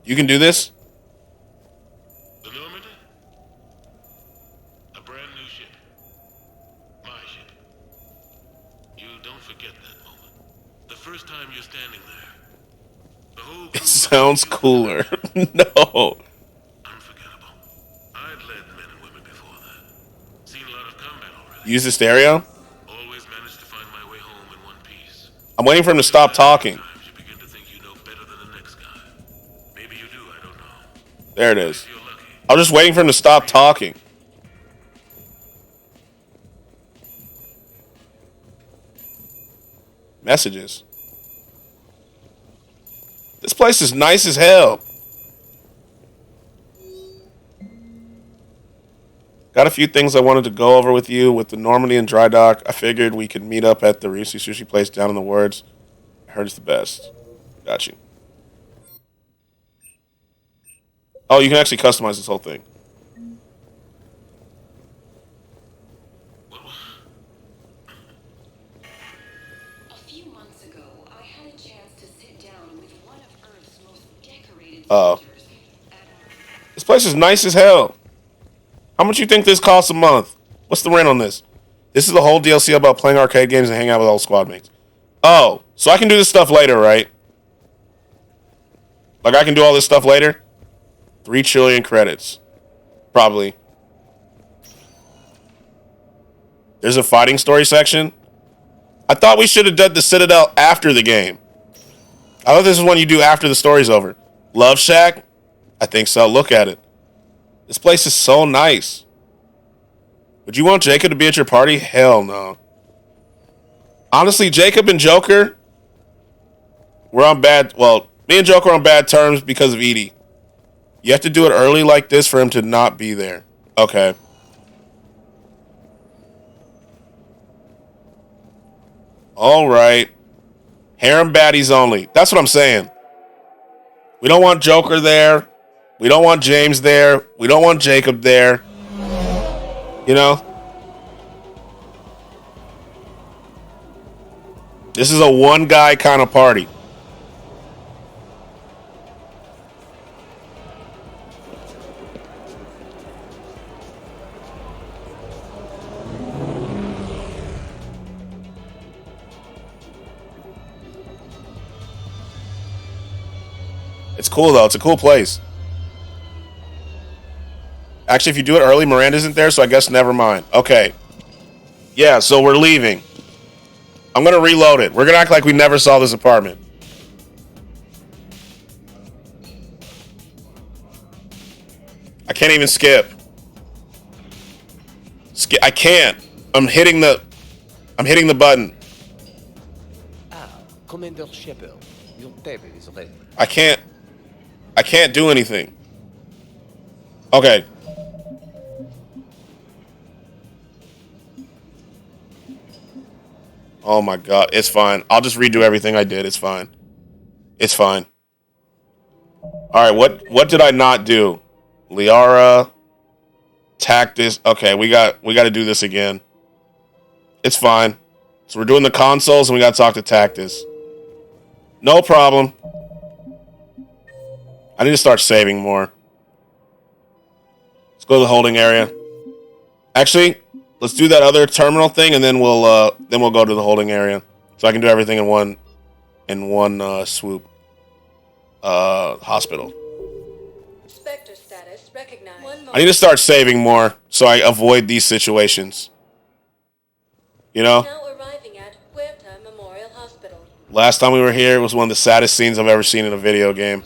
A: You can do this?
T: The Normandy? A brand new ship. My ship. You don't forget that moment. The first time you're standing there. The whole
A: It sounds cooler. No.
T: unforgettable. I'd led men and women before that. Seen a lot of combat already.
A: Use the stereo?
T: Always managed to find my way home in one piece.
A: I'm waiting for him to stop talking.
T: You begin to think you know better than the next guy. Maybe you do, I don't know.
A: There it is. I was just waiting for him to stop talking. Messages. This place is nice as hell. Got a few things I wanted to go over with you with the Normandy and Dry Dock. I figured we could meet up at the Ryushi Sushi place down in the woods. I heard it's the best. Got you. Oh, you can actually customize this whole thing. This place is nice as hell. How much you think this costs a month? What's the rent on this? This is the whole DLC about playing arcade games and hanging out with all squad mates. Oh, so I can do this stuff later, right? Like, I can do all this stuff later? 3 trillion credits. Probably. There's a fighting story section. I thought we should have done the Citadel after the game. I thought this is one you do after the story's over. Love Shack? I think so. Look at it. This place is so nice. Would you want Jacob to be at your party? Hell no. Honestly, Jacob and Joker, we're on bad... Well, me and Joker are on bad terms because of Edie. You have to do it early like this for him to not be there. Okay. All right. Harem baddies only. That's what I'm saying. We don't want Joker there. We don't want James there. We don't want Jacob there. You know? This is a one-guy kind of party. It's cool, though. It's a cool place. Actually, if you do it early, Miranda isn't there, so I guess never mind. Okay. Yeah, so we're leaving. I'm going to reload it. We're going to act like we never saw this apartment. I can't even skip. I can't. I'm hitting the button.
U: Commander Shepard, your table is ready.
A: I can't do anything. Okay. Oh my god, it's fine. I'll just redo everything I did. It's fine. It's fine. All right, what did I not do? Liara, Tactus. Okay, we got to do this again. It's fine. So we're doing the consoles and we got to talk to Tactus. No problem. I need to start saving more. Let's go to the holding area. Actually, let's do that other terminal thing, and then we'll go to the holding area, so I can do everything in one swoop. Hospital.
J: Spectre status recognized.
A: I need to start saving more so I avoid these situations. You know?
J: Now arriving at Huerta Memorial Hospital.
A: Last time we were here, it was one of the saddest scenes I've ever seen in a video game.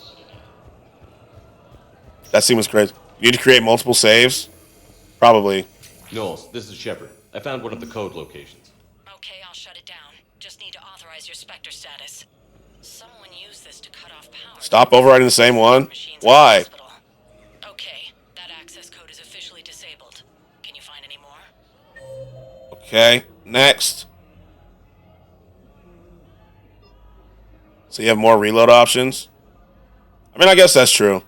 A: That scene was crazy. You need to create multiple saves? Probably.
C: Knowles, this is Shepard. I found one of the code locations.
P: Okay, I'll shut it down. Just need to authorize your Spectre status. Someone used this to cut off power.
A: Stop overriding the same one? Why?
P: Okay, that access code is officially disabled. Can you find any more?
A: Okay, next. So you have more reload options? I mean, I guess that's true.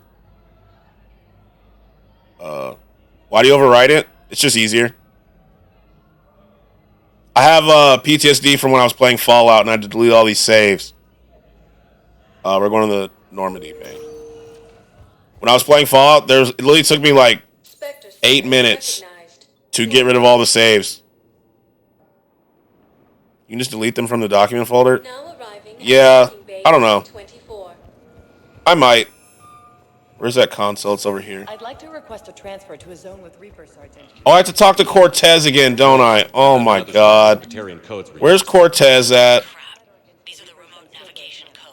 A: Why do you overwrite it? It's just easier. I have PTSD from when I was playing Fallout and I had to delete all these saves. We're going to the Normandy Bay. When I was playing Fallout, it literally took me like 8 minutes to get rid of all the saves. You can just delete them from the document folder? Yeah, I don't know. I might. Where's that console? It's over here.
N: I'd like to request a transfer to a zone with Reaper, Sergeant.
A: Oh, I have to talk to Cortez again, don't I? Oh my god. Where's Cortez at?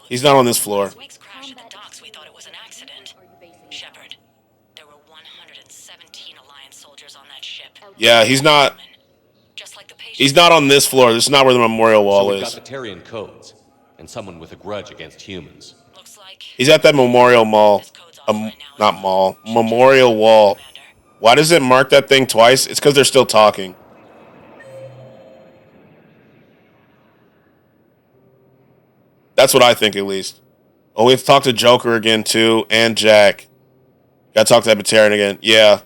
A: He's not on this floor. Yeah, he's not. He's not on this floor. This is not where the memorial wall
C: We've
A: is.
C: got Batarian codes and someone with a grudge against humans.
A: He's at that memorial mall. Not mall. Memorial wall. Why does it mark that thing twice? It's because they're still talking. That's what I think, at least. Oh, we have to talk to Joker again, too, and Jack. Gotta talk to that Batarian again. Yeah.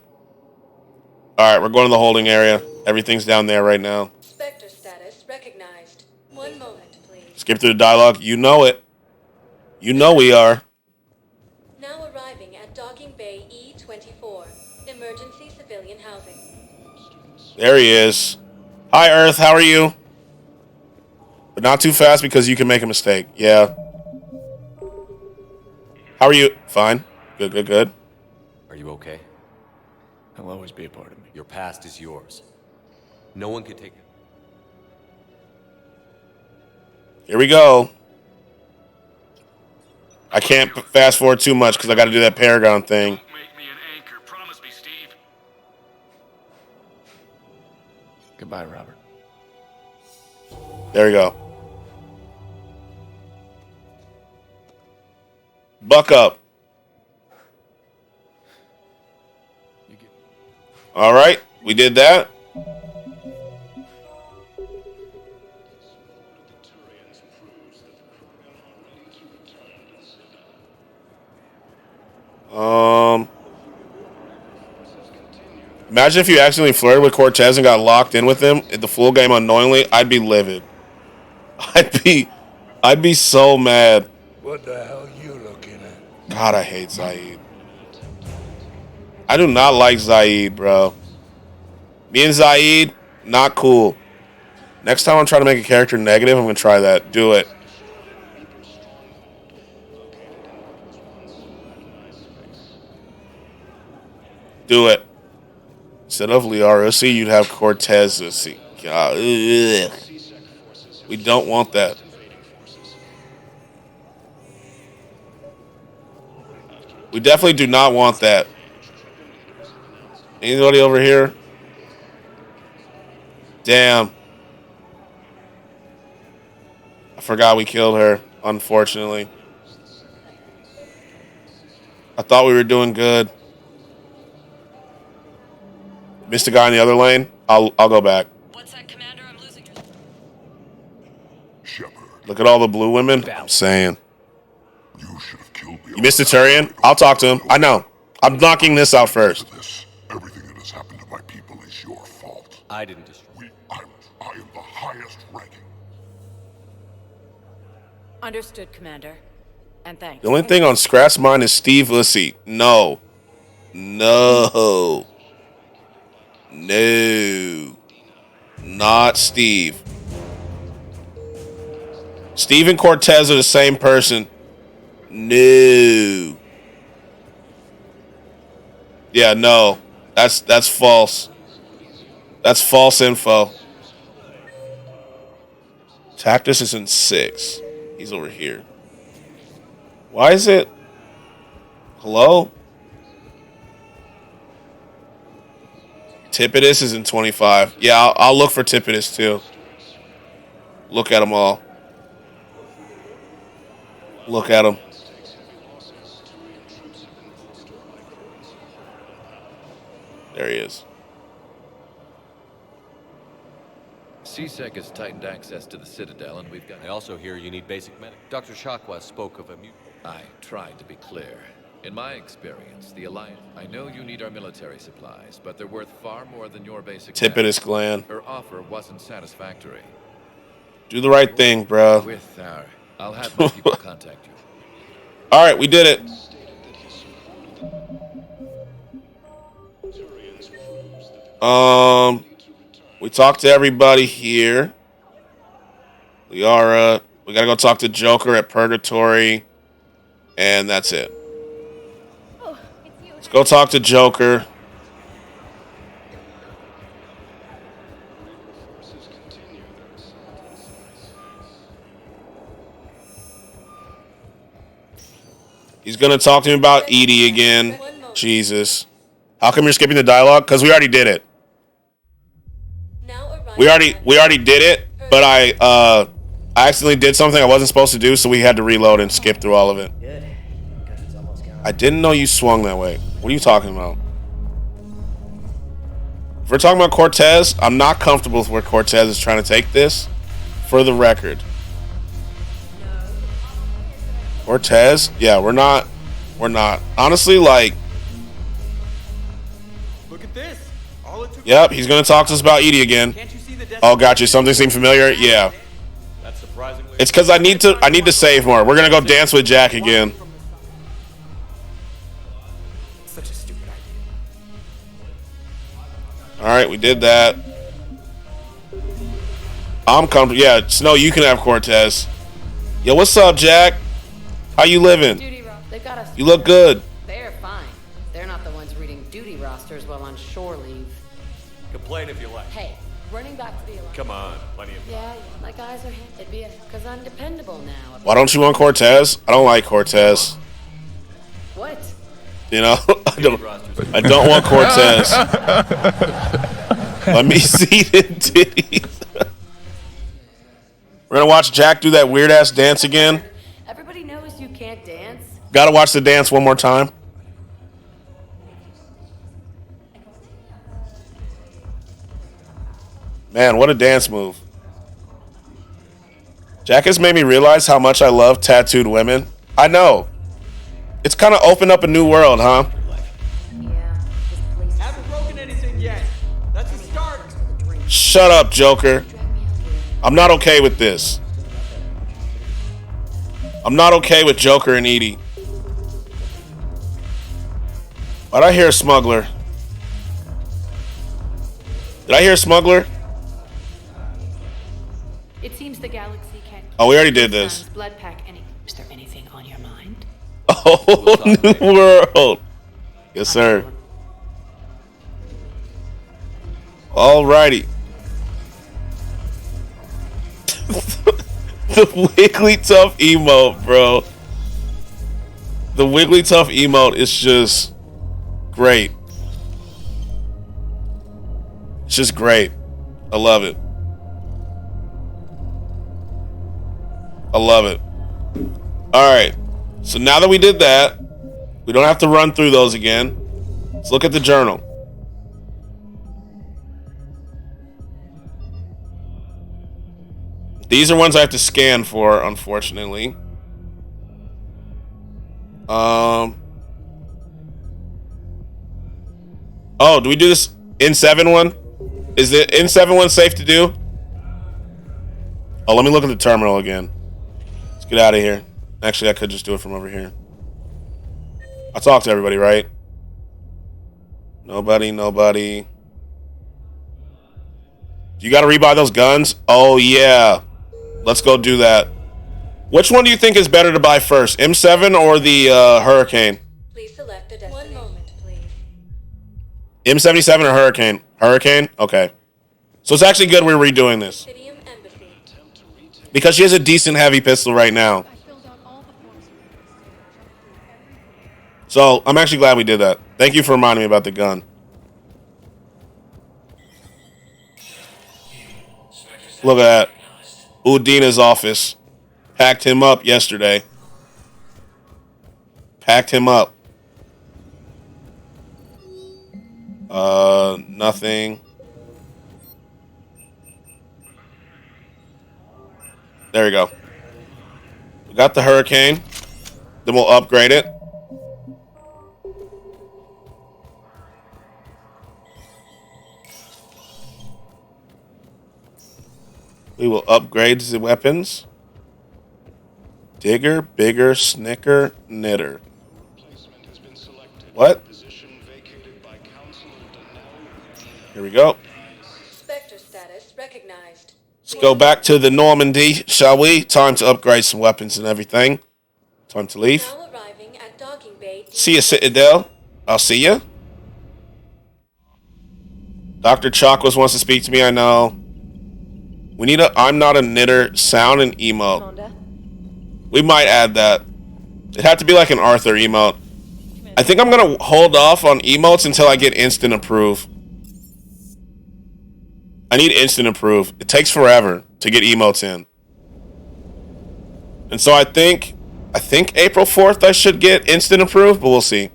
A: Alright, we're going to the holding area. Everything's down there right now.
J: Spectre status recognized. One moment, please.
A: Skip through the dialogue. You know it. You know we are.
J: Now arriving at Docking Bay E-24. Emergency civilian housing.
A: There he is. Hi, Earth. How are you? But not too fast because you can make a mistake. Yeah. How are you? Fine. Good, good, good.
C: Are you okay?
K: He'll always be a part of me.
C: Your past is yours. No one can take it.
A: Here we go. I can't fast forward too much because I got to do that Paragon thing.
K: Goodbye, Robert.
A: There we go. Buck up. All right, we did that. Imagine if you accidentally flirted with Cortez and got locked in with him at the full game unknowingly. I'd be livid. I'd be so mad.
E: What the hell are you looking at?
A: God, I hate Zaid. I do not like Zaid, bro. Me and Zaid, not cool. Next time I'm trying to make a character negative, I'm going to try that. Do it. Do it. Instead of Liara, you'd have Cortez. God, ugh. We don't want that. We definitely do not want that. Anybody over here? Damn. I forgot we killed her, unfortunately. I thought we were doing good. Missed a guy in the other lane. I'll go back.
P: What's that, Commander? I'm losing.
A: Look at all the blue women. I'm saying. You missed a Turian? I'll talk to him. I know. I'm knocking this out first.
Q: Everything that has happened to my people is your fault.
C: I didn't destroy.
Q: I am the highest ranking.
N: Understood, Commander. And thanks.
A: The only thing on Skratsx's mind is Steve Ussy. No. No. No. Not Steve. Steve and Cortez are the same person. No. Yeah, no. That's false. That's false info. Tactus is in 6. He's over here. Why is it? Hello? Tipitus is in 25. Yeah, I'll look for Tipitus too. Look at them all. Look at them. There he is.
M: SIDEQUEST has tightened access to the Citadel, and we've got...
C: I also hear you need basic medic. Dr. Shakwa spoke of a mutant.
M: I tried to be clear. In my experience, the Alliance... I know you need our military supplies, but they're worth far more than your basic...
A: Tipitus gland.
M: Her offer wasn't satisfactory.
A: Do the right thing, bro.
M: With our... I'll have my people contact you.
A: All right, we did it. We talked to everybody here. Liara. We gotta go talk to Joker at Purgatory. And that's it. Let's go talk to Joker. He's gonna talk to me about Edie again. Jesus. How come you're skipping the dialogue? Because we already did it. We already did it, but I accidentally did something I wasn't supposed to do, so we had to reload and skip through all of it. I didn't know you swung that way. What are you talking about? If we're talking about Cortez, I'm not comfortable with where Cortez is trying to take this. For the record. Cortez? Yeah, we're not. Honestly, like...
I: Look at this. All it took.
A: Yep, he's going to talk to us about Edie again. Oh, gotcha. Something seemed familiar? Yeah.
C: That's surprisingly...
A: It's because I need to save more. We're going to go dance with Jack again.
I: Such a stupid idea.
A: Alright, we did that. I'm comfortable. Yeah, Snow, you can have Cortez. Yo, what's up, Jack? How you living?
J: They got us.
A: You look good.
J: They're fine. They're not the ones reading duty rosters while on shore leave.
C: Complain if you like.
J: Hey, running back to the alliance.
C: Come on, plenty of.
J: Yeah, my guys are hit. It'd be because I'm dependable now.
A: Why don't you want Cortez? I don't like Cortez.
J: What?
A: You know, I don't want Cortez. Let me see the titties. We're gonna watch Jack do that weird ass dance again.
J: Everybody knows you can't dance.
A: Gotta watch the dance one more time. Man, what a dance move. Jack has made me realize how much I love tattooed women. I know. It's kind of opened up a new world, huh?
I: Haven't broken anything yet. That's a start.
A: Shut up, Joker. I'm not okay with this. I'm not okay with Joker and Edie. Why'd I hear a smuggler? Did I hear a smuggler?
D: It seems the galaxy can't.
A: Oh, we already did this.
D: Blood pack. Is there anything on your mind?
A: Oh, new world. Yes, sir. Alrighty. The Wigglytuff emote, bro. The Wigglytuff emote is just great. It's just great. I love it. I love it. Alright. So now that we did that, we don't have to run through those again. Let's look at the journal. These are ones I have to scan for, unfortunately. Oh, do we do this N7 one? Is the N7 one safe to do? Oh, let me look at the terminal again. Let's get out of here. Actually, I could just do it from over here. I talked to everybody, right? Nobody. You got to rebuy those guns? Oh, yeah. Let's go do that. Which one do you think is better to buy first? M7 or the Hurricane?
O: Please select a destination. 1 moment, please.
A: M77 or Hurricane? Hurricane? Okay. So it's actually good we're redoing this. Because she has a decent heavy pistol right now. So I'm actually glad we did that. Thank you for reminding me about the gun. Look at that. Udina's office. Packed him up yesterday. Packed him up. Nothing. There we go. We got the Hurricane. Then we'll upgrade it. We will upgrade the weapons. Digger, bigger, snicker, knitter. What? Here we go.
O: Spectre status recognized.
A: Let's go back to the Normandy, shall we? Time to upgrade some weapons and everything. Time to leave.
O: Now arriving at docking bay.
A: See ya, Citadel. I'll see ya. Dr. Chakwas wants to speak to me, I know. We need a I'm not a knitter sound and emote. We might add that. It'd have to be like an Arthur emote. I think I'm going to hold off on emotes until I get instant approve. I need instant approve. It takes forever to get emotes in. And so I think April 4th I should get instant approve, but we'll see.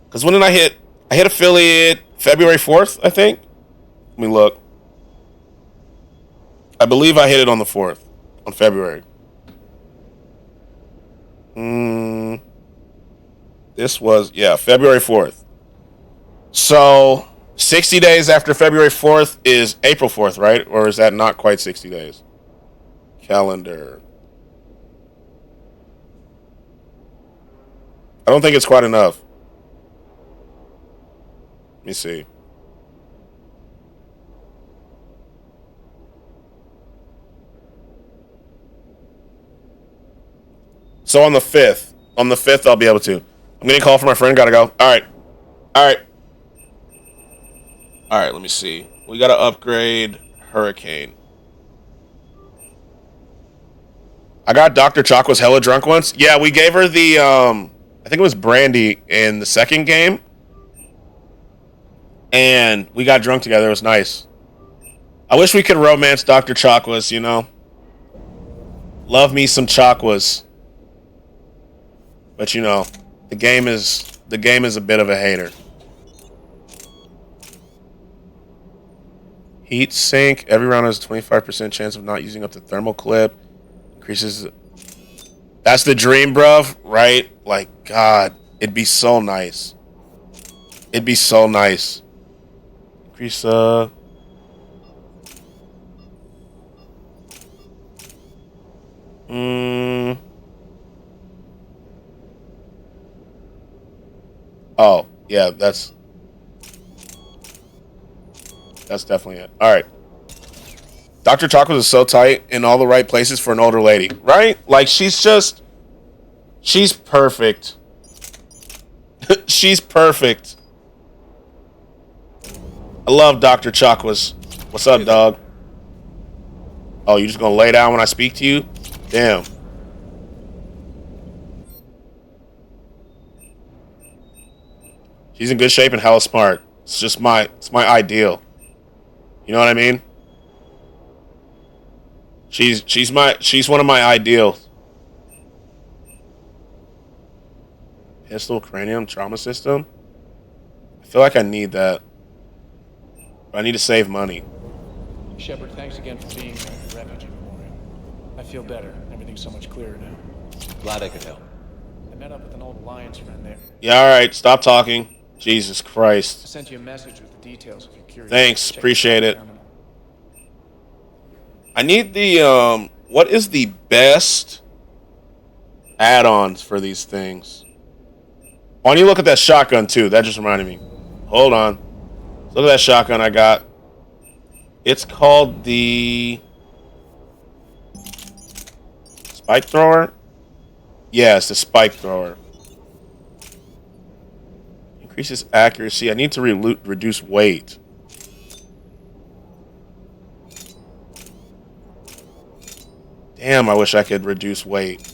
A: Because when did I hit affiliate February 4th, I think? Let me look. I believe I hit it on the 4th, on February. This was, February 4th. So 60 days after February 4th is April 4th, right? Or is that not quite 60 days? Calendar. I don't think it's quite enough. Let me see. So on the 5th, On the 5th, I'll be able to. I'm getting a call from my friend. Gotta go. All right. All right. All right, let me see. We gotta upgrade Hurricane. I got Dr. Chalk was hella drunk once. Yeah, we gave her the, I think it was brandy in the second game. And we got drunk together. It was nice. I wish we could romance Dr. Chakwas, you know? Love me some Chakwas. But you know, the game is a bit of a hater. Heat sink. Every round has a 25% chance of not using up the thermal clip. Increases. That's the dream, bruv, right? Like, God, it'd be so nice. It'd be so nice. Increase, Oh, yeah, that's definitely it. All right. Dr. Chakwas is so tight in all the right places for an older lady, right? Like, she's perfect. She's perfect. I love Dr. Chakwas. What's up, dog? Oh, you just gonna lay down when I speak to you? Damn. She's in good shape and hella smart. It's my ideal. You know what I mean? She's one of my ideals. Pistol cranium trauma system. I feel like I need that. But I need to save money.
K: Shepard, thanks again for being there at the Refugee Memorial. I feel better. Everything's so much clearer now.
C: Glad I could help.
K: I met up with an old Alliance friend there.
A: Yeah, alright, stop talking. Jesus
K: I
A: Christ.
K: sent you a message with the details if you're curious.
A: Thanks,
K: Check
A: appreciate
K: the
A: it.
K: terminal.
A: I need the, what is the best add-ons for these things? Why don't you look at that shotgun, too? That just reminded me. Hold on. Look at that shotgun I got. It's called the Spike Thrower? Yeah, it's the Spike Thrower. Increases accuracy. I need to reduce weight. Damn, I wish I could reduce weight.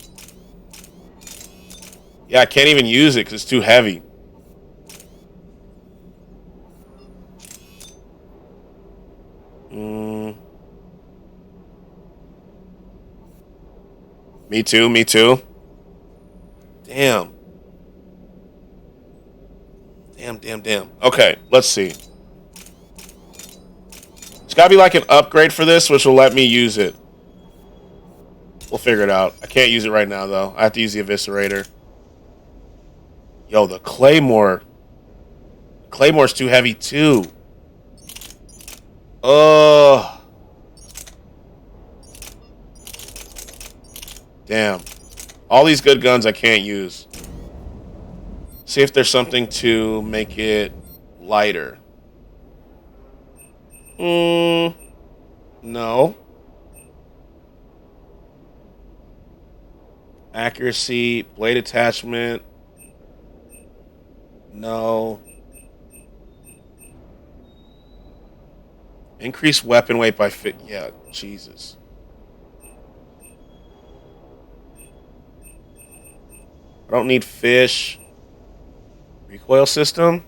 A: Yeah, I can't even use it because it's too heavy. Me too, me too. Damn. Damn. Okay, let's see. It's gotta be like an upgrade for this, which will let me use it. We'll figure it out. I can't use it right now, though. I have to use the Eviscerator. Yo, the Claymore. Claymore's too heavy, too. Damn. All these good guns I can't use. See if there's something to make it lighter. No. Accuracy, blade attachment. No. Increase weapon weight by yeah, Jesus. I don't need fish. Recoil system.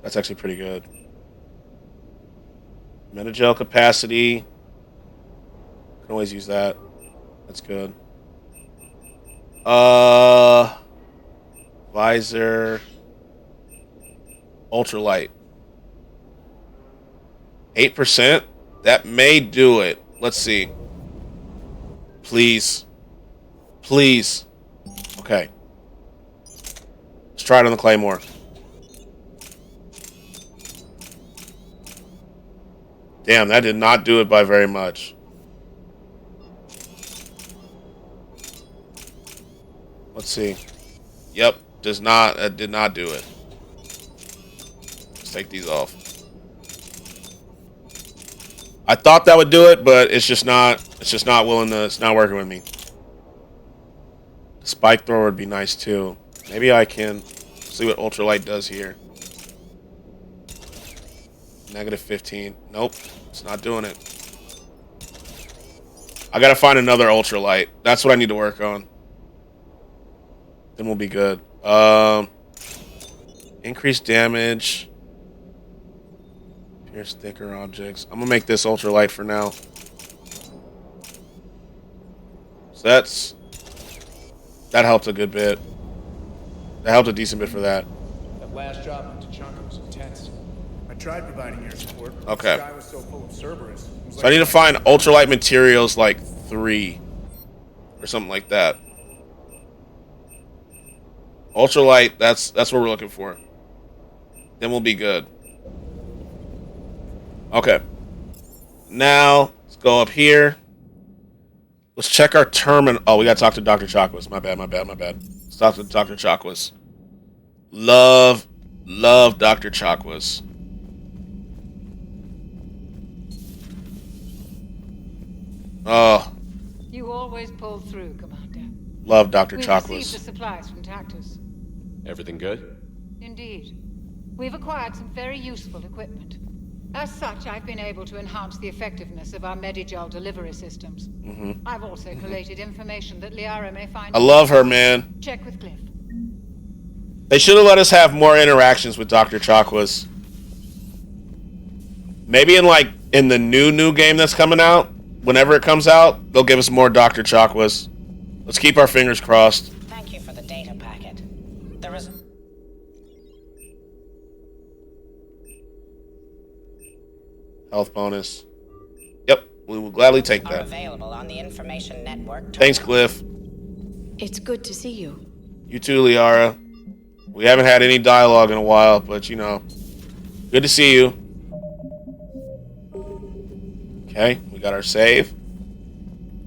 A: That's actually pretty good. Metagel capacity. Can always use that. That's good. Visor. Ultralight. 8%? That may do it. Let's see. Please. Please. Okay. Let's try it on the Claymore. Damn, that did not do it by very much. Let's see. Yep, did not do it. Let's take these off. I thought that would do it, but it's just not working with me. Spike thrower would be nice too. Maybe I can see what ultralight does here. -15. Nope, it's not doing it. I gotta find another ultralight. That's what I need to work on. Then we'll be good. Increased damage. Pierce thicker objects. I'm gonna make this ultralight for now. So that helped a good bit. That helped a decent bit for that.
K: That last job on Tachanka was intense.
E: I tried providing air support.
A: Okay.
E: The sky was so full of Cerberus. It was
A: So I need to find ultralight materials like 3 or something like that. Ultralight, that's what we're looking for. Then we'll be good. Okay. Now, let's go up here. Let's check our terminal. Oh, we got to talk to Dr. Chakwas. My bad. Let's talk to Dr. Chakwas. Love Dr. Chakwas. Oh.
R: You always pull through, Commander.
A: Love Dr.
R: We've
A: Chakwas.
R: received the supplies from Tactus.
C: Everything good?
R: Indeed. We've acquired some very useful equipment. As such, I've been able to enhance the effectiveness of our Medigel delivery systems. I've also collated information that Liara may find.
A: I love her, man.
R: Check with Cliff.
A: They should have let us have more interactions with Dr. Chakwas. Maybe in the new game that's coming out, whenever it comes out, they'll give us more Dr. Chakwas. Let's keep our fingers crossed.
S: Thank you for the data packet. There is...
A: Health bonus. Yep, we will gladly take
S: are
A: that.
S: available on the information network.
A: Thanks, Cliff.
O: It's good to see you.
A: You too, Liara. We haven't had any dialogue in a while, but you know, good to see you. Okay, we got our save.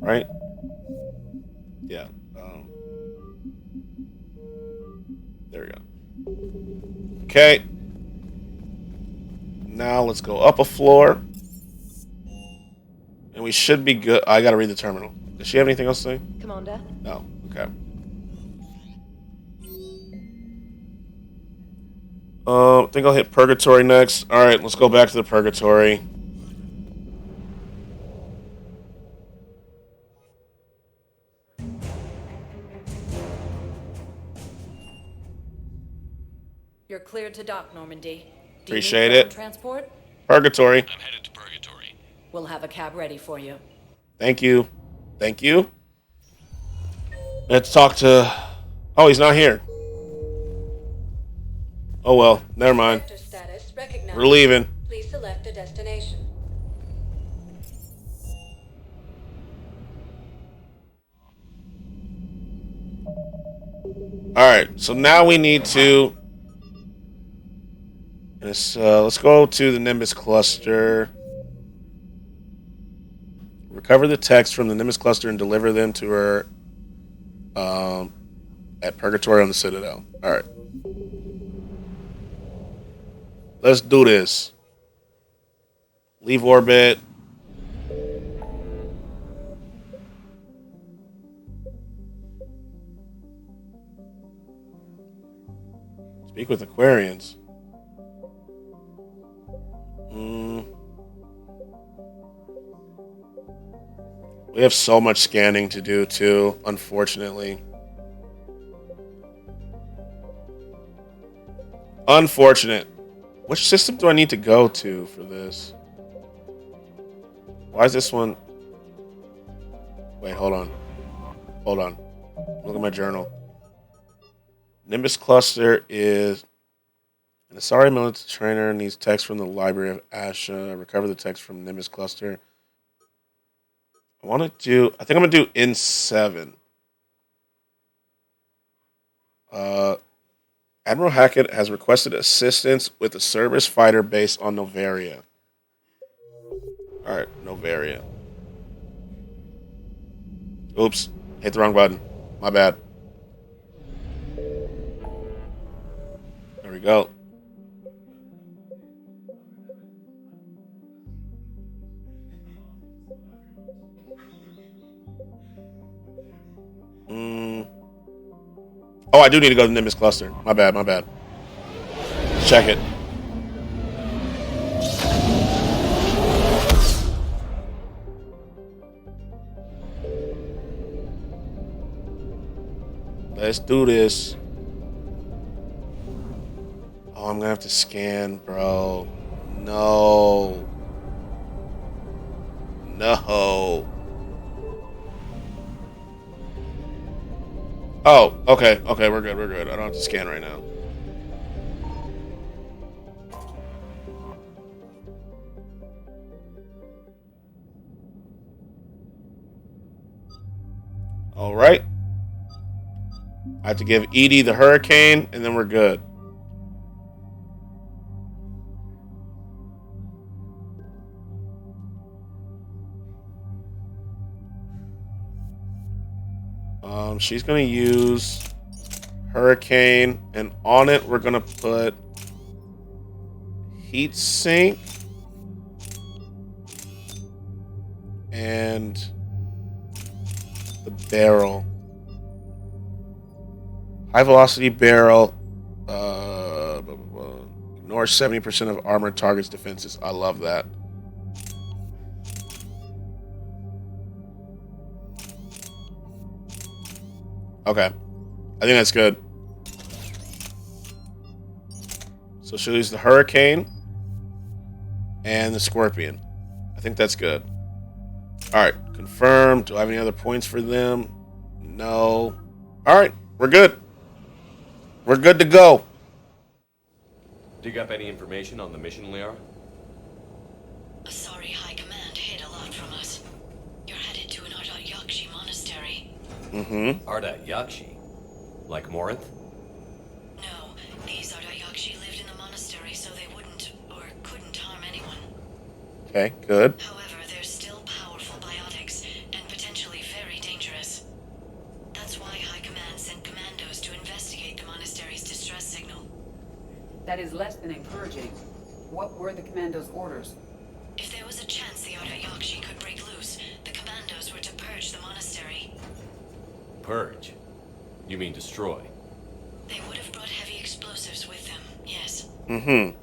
A: Right? Yeah. There we go. Okay. Now let's go up a floor. And we should be good. I gotta read the terminal. Does she have anything else to say?
N: Commander?
A: No. Okay. I think I'll hit Purgatory next. Alright, let's go back to the Purgatory.
J: You're cleared to dock, Normandy. Do
A: Appreciate
J: you need ground
A: it.
J: transport?
A: Purgatory.
M: I'm headed to Purgatory.
J: We'll have a cab ready for you.
A: Thank you. Thank you. Let's talk to... Oh, he's not here. Oh, well. Never mind.
J: Status recognized.
A: We're leaving.
J: Please select a destination.
A: Alright, so now we need to... Let's go to the Nimbus Cluster. Recover the text from the Nimbus Cluster and deliver them to her at Purgatory on the Citadel. Alright. Let's do this. Leave orbit. Speak with Aquarians. We have so much scanning to do too, unfortunately. Unfortunate. Which system do I need to go to for this? Why is this one... Wait, hold on. Hold on. Look at my journal. Nimbus Cluster is... An Asari military trainer needs text from the Library of Asha. Recover the text from Nimbus Cluster. I want to do... I think I'm going to do N7. Admiral Hackett has requested assistance with a Cerberus fighter base on Novaria. Alright, Novaria. Oops. Hit the wrong button. My bad. There we go. Oh, I do need to go to Nimbus Cluster. My bad, my bad. Let's check it. Let's do this. Oh, I'm gonna have to scan, bro. No. No. Oh, okay. Okay, we're good. We're good. I don't have to scan right now. All right. I have to give Edie the hurricane, and then we're good. She's gonna use hurricane, and on it we're gonna put heat sink and the barrel. High velocity barrel. Ignore 70% of armored targets defenses. I love that. Okay. I think that's good. So she'll use the hurricane and the scorpion. I think that's good. Alright. Confirm. Do I have any other points for them? No. Alright. We're good. We're good to go.
C: Dig up any information on the mission, Liara?
P: Sorry, High Command hid a lot from us. You're headed to an Ardat Yakshi monastery.
A: Mm-hmm.
C: Ardat Yakshi? Like Morinth?
P: No, these Ardat Yakshi lived in the monastery so they wouldn't or couldn't harm anyone.
A: Okay, good.
P: However, they're still powerful biotics and potentially very dangerous. That's why High Command sent commandos to investigate the monastery's distress signal.
H: That is less than encouraging. What were the commandos' orders?
P: If there was a chance the Ardat Yakshi could break loose, the commandos were to purge the monastery.
C: Purge? You mean destroy?
P: They would have brought heavy explosives with them, yes.
A: Mm-hmm.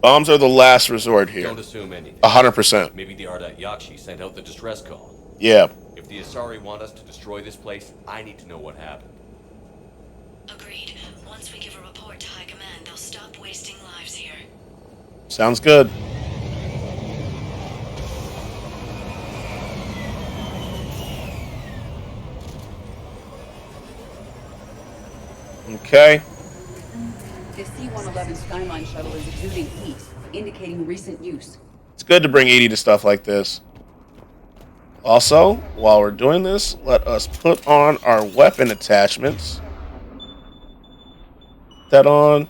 A: Bombs are the last resort here.
C: Don't assume anything.
A: 100%.
C: Maybe the Ardat Yakshi sent out the distress call.
A: Yeah.
C: If the Asari want us to destroy this place, I need to know what happened.
P: Agreed. Once we give a report to High Command, they'll stop wasting lives here.
A: Sounds good. Okay.
H: The C-111 Skyline shuttle is exuding heat, indicating recent use.
A: It's good to bring Edie to stuff like this. Also, while we're doing this, let us put on our weapon attachments. Put that on.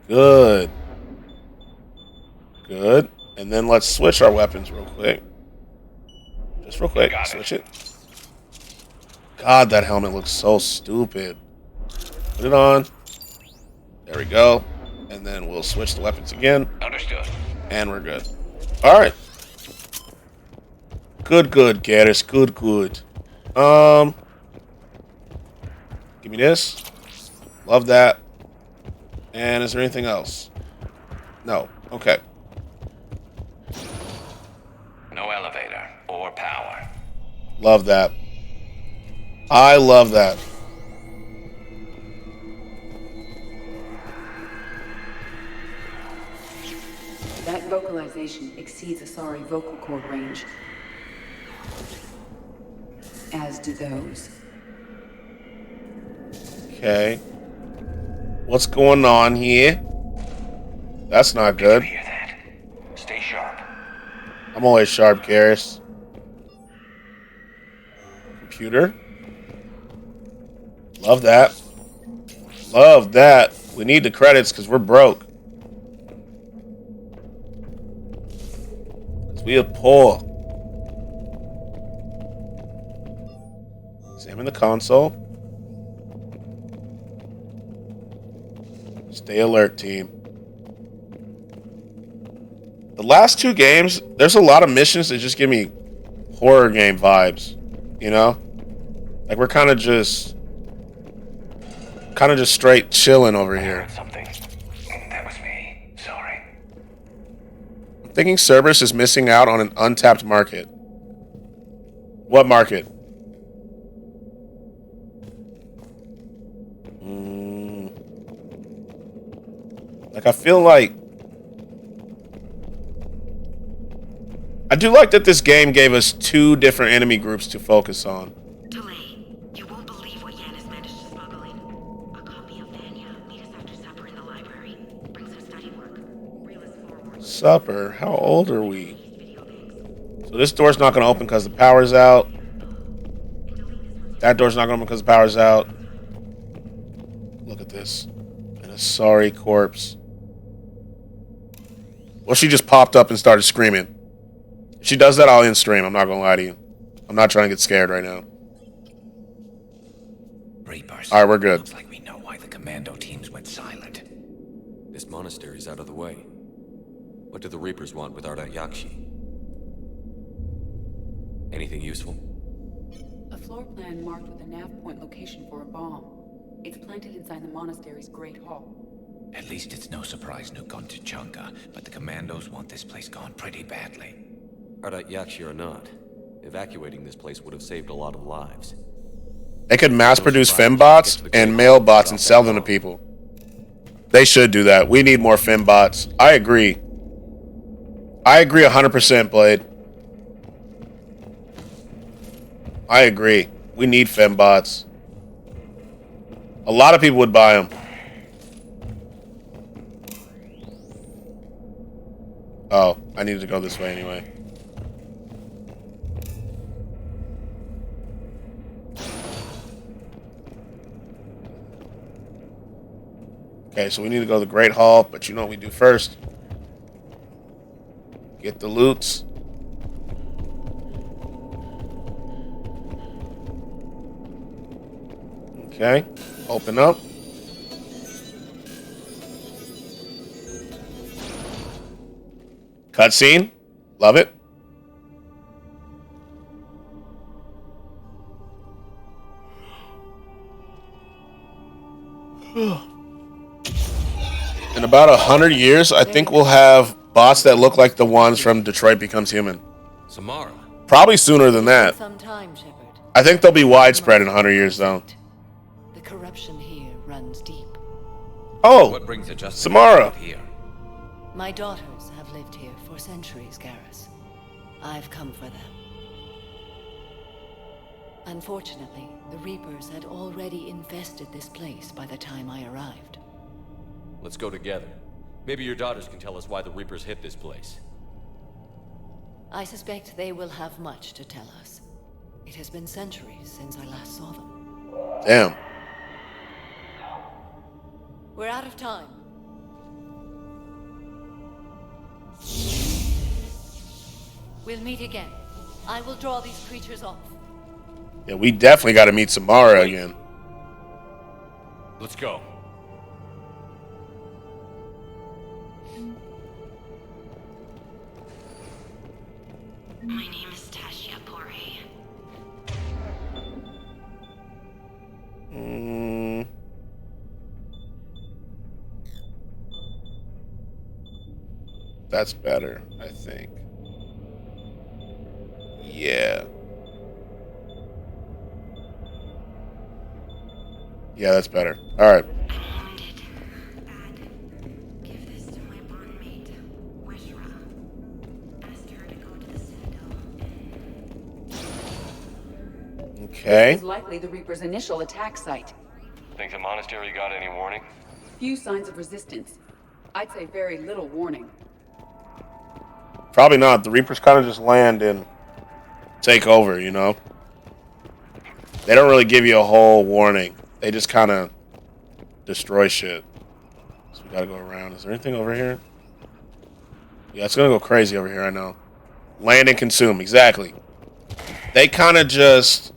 A: Good. Good. And then let's switch our weapons real quick. Just real quick. Switch it. God, that helmet looks so stupid. Put it on. There we go. And then we'll switch the weapons again.
B: Understood.
A: And we're good. All right. Good, Garrus. Good. Give me this. Love that. And is there anything else? No. Okay.
B: No elevator or power.
A: Love that. I love that.
H: That vocalization exceeds Asari vocal cord range. As do those.
A: Okay. What's going on here? That's not good.
B: Hear that? Stay sharp.
A: I'm always sharp, Garrus. Computer. Love that. Love that. We need the credits because we're broke. Because we are poor. Examine the console. Stay alert, team. The last two games, there's a lot of missions that just give me horror game vibes. You know? Like, we're kind of just straight chilling over here.
B: Something. That was me. Sorry.
A: I'm thinking Cerberus is missing out on an untapped market. What market? Like, I feel like... I do like that this game gave us 2 different enemy groups to focus on.
P: You won't believe what Yan has managed to smuggle in. A copy of Vanya. Meet us after supper in the library. Bring some study work. Reel us forward.
A: Supper? How old are we? So this door's not going to open because the power's out. That door's not going to open because the power's out. Look at this. And a sorry corpse. Well, she just popped up and started screaming. If she does that, I'll end stream. I'm not going to lie to you. I'm not trying to get scared right now.
U: Reapers.
A: Alright, we're good.
U: Looks like we know why the commando teams went silent.
C: This monastery's out of the way. What do the Reapers want with Arda Yakshi? Anything useful?
H: A floor plan marked with a nav point location for a bomb. It's planted inside the monastery's Great Hall.
U: At least it's no surprise Nuke gone to Chunga, but the commandos want this place gone pretty badly.
C: Arda Yakshi or not, evacuating this place would have saved a lot of lives.
A: They could mass produce fembots and male bots and sell them to people. They should do that. We need more fembots. I agree. I agree 100%, Blade. I agree. We need fembots. A lot of people would buy them. Oh, I needed to go this way anyway. Okay, so we need to go to the Great Hall, but you know what we do first? Get the loots. Okay, open up. Cutscene. Love it. In about 100 years, I think we'll have bots that look like the ones from Detroit Becomes Human.
C: Samara.
A: Probably sooner than that.
J: Some time, Shepard.
A: I think they'll be widespread in 100 years, though.
J: The corruption here runs deep.
A: Oh,
U: what brings the justice
A: Samara.
U: Here?
J: My daughters have lived here for centuries, Garrus. I've come for them. Unfortunately, the Reapers had already infested this place by the time I arrived.
C: Let's go together. Maybe your daughters can tell us why the Reapers hit this place.
J: I suspect they will have much to tell us. It has been centuries since I last saw them.
A: Damn.
J: We're out of time. We'll meet again. I will draw these creatures off.
A: Yeah, we definitely got to meet Samara again.
C: Let's go.
P: My name is Tasha Pore.
A: That's better, I think. Yeah. Yeah, that's better. All right. Okay.
H: This is likely the Reaper's initial attack site.
T: Think the monastery got any warning?
H: Few signs of resistance. I'd say very little warning.
A: Probably not. The Reapers kind of just land and take over, you know? They don't really give you a whole warning. They just kind of destroy shit. So we gotta go around. Is there anything over here? Yeah, it's gonna go crazy over here, I know. Land and consume, exactly. They kind of just...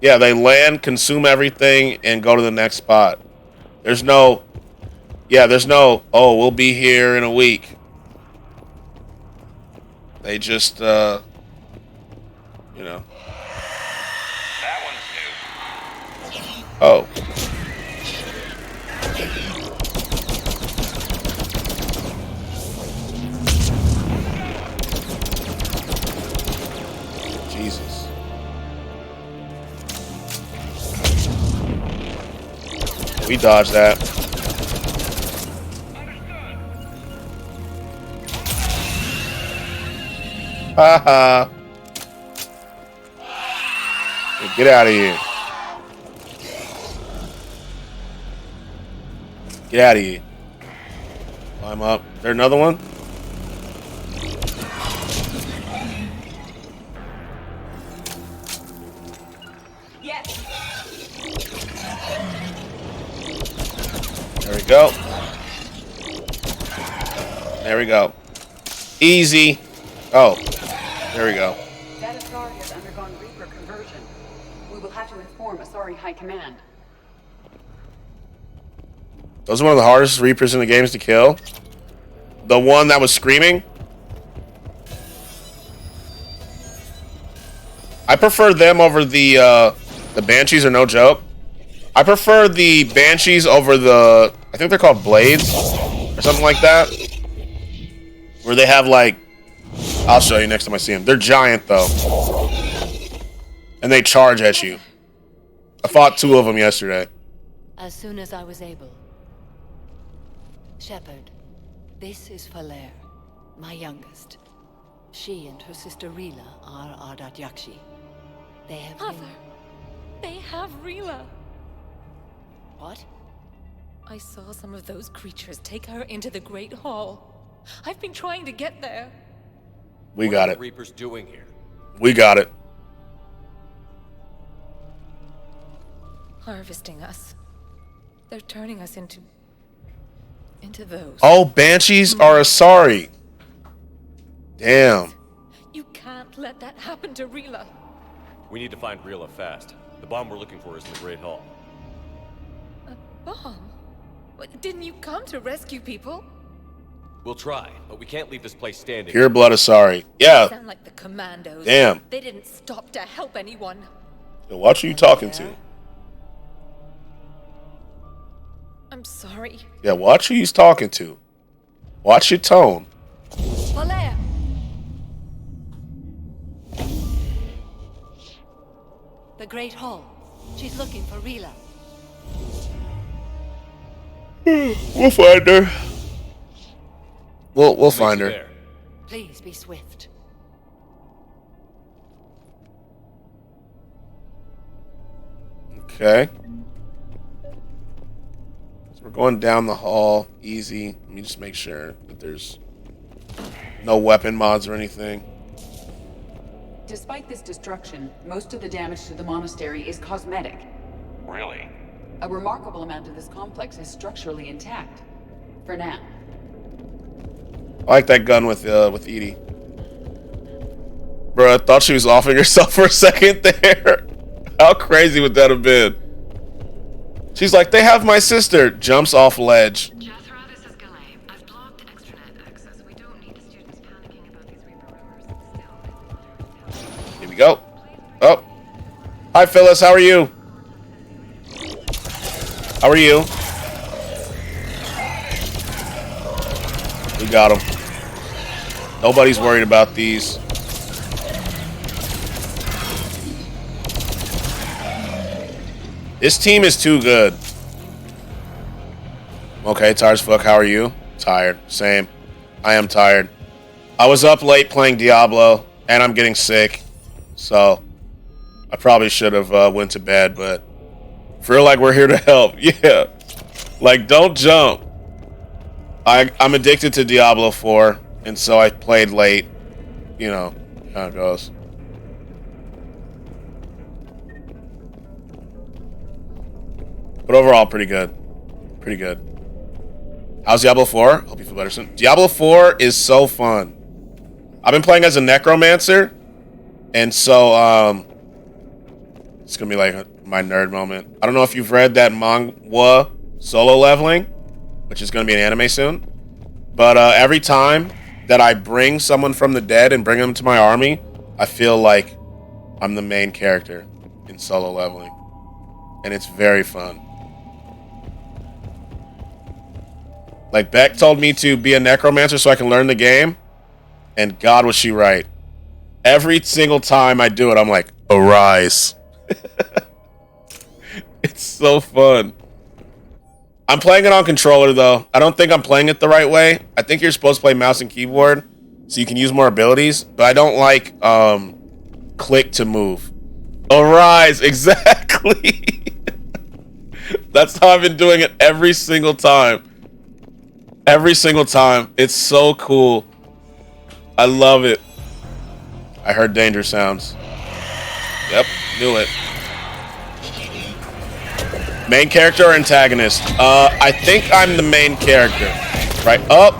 A: Yeah, they land, consume everything, and go to the next spot. There's no... Yeah, there's no, oh, we'll be here in a week. They just, you know. Oh. Jesus. We dodged that. Haha. Get out of here. Get out of here. Climb up. Is there another one?
O: Yes.
A: There we go. There we go. Easy. Oh, there we go.
H: That Asari has undergone Reaper conversion. We will have to inform Asari High Command.
A: Those are one of the hardest Reapers in the games to kill. The one that was screaming. I prefer them over the Banshees are no joke. I prefer the Banshees over the, I think they're called Blades or something like that. Where they have like, I'll show you next time I see them. They're giant though. And they charge at you. I fought 2 of them yesterday.
J: As soon as I was able. Shepard, this is Falere, my youngest. She and her sister Rila are Ardat Yakshi. They have
O: Mother, they have Rila.
J: What?
O: I saw some of those creatures take her into the Great Hall. I've been trying to get there.
A: We got
C: What are
A: it.
C: the Reapers doing here?
A: We got it.
O: Harvesting us. They're turning us into those.
A: Oh, Banshees are Asari. Damn.
O: You can't let that happen to Rila.
C: We need to find Rila fast. The bomb we're looking for is in the Great Hall.
O: A bomb? What, didn't you come to rescue people?
C: We'll try, but we can't leave this place standing.
A: Pure blood Asari.
O: They
A: Yeah.
O: sound like the commandos.
A: Damn.
O: They didn't stop to help anyone.
A: Yo, watch who you talking to.
O: I'm sorry.
A: Yeah, watch who he's talking to. Watch your tone.
O: Valère!
J: The Great Hall. She's looking for Rila.
A: We'll find her. We'll find her.
C: There.
J: Please be swift.
A: Okay. So we're going down the hall. Easy. Let me just make sure that there's no weapon mods or anything.
H: Despite this destruction, most of the damage to the monastery is cosmetic.
T: Really?
H: A remarkable amount of this complex is structurally intact. For now.
A: I like that gun with Edie. Bro, I thought she was offing herself for a second there. How crazy would that have been? She's like, they have my sister. Jumps off ledge.
P: Jethro, this is Galay. I've blocked extranet access. We don't need the students panicking about these Reaper rumors. Still,
A: Here we go. Oh. Hi, Phyllis. How are you? How are you? We got him. Nobody's worried about these. This team is too good. Okay, tired as fuck. How are you? Tired. Same. I am tired. I was up late playing Diablo, and I'm getting sick. So, I probably should have went to bed, but feel like we're here to help. Yeah. Like, don't jump. I'm addicted to Diablo 4, and so I played late. You know how it goes. But overall, pretty good. Pretty good. How's Diablo 4? Hope you feel better soon. Diablo 4 is so fun. I've been playing as a necromancer, and so it's gonna be like my nerd moment. I don't know if you've read that manga Solo Leveling, which is gonna be an anime soon. But every time that I bring someone from the dead and bring them to my army, I feel like I'm the main character in Solo Leveling. and it's very fun. Like, Beck told me to be a necromancer so I can learn the game, and God was she right. Every single time I do it, I'm like, arise. It's so fun. I'm playing it on controller, though. I don't think I'm playing it the right way. I think you're supposed to play mouse and keyboard so you can use more abilities, but I don't like click to move. Arise, exactly. That's how I've been doing it every single time. Every single time. It's so cool. I love it. I heard danger sounds. Yep, knew it. Main character or antagonist? I think I'm the main character. Right up.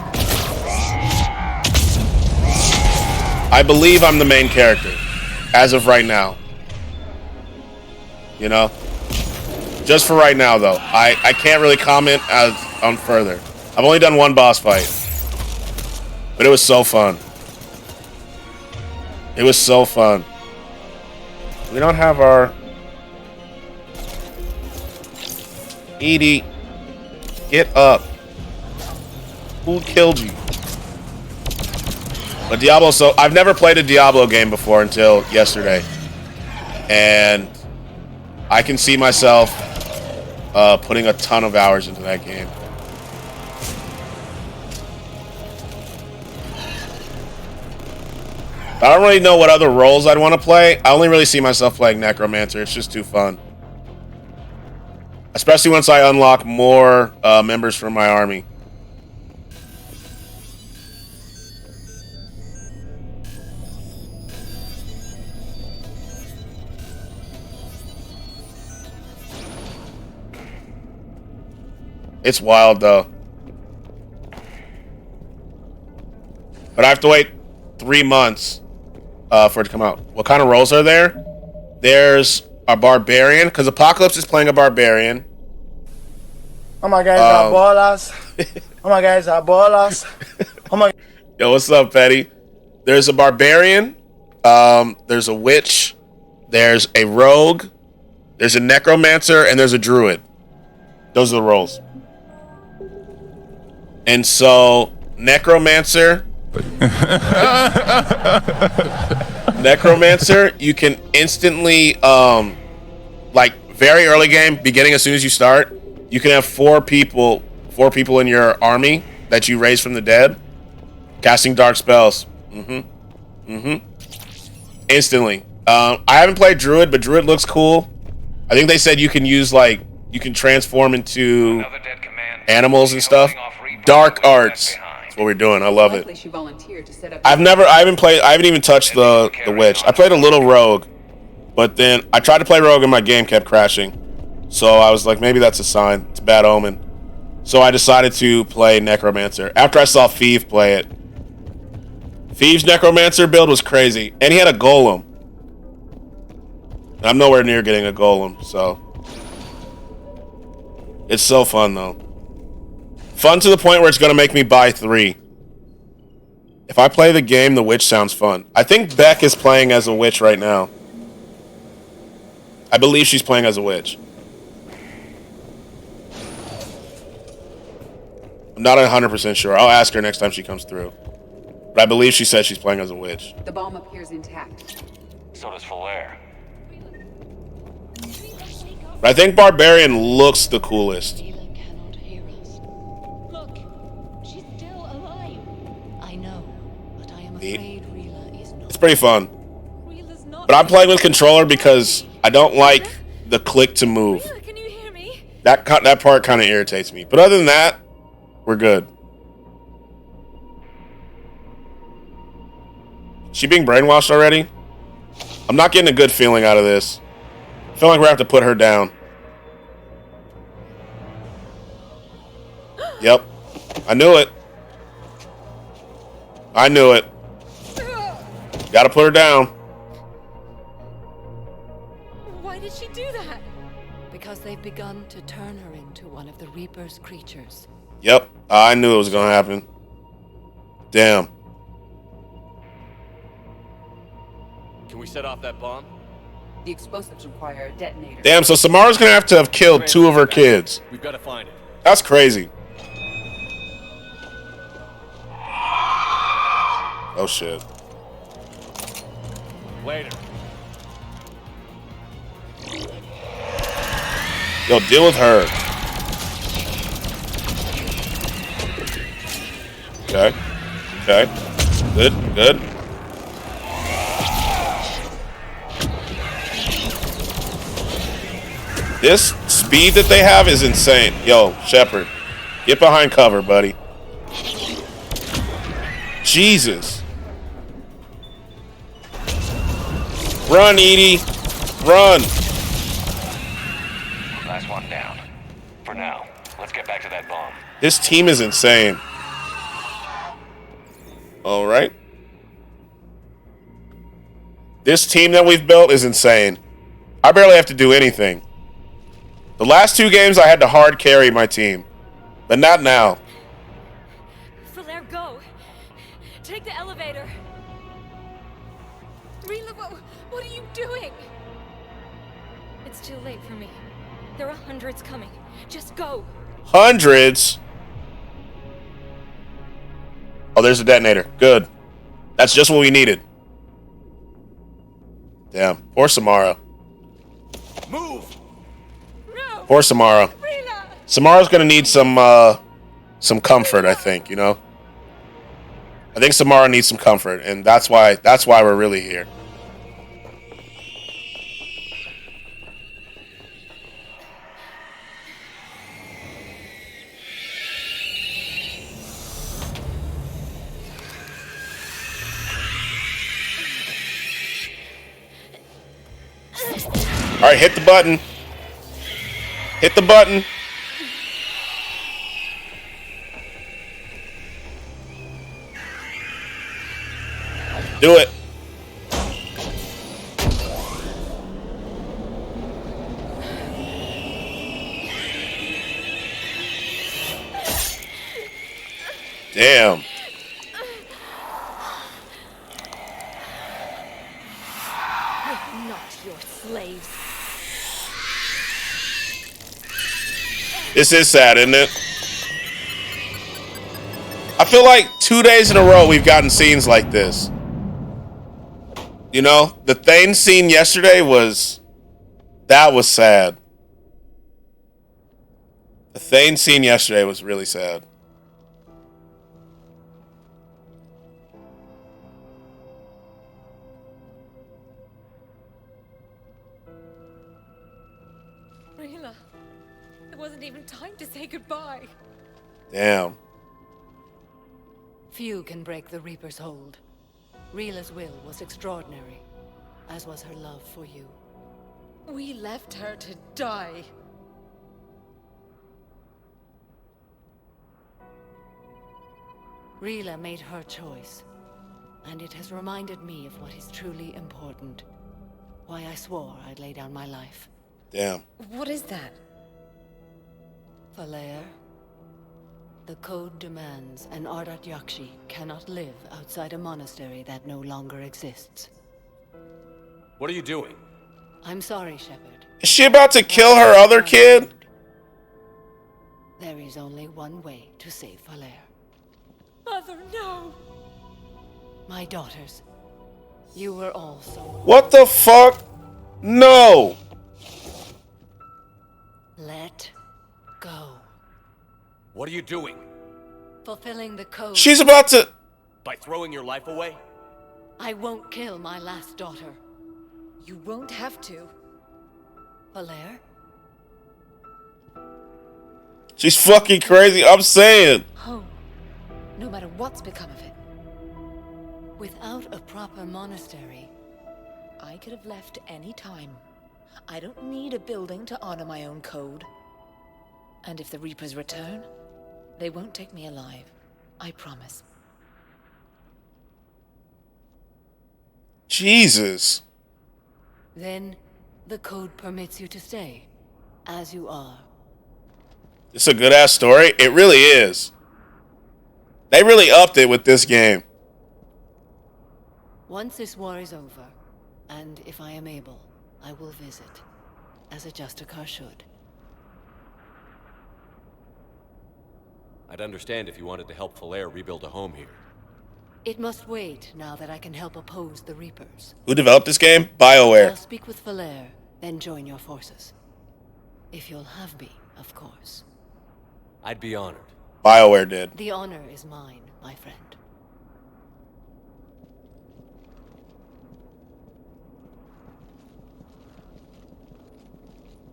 A: I believe I'm the main character. As of right now. You know? Just for right now, though. I can't really comment on further. I've only done one boss fight. But it was so fun. It was so fun. We don't have our... Edie, get up. Who killed you? But Diablo, so I've never played a Diablo game before until yesterday. And I can see myself putting a ton of hours into that game. I don't really know what other roles I'd want to play. I only really see myself playing Necromancer. It's just too fun. Especially once I unlock more members from my army. It's wild, though. But I have to wait 3 months for it to come out. What kind of roles are there? There's a barbarian, because Apocalypse is playing a barbarian.
F: Oh my guys are ballers. Oh my guys are ballers. Oh my.
A: Yo, what's up, Petty? There's a barbarian. There's a witch. There's a rogue. There's a necromancer, and there's a druid. Those are the roles. And so, necromancer. Necromancer, you can instantly, like very early game, beginning as soon as you start, you can have four people in your army that you raise from the dead, casting dark spells. Instantly. I haven't played Druid, but Druid looks cool. I think they said you can use you can transform into animals and stuff. Dark arts. That's what we're doing. I love it. I haven't even touched the witch. I played a little rogue, but then I tried to play rogue and my game kept crashing. So I was like, maybe that's a sign. It's a bad omen. So I decided to play Necromancer after I saw Thief play it. Thief's Necromancer build was crazy, and he had a golem. I'm nowhere near getting a golem, so it's so fun though. Fun to the point where it's gonna make me buy 3. If I play the game, the witch sounds fun. I think Beck is playing as a witch right now. I believe she's playing as a witch. I'm not 100% sure. I'll ask her next time she comes through. But I believe she said she's playing as a witch.
H: The bomb appears intact.
T: So does Falaire.
A: But I think Barbarian looks the coolest.
O: Look, she's still alive. I know, but I am afraid Rila is not.
A: It's pretty fun. But I'm playing with controller because I don't like the click to move.
O: Rila, can you hear me?
A: That part kind of irritates me. But other than that, we're good. She being brainwashed already? I'm not getting a good feeling out of this. I feel like we're going to have to put her down. Yep. I knew it. I knew it. Gotta put her down.
O: Why did she do that?
J: Because they've begun to turn her into one of the Reaper's creatures.
A: Yep. I knew it was gonna happen. Damn.
C: Can we set off that bomb?
H: The explosives require a detonator.
A: Damn, so Samara's gonna have to have killed 2 of her kids.
C: We've got to find it.
A: That's crazy. Oh shit.
C: Later.
A: Yo, deal with her. Okay. Okay. Good, good. This speed that they have is insane. Yo, Shepard, get behind cover, buddy. Jesus. Run, Edie. Run.
G: Last one down. For now, let's get back to that bomb.
A: This team is insane. All right. This team that we've built is insane. I barely have to do anything. The last 2 games I had to hard carry my team, but not now.
O: Flair, go. Take the elevator. Rila, what are you doing? It's too late for me. There are hundreds coming. Just go.
A: Hundreds? Oh, there's a detonator. Good. That's just what we needed. Damn. Poor Samara.
C: Move.
A: Poor Samara. Samara's gonna need some comfort, I think, you know? I think Samara needs some comfort, and that's why we're really here. All right, hit the button. Hit the button. Do it. Damn.
O: We're not your slaves.
A: This is sad, isn't it? I feel like 2 days in a row we've gotten scenes like this. You know, the Thane scene yesterday was sad. The Thane scene yesterday was really sad.
O: Rila, there wasn't even time to say goodbye.
A: Damn.
J: Few can break the Reaper's hold. Rila's will was extraordinary, as was her love for you.
O: We left her to die.
J: Rila made her choice, and it has reminded me of what is truly important. Why I swore I'd lay down my life.
A: Damn.
O: What is that?
J: Falair, the code demands an Ardat Yakshi cannot live outside a monastery that no longer exists.
C: What are you doing?
J: I'm sorry, Shepard.
A: Is she about to kill her other kid?
J: There is only one way to save Falair.
O: Mother, no!
J: My daughters, you were all so...
A: What the fuck? No!
J: Let go.
C: What are you doing?
J: Fulfilling the code.
A: She's about to...
C: By throwing your life away?
J: I won't kill my last daughter.
O: You won't have to.
J: Falair?
A: She's fucking crazy, I'm saying.
O: Home. No matter what's become of it.
J: Without a proper monastery,
O: I could have left any time. I don't need a building to honor my own code. And if the Reapers return, they won't take me alive. I promise.
A: Jesus.
J: Then the code permits you to stay, as you are.
A: It's a good-ass story. It really is. They really upped it with this game.
J: Once this war is over, and if I am able, I will visit, as a Justicar should.
C: I'd understand if you wanted to help Falair rebuild a home here.
J: It must wait now that I can help oppose the Reapers.
A: Who developed this game?
J: I'll
A: BioWare.
J: speak with Falair, then join your forces. If you'll have me, of course.
C: I'd be honored.
A: BioWare did.
J: The honor is mine, my friend.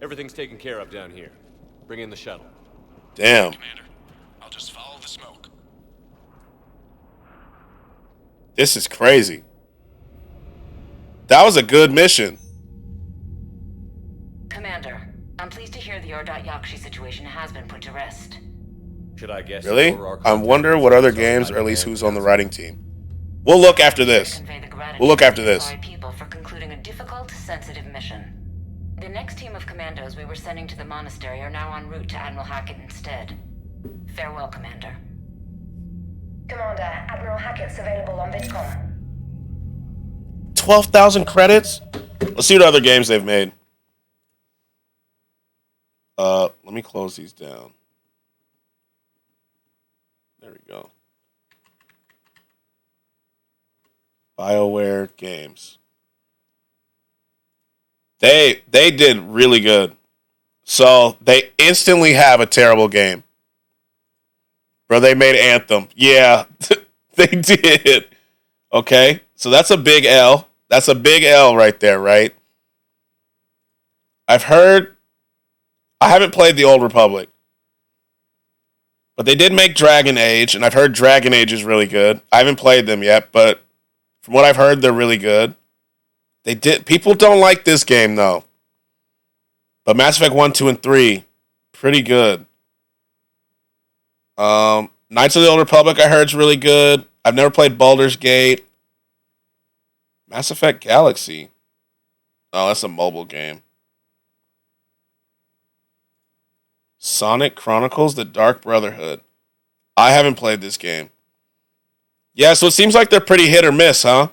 C: Everything's taken care of down here. Bring in the shuttle.
A: Damn.
B: Commander, I'll just follow the smoke.
A: This is crazy. That was a good mission.
P: Commander, I'm pleased to hear the Yakshi situation has been put to rest.
C: Should I guess?
A: Really? I wonder what other games, or at least who's on the writing team. We'll look after this. We'll look after this.
P: People for concluding a difficult, sensitive mission. The next team of commandos we were sending to the monastery are now en route to Admiral Hackett instead. Farewell, Commander.
L: Commander, Admiral Hackett's available on VidCom.
A: 12,000 credits? Let's see what other games they've made. Let me close these down. There we go. BioWare games. They did really good. So they instantly have a terrible game. Bro, they made Anthem. Yeah, they did. Okay, so that's a big L. That's a big L right there, right? I haven't played the Old Republic. But they did make Dragon Age, and I've heard Dragon Age is really good. I haven't played them yet, but from what I've heard, they're really good. People don't like this game, though. But Mass Effect 1, 2, and 3, pretty good. Knights of the Old Republic, I heard, is really good. I've never played Baldur's Gate. Mass Effect Galaxy. Oh, that's a mobile game. Sonic Chronicles: The Dark Brotherhood. I haven't played this game. Yeah, so it seems like they're pretty hit or miss, huh?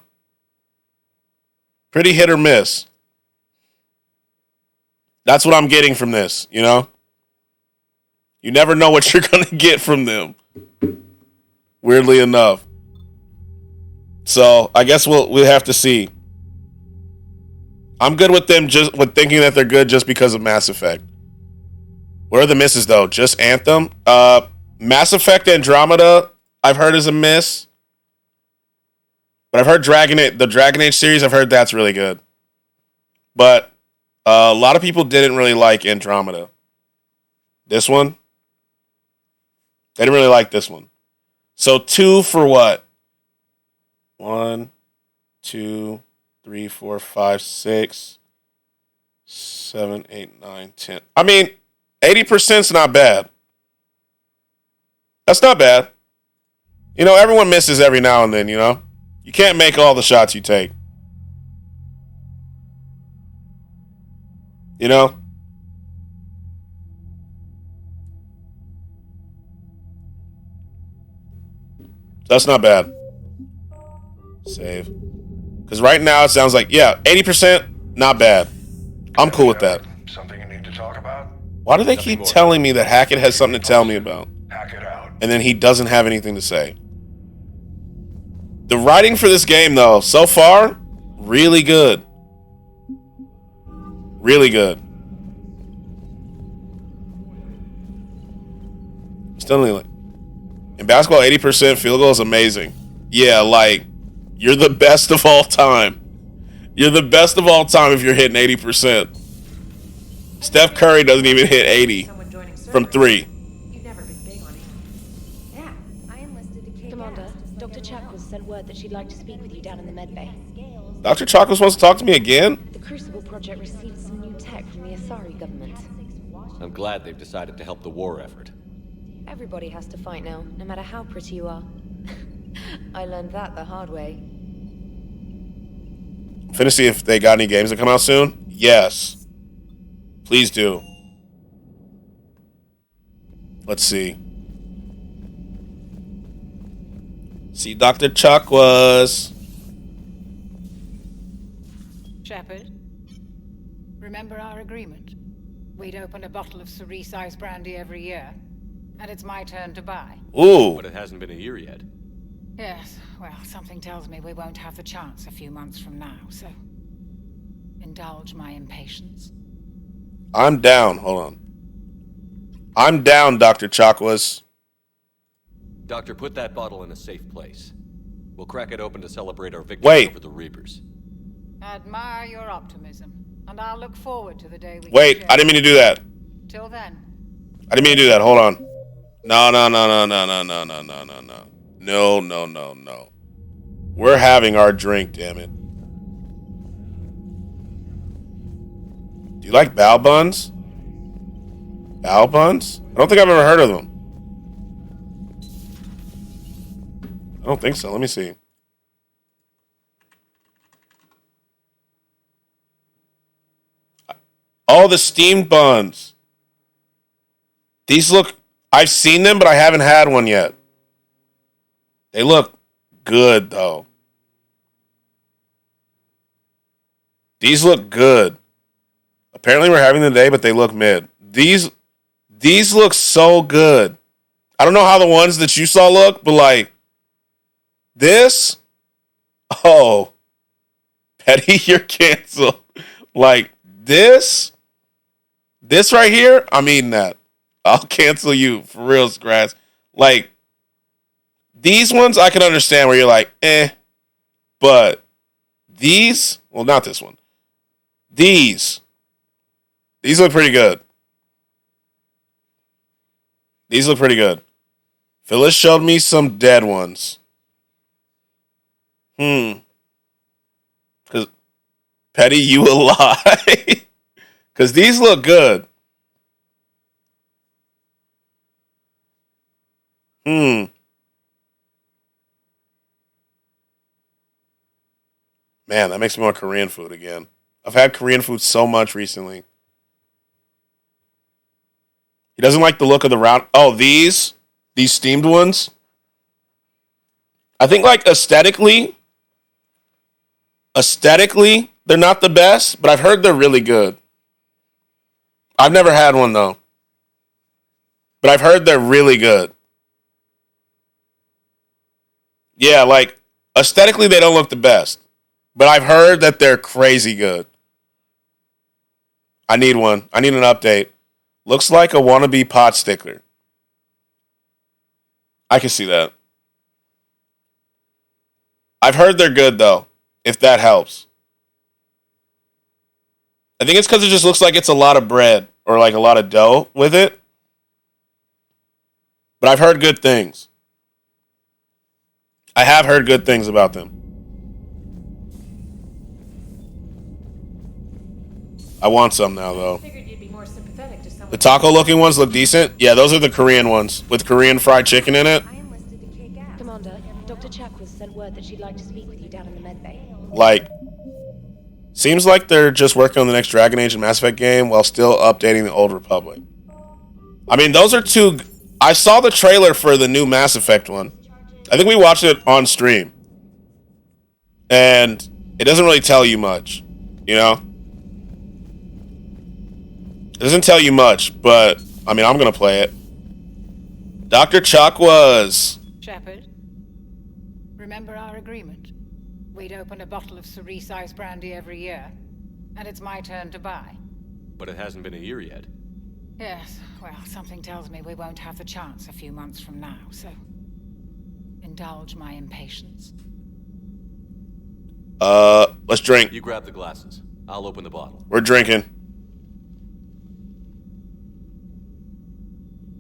A: Pretty hit or miss. That's what I'm getting from this, you know? You never know what you're going to get from them. Weirdly enough. So, I guess we'll have to see. I'm good with them just with thinking that they're good just because of Mass Effect. Where are the misses, though? Just Anthem? Mass Effect Andromeda, I've heard is a miss. But I've heard the Dragon Age series, I've heard that's really good. But a lot of people didn't really like Andromeda. This one? They didn't really like this one. So 2 for what? 1, 2, 3, 4, 5, 6, 7, 8, 9, 10. I mean, 80%'s not bad. That's not bad. You know, everyone misses every now and then, you know? You can't make all the shots you take. You know? That's not bad. Save. Because right now it sounds like, yeah, 80%, not bad. I'm cool with that.
B: Something you need to talk about?
A: Why do they keep telling me that Hackett has something to tell me about?
B: Hack it out.
A: And then he doesn't have anything to say. The writing for this game, though, so far, really good. Really good. Still like, in basketball, 80% field goal is amazing. Yeah, like, you're the best of all time. You're the best of all time if you're hitting 80%. Steph Curry doesn't even hit 80 from 3.
L: Commander, Dr. Chuck was sent word that she'd like to speak with you down in the medbay.
A: Dr. Chakos wants to talk to me again?
L: The Crucible Project received some new tech from the Asari government.
C: I'm glad they've decided to help the war effort.
L: Everybody has to fight now, no matter how pretty you are. I learned that the hard way.
A: Finna see if they got any games that come out soon. Yes. Please do. Let's see. See Dr. Chakwas.
R: Shepard, Remember our agreement? We'd open a bottle of Skratsx ice brandy every year, and it's my turn to buy.
A: Ooh.
C: But it hasn't been a year yet.
R: Yes, well, something tells me we won't have the chance a few months from now, so indulge my impatience.
A: I'm down. Hold on. I'm down, Dr. Chakwas.
C: Doctor, put that bottle in a safe place. We'll crack it open to celebrate our victory over the Reapers.
R: Admire your optimism, and I'll look forward to the day we
A: Wait, I didn't mean to do that.
R: Till then.
A: I didn't mean to do that. Hold on. No. No. We're having our drink, damn it. Do you like bao buns? Bao buns? I don't think I've ever heard of them. I don't think so. Let me see. Oh, the steamed buns. These look... I've seen them, but I haven't had one yet. They look good, though. These look good. Apparently we're having them today, but they look mid. These look so good. I don't know how the ones that you saw look, but like this, oh, Petty, you're canceled. Like this right here, I'm eating that. I'll cancel you for real, Skratsx. Like these ones, I can understand where you're like, but these, well, not this one. These look pretty good. These look pretty good. Phyllis showed me some dead ones. Because Petty, you a lie. Because these look good. Man, that makes me want Korean food again. I've had Korean food so much recently. He doesn't like the look of the round. Oh, these steamed ones. I think like aesthetically, they're not the best, but I've heard they're really good. I've never had one though, but I've heard they're really good. Yeah, like aesthetically they don't look the best, but I've heard that they're crazy good. I need one. I need an update. Looks like a wannabe pot stickler. I can see that. I've heard they're good, though, if that helps. I think it's because it just looks like it's a lot of bread or like a lot of dough with it. But I've heard good things. I have heard good things about them. I want some now, though. The taco-looking ones look decent. Yeah, those are the Korean ones with Korean fried chicken in it.
L: Commander, Dr. Chakwas sent word that she'd like to speak with you down in the medbay.
A: Like, seems like they're just working on the next Dragon Age and Mass Effect game while still updating the Old Republic. I mean, those are two... I saw the trailer for the new Mass Effect one. I think we watched it on stream. And it doesn't really tell you much, you know? It doesn't tell you much, but, I mean, I'm going to play it. Dr. Chakwas.
R: Shepard, remember our agreement? We'd open a bottle of Skratsx ice brandy every year, and it's my turn to buy.
C: But it hasn't been a year yet.
R: Yes, well, something tells me we won't have the chance a few months from now, so indulge my impatience.
A: Let's drink.
C: You grab the glasses. I'll open the bottle.
A: We're drinking.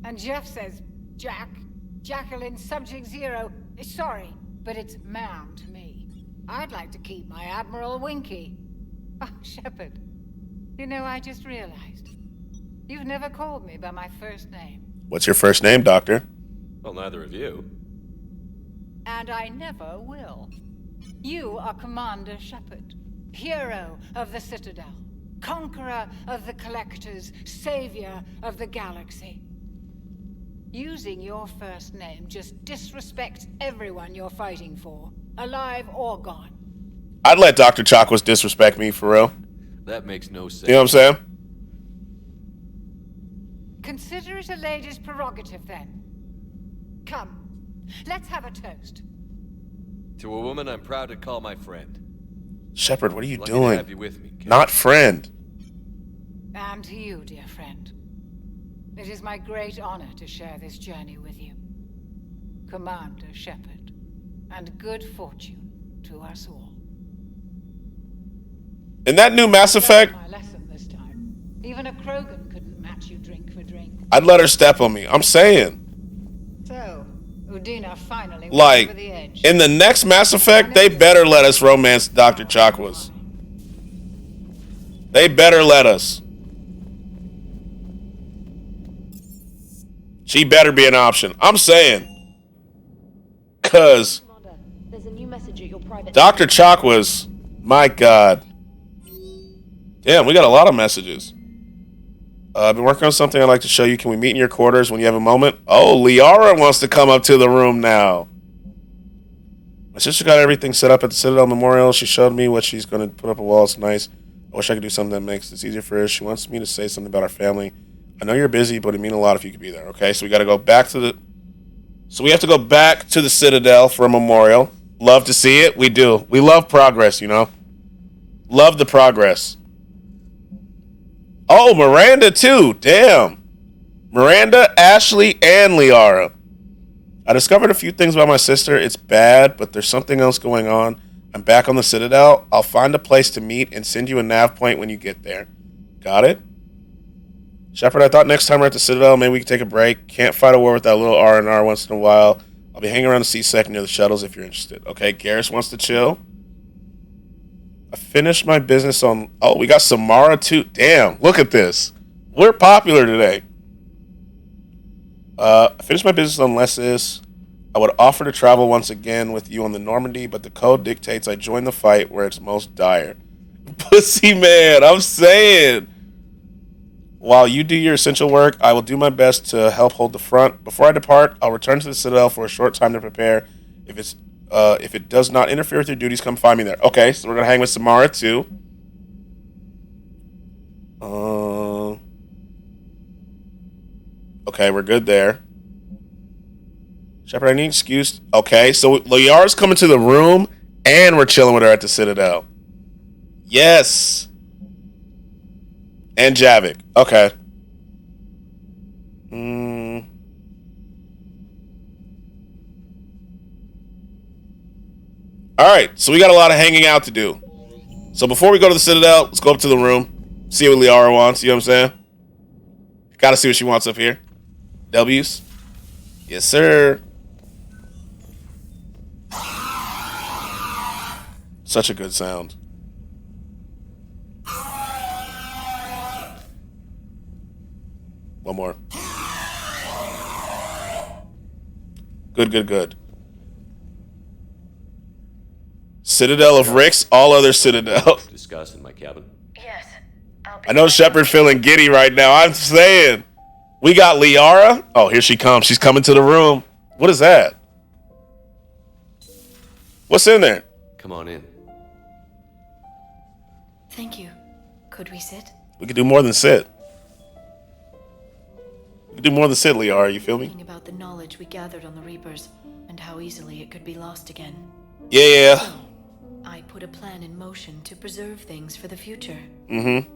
R: And Jeff says, Jacqueline, subject 0. Sorry, but it's ma'am to me. I'd like to keep my Admiral Winky. Oh, Shepard, you know, I just realized. You've never called me by my first name.
A: What's your first name, Doctor?
C: Well, neither of you.
R: And I never will. You are Commander Shepard, hero of the Citadel, conqueror of the Collectors, savior of the galaxy. Using your first name just disrespects everyone you're fighting for, alive or gone.
A: I'd let Dr. Chakwas disrespect me, for real.
C: That makes no sense.
A: You know what I'm saying?
R: Consider it a lady's prerogative, then. Come, let's have a toast.
C: To a woman I'm proud to call my friend.
A: Shepard, what are you
C: Lucky to
A: doing?
C: have you with me, Captain.
A: Not friend.
R: And to you, dear friend. It is my great honor to share this journey with you. Commander Shepard. And good fortune to us all.
A: In that new Mass Effect,
R: My lesson this time. Even a Krogan couldn't match you drink for drink.
A: I'd let her step on me. I'm saying.
R: So, Udina finally went
A: Like,
R: over the edge.
A: in the next Mass Effect, they better let us romance Dr. Chakwas. They better let us. She better be an option. I'm saying. Cause
L: There's a new message at your private.
A: Dr. Chakwas, my God. Damn, we got a lot of messages. I've been working on something I'd like to show you. Can we meet in your quarters when you have a moment? Oh, Liara wants to come up to the room now. My sister got everything set up at the Citadel Memorial. She showed me what she's going to put up a wall. It's nice. I wish I could do something that makes this easier for her. She wants me to say something about our family. I know you're busy, but it'd mean a lot if you could be there. Okay, so we got to go back to the... So we have to go back to the Citadel for a memorial. Love to see it. We do. We love progress, you know. Love the progress. Oh, Miranda too. Damn. Miranda, Ashley, and Liara. I discovered a few things about my sister. It's bad, but there's something else going on. I'm back on the Citadel. I'll find a place to meet and send you a nav point when you get there. Got it? Shepard, I thought next time we're at the Citadel, maybe we could take a break. Can't fight a war without a little R&R once in a while. I'll be hanging around the C-Sec near the shuttles if you're interested. Okay, Garrus wants to chill. I finished my business on... Oh, we got Samara too. Damn, look at this. We're popular today. I finished my business on Lessis. I would offer to travel once again with you on the Normandy, but the code dictates I join the fight where it's most dire. Pussy man, I'm saying. While you do your essential work, I will do my best to help hold the front. Before I depart, I'll return to the Citadel for a short time to prepare. If it does not interfere with your duties, come find me there. Okay, so we're going to hang with Samara, too. Okay, we're good there. Shepard, I need an excuse. Okay, so Liara's coming to the room, and we're chilling with her at the Citadel. Yes. And Javik. Okay. Alright, so we got a lot of hanging out to do. So before we go to the Citadel, let's go up to the room. See what Liara wants, you know what I'm saying? Gotta see what she wants up here. W's? Yes, sir. Such a good sound. One more. Good. Citadel of Ricks, all other Citadel.
C: Discuss in my cabin.
P: Yes.
A: I know Shepard feeling giddy right now. I'm saying. We got Liara. Oh, here she comes. She's coming to the room. What is that? What's in there?
C: Come on in.
J: Thank you. Could we sit?
A: We could do more than sit. We could do more than sit, Liara. You feel me?
J: Thinking about the knowledge we gathered on the Reapers and how easily it could be lost again.
A: Yeah.
J: So, I put a plan in motion to preserve things for the future.
A: Mm-hmm.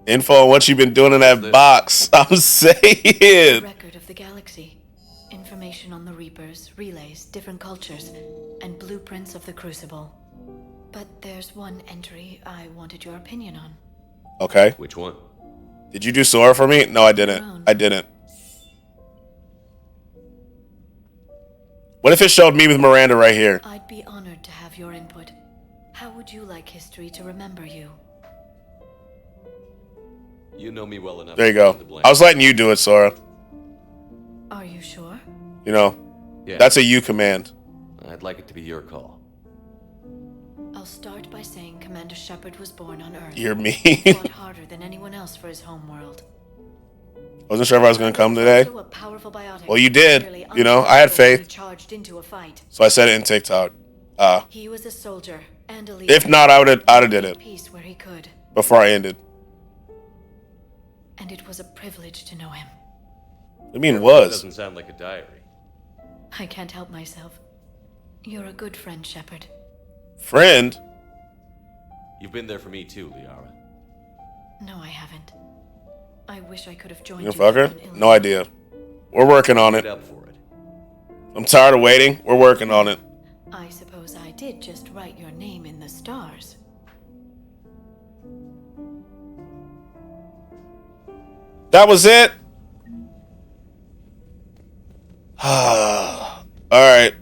A: Info on what you've been doing in that box. I'm saying.
J: Record of the galaxy. Information on the Reapers, relays, different cultures, and blueprints of the Crucible. But there's one entry I wanted your opinion on.
A: Okay.
C: Which one?
A: Did you do Sora for me? No, I didn't. I didn't. What if it showed me with Miranda right here?
J: I'd be honored to have your input. How would you like history to remember you?
C: You know me well enough.
A: There you go. I was letting you do it, Sora.
J: Are you sure?
A: You know,
C: Yeah.
A: That's a you command.
C: I'd like it to be your call.
J: I'll start by saying Commander Shepard was born on Earth.
A: You're mean.
J: He fought harder than anyone else for his homeworld.
A: Wasn't sure if I was going to come today.
J: Also a powerful biotic,
A: Well, you did.
J: nearly
A: You know, I had
J: unstoppable when
A: faith.
J: he charged into a fight.
A: So I said it in TikTok.
J: He was a soldier and a leader.
A: If not, I would have did it
J: Peace where he could.
A: before I ended.
J: And it was a privilege to know him.
A: I mean, was.
C: Doesn't sound like a diary.
J: I can't help myself. You're a good friend, Shepard.
A: Friend?
C: You've been there for me too, Liara.
J: No, I haven't. I wish I could have joined
A: You
J: you.
A: fucker? No idea. We're working on it.
C: Up for it.
A: I'm tired of waiting. We're working on it.
J: I suppose I did just write your name in the stars.
A: That was it? Alright.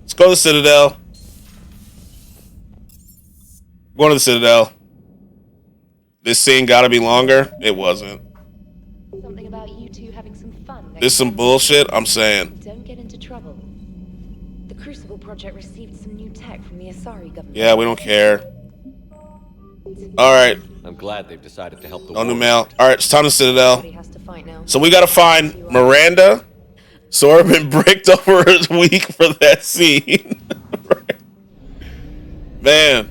A: Let's go to the Citadel. Going to the Citadel. This scene gotta be longer. It wasn't.
L: Something about you two having some fun.
A: This some bullshit, I'm saying.
L: Don't get into trouble. The Crucible Project received some new tech from the Asari government.
A: Yeah, we don't care. Alright.
C: I'm glad they've decided to help the
A: No new
C: war.
A: mail. Alright, it's time to Citadel.
L: Has to fight now.
A: So we gotta find Miranda. Sora been bricked over a week for that scene. Man.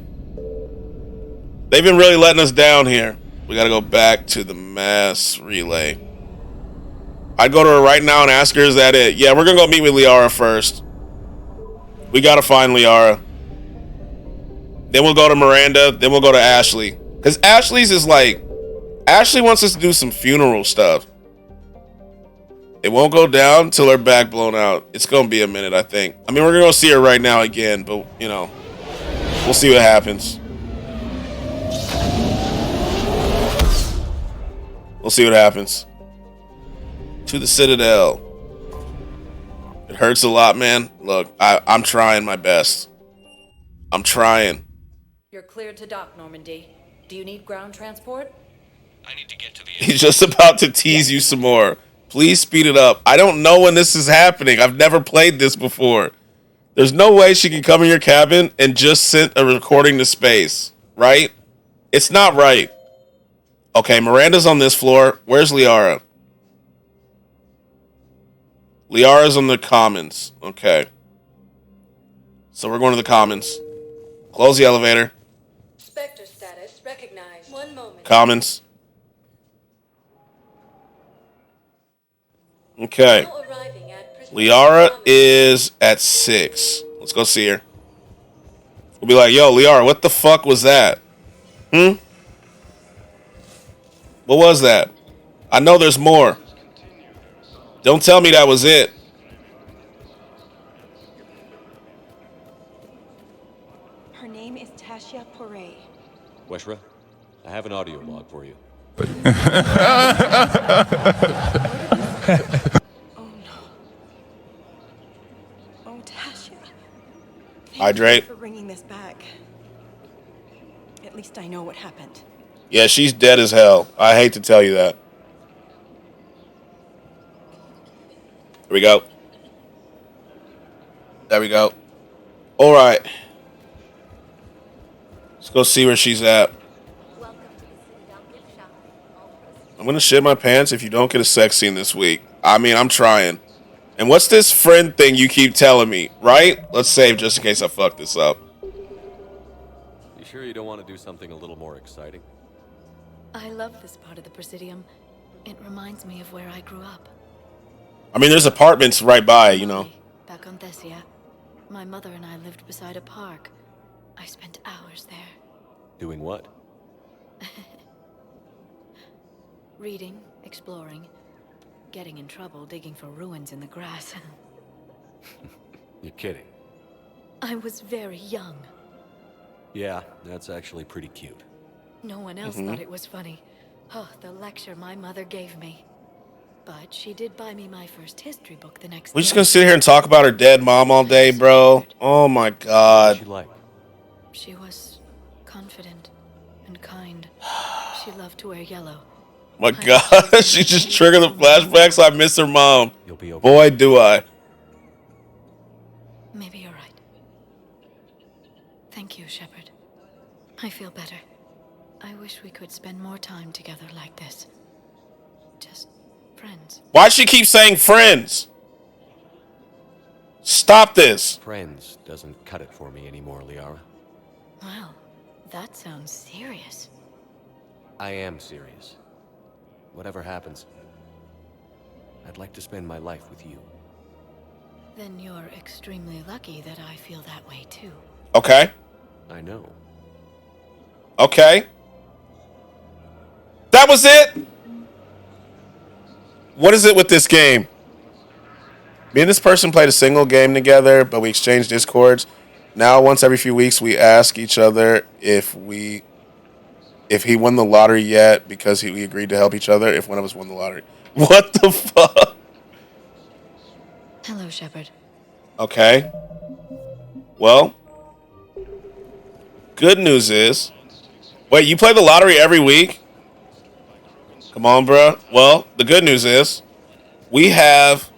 A: They've been really letting us down here. We gotta go back to the mass relay. I'd go to her right now and ask her, is that it? Yeah, we're gonna go meet with Liara first. We gotta find Liara. Then we'll go to Miranda. Then we'll go to Ashley. Because Ashley's is like... Ashley wants us to do some funeral stuff. It won't go down till her back blown out. It's gonna be a minute, I think. I mean, we're gonna go see her right now again, but, you know... We'll see what happens. We'll see what happens. To the Citadel. It hurts a lot, man. Look, I'm trying my best. I'm trying.
N: You're cleared to dock, Normandy. Do you need ground transport?
G: I need to get to the...
A: He's just about to tease you some more. Please speed it up. I don't know when this is happening. I've never played this before. There's no way she can come in your cabin and just send a recording to space, right? It's not right. Okay, Miranda's on this floor. Where's Liara? Liara's on the commons. Okay. So we're going to the commons. Close the elevator.
N: Spectre status recognized. 1 moment.
A: Commons. Okay. Liara is at 6. Let's go see her. We'll be like, yo, Liara, what the fuck was that? What was that? I know there's more. Don't tell me that was it.
Q: Her name is Tasha Poray.
C: Weshra, I have an audio log for you.
Q: Oh no. Oh, Tasha.
A: Hydrate.
Q: Thank you for bringing this back. At least I know what happened.
A: Yeah, she's dead as hell. I hate to tell you that. Here we go. There we go. All right. Let's go see where she's at. I'm going to shit my pants if you don't get a sex scene this week. I mean, I'm trying. And what's this friend thing you keep telling me, right? Let's save just in case I fuck this up.
C: You sure you don't want to do something a little more exciting?
J: I love this part of the Presidium. It reminds me of where I grew up.
A: I mean, there's apartments right by, you know.
J: Back on Thessia, my mother and I lived beside a park. I spent hours there.
C: Doing what?
J: Reading, exploring, getting in trouble digging for ruins in the grass.
C: You're kidding.
J: I was very young.
C: Yeah, that's actually pretty cute.
J: No one else thought it was funny. Oh, the lecture my mother gave me. But she did buy me my first history book the next day.
A: We're just gonna sit here and talk about her dead mom all day, bro. Oh my god.
C: She like?
J: She was confident and kind. She loved to wear yellow.
A: My god, she just triggered the flashbacks. I miss her mom.
C: You'll be okay.
A: Boy, do I.
J: Maybe you're right. Thank you, Shepard. I feel better. I wish we could spend more time together like this. Just
L: friends.
A: Why'd she keep saying friends? Stop this.
C: Friends doesn't cut it for me anymore, Liara.
L: Wow, that sounds serious.
C: I am serious. Whatever happens, I'd like to spend my life with you.
L: Then you're extremely lucky that I feel that way too.
A: Okay.
C: I know.
A: Okay. That was it? What is it with this game? Me and this person played a single game together, but we exchanged Discords. Now, once every few weeks, we ask each other if he won the lottery yet, because we agreed to help each other if one of us won the lottery. What the fuck?
L: Hello, Shepard.
A: Okay. Well, good news is... Wait, you play the lottery every week? Come on, bro. Well, the good news is we have...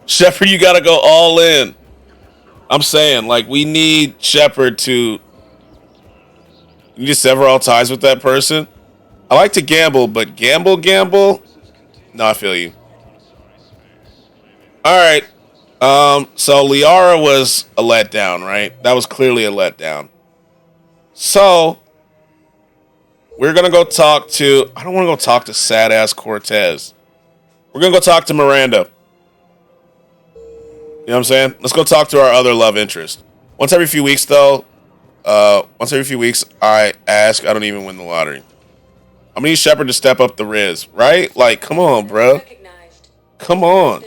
A: Shepard, you gotta go all in. I'm saying, like, we need Shepard to... You just sever all ties with that person. I like to gamble, but gamble? No, I feel you. All right. So Liara was a letdown, right? That was clearly a letdown. So we're gonna go talk to... I don't want to go talk to sad-ass Cortez. We're gonna go talk to Miranda. You know what I'm saying? Let's go talk to our other love interest. Once every few weeks, though, I ask. I don't even win the lottery. I'm gonna need Shepard to step up the Riz, right? Like, come on, bro. Come on.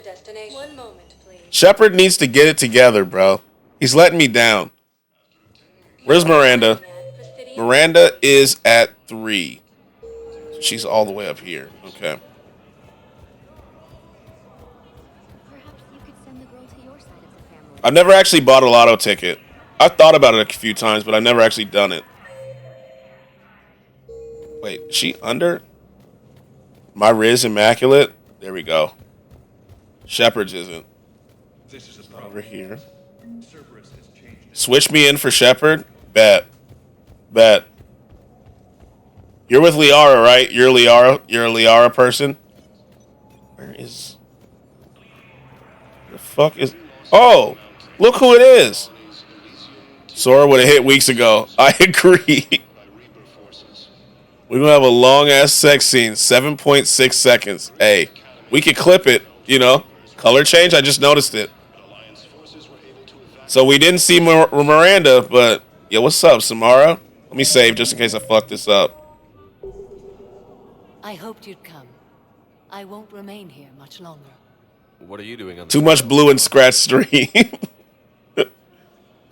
A: Shepard needs to get it together, bro. He's letting me down. Where's Miranda? Miranda is at 3. She's all the way up here. Okay. I've never actually bought a lotto ticket. I've thought about it a few times, but I've never actually done it. Wait, is she under? My Riz immaculate? There we go. Shepard's isn't. Over here. Switch me in for Shepard? Bet. You're with Liara, right? You're a Liara person? Where is... The fuck is... Oh! Look who it is! Sora would have hit weeks ago. I agree. We're going to have a long-ass sex scene. 7.6 seconds. Hey, we could clip it, you know. Color change, I just noticed it. So we didn't see Miranda, but... Yeah, what's up, Samara? Let me save just in case I fuck this up.
J: I hoped you'd come. I won't remain here much longer.
C: What are you doing on the...
A: Too much blue in Skratsx stream.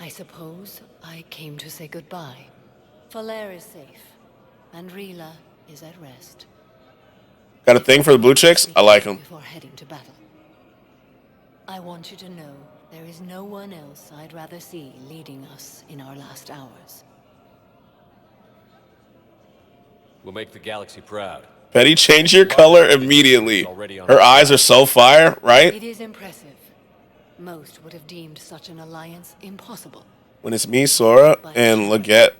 J: I suppose I came to say goodbye. Falair is safe, and Rila is at rest.
A: Got a thing for the blue chicks? I like them.
J: Before heading to battle. I want you to know there is no one else I'd rather see leading us in our last hours.
C: We'll make the galaxy proud.
A: Betty, change your color immediately. Her eyes are so fire, right?
J: It is impressive. Most would have deemed such an alliance impossible.
A: When it's me, Sora, and Legate,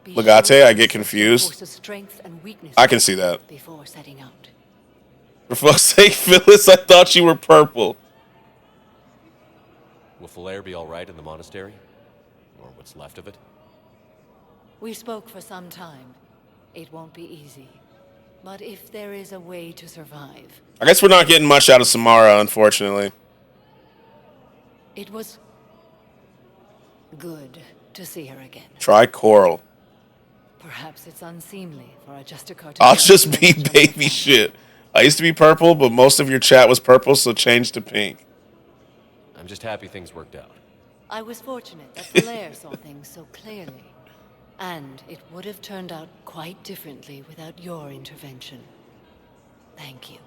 A: I get confused. I can see that.
J: Before setting out.
A: For fuck's sake, Phyllis, I thought you were purple.
C: Will Falair be all right in the monastery? Or what's left of it?
J: We spoke for some time. It won't be easy. But if there is a way to survive...
A: I guess we're not getting much out of Samara, unfortunately.
J: It was... good to see her again.
A: Try Coral.
J: Perhaps it's unseemly for a Justicar to...
A: I'll just be baby shit. I used to be purple, but most of your chat was purple, so change to pink.
C: I'm just happy things worked out.
J: I was fortunate that Falair saw things so clearly. And it would have turned out quite differently without your intervention. Thank you.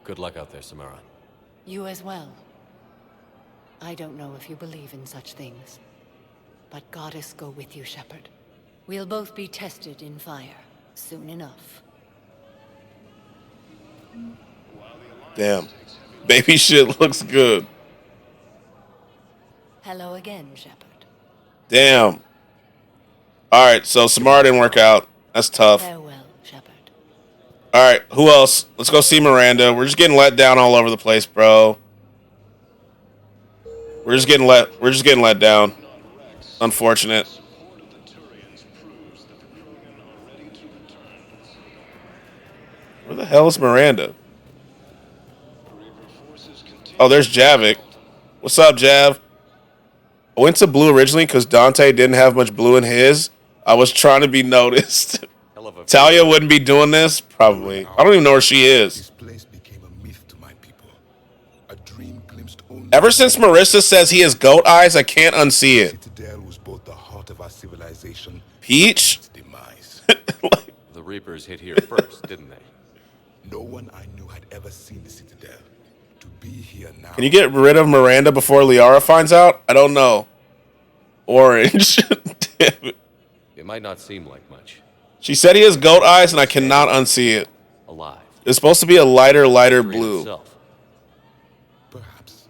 C: Good luck out there, Samara.
J: You as well. I don't know if you believe in such things, but Goddess go with you, Shepard. We'll both be tested in fire soon enough.
A: Damn. Baby shit looks good.
J: Hello again, Shepard.
A: Damn. Alright, so Samara didn't work out. That's tough.
J: Farewell, Shepard.
A: All right, who else? Let's go see Miranda. We're just getting let down all over the place, bro. We're just getting let down. Unfortunate. Where the hell is Miranda? Oh, there's Javik. What's up, Jav? I went to blue originally because Dante didn't have much blue in his. I was trying to be noticed. Talia wouldn't be doing this? Probably. I don't even know where she is. Ever since Marissa says he has goat eyes, I can't unsee it. Peach?
C: The Reapers hit here first, didn't they?
B: No one I knew had ever seen the Citadel. To be here now.
A: Can you get rid of Miranda before Liara finds out? I don't know. Orange. Damn it.
C: It might not seem like much.
A: She said he has goat eyes, and I cannot unsee it.
C: Alive.
A: It's supposed to be a lighter blue.
B: Perhaps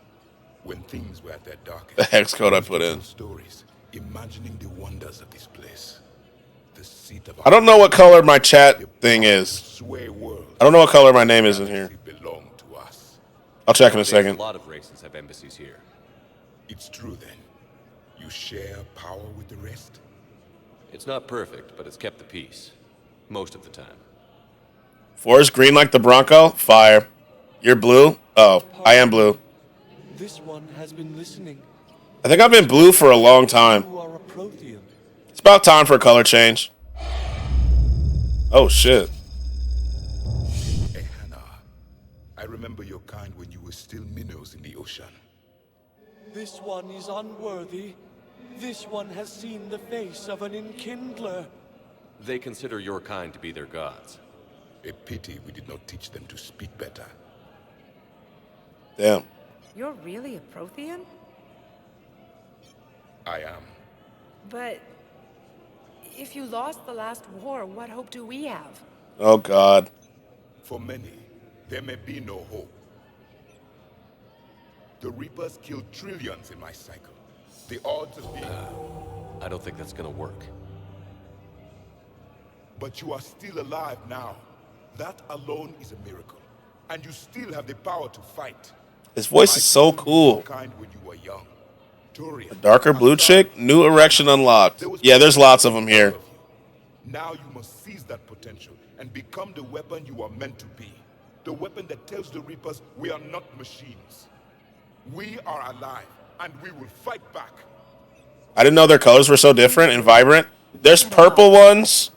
B: when things were at their darkest.
A: The hex code I put in.
B: Stories, imagining the wonders of this place. The seat of
A: I don't know what color my chat thing is. I don't know what color my name is in here. I'll check in a second.
C: A lot of races have embassies here.
B: It's true then. You share power with the rest?
C: It's not perfect, but it's kept the peace. Most of the time.
A: Forest green like the Bronco? Fire. You're blue? Oh, I am blue.
I: This one has been listening.
A: I think I've been blue for a long time.
I: You are a Prothean.
A: It's about time for a color change. Oh, shit.
B: Hey, Hannah. I remember your kind when you were still minnows in the ocean.
I: This one is unworthy. This one has seen the face of an enkindler.
C: They consider your kind to be their gods.
B: A pity we did not teach them to speak better.
A: Damn.
V: You're really a Prothean?
B: I am.
V: But if you lost the last war, what hope do we have?
A: Oh, God.
B: For many, there may be no hope. The Reapers killed trillions in my cycle. The odds of being...
C: I don't think that's gonna work.
B: But you are still alive now. That alone is a miracle. And you still have the power to fight.
A: His voice is so cool.
B: Kind when you were young.
A: A darker blue chick? New erection unlocked. Yeah, there's lots of them here.
B: Now you must seize that potential and become the weapon you are meant to be. The weapon that tells the Reapers we are not machines. We are alive, and we will fight back.
A: I didn't know their colors were so different and vibrant. There's purple ones.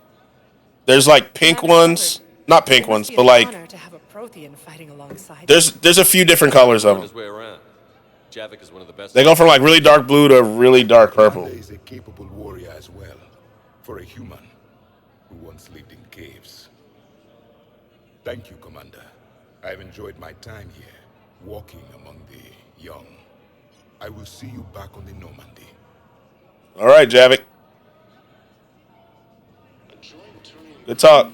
A: There's like pink ones. Not pink ones, but like... There's a few different colors of them.
C: Javik is one of the best.
A: They go from like really dark blue to really dark purple.
B: He is a capable warrior as well, for a human who once lived in caves. Thank you, Commander. I've enjoyed my time here, walking among the young. I will see you back on the Normandy.
A: All right, Javik. Good talk.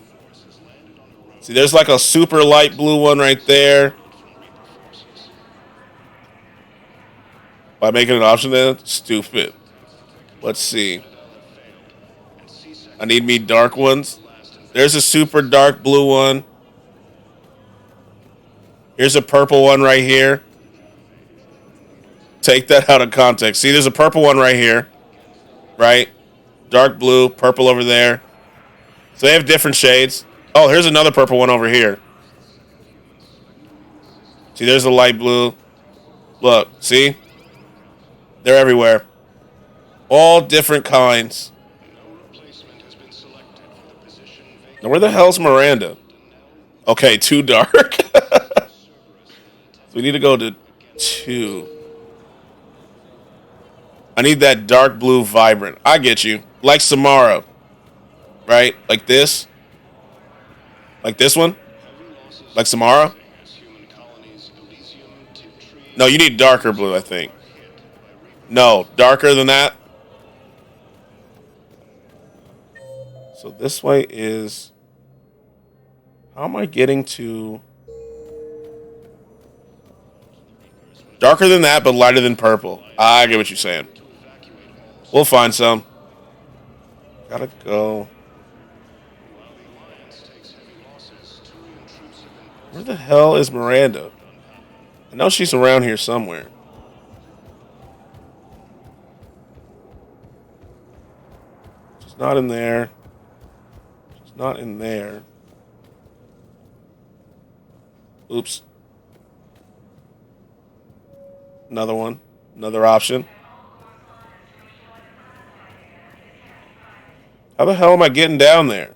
A: See, there's like a super light blue one right there. By making an option then? Stupid. Let's see. I need me dark ones. There's a super dark blue one. Here's a purple one right here. Take that out of context. See, there's a purple one right here. Right? Dark blue, purple over there. So they have different shades. Oh, here's another purple one over here. See, there's a light blue. Look, see? They're everywhere. All different kinds. Now, where the hell's Miranda? Okay, too dark. So we need to go to 2. I need that dark blue vibrant. I get you. Like Samara. Right? Like this. Like this one. Like Samara. No, you need darker blue, I think. No, darker than that. So this way is... How am I getting to... Darker than that, but lighter than purple. I get what you're saying. We'll find some. Gotta go. Where the hell is Miranda? I know she's around here somewhere. She's not in there. She's not in there. Oops. Another one. Another option. How the hell am I getting down there?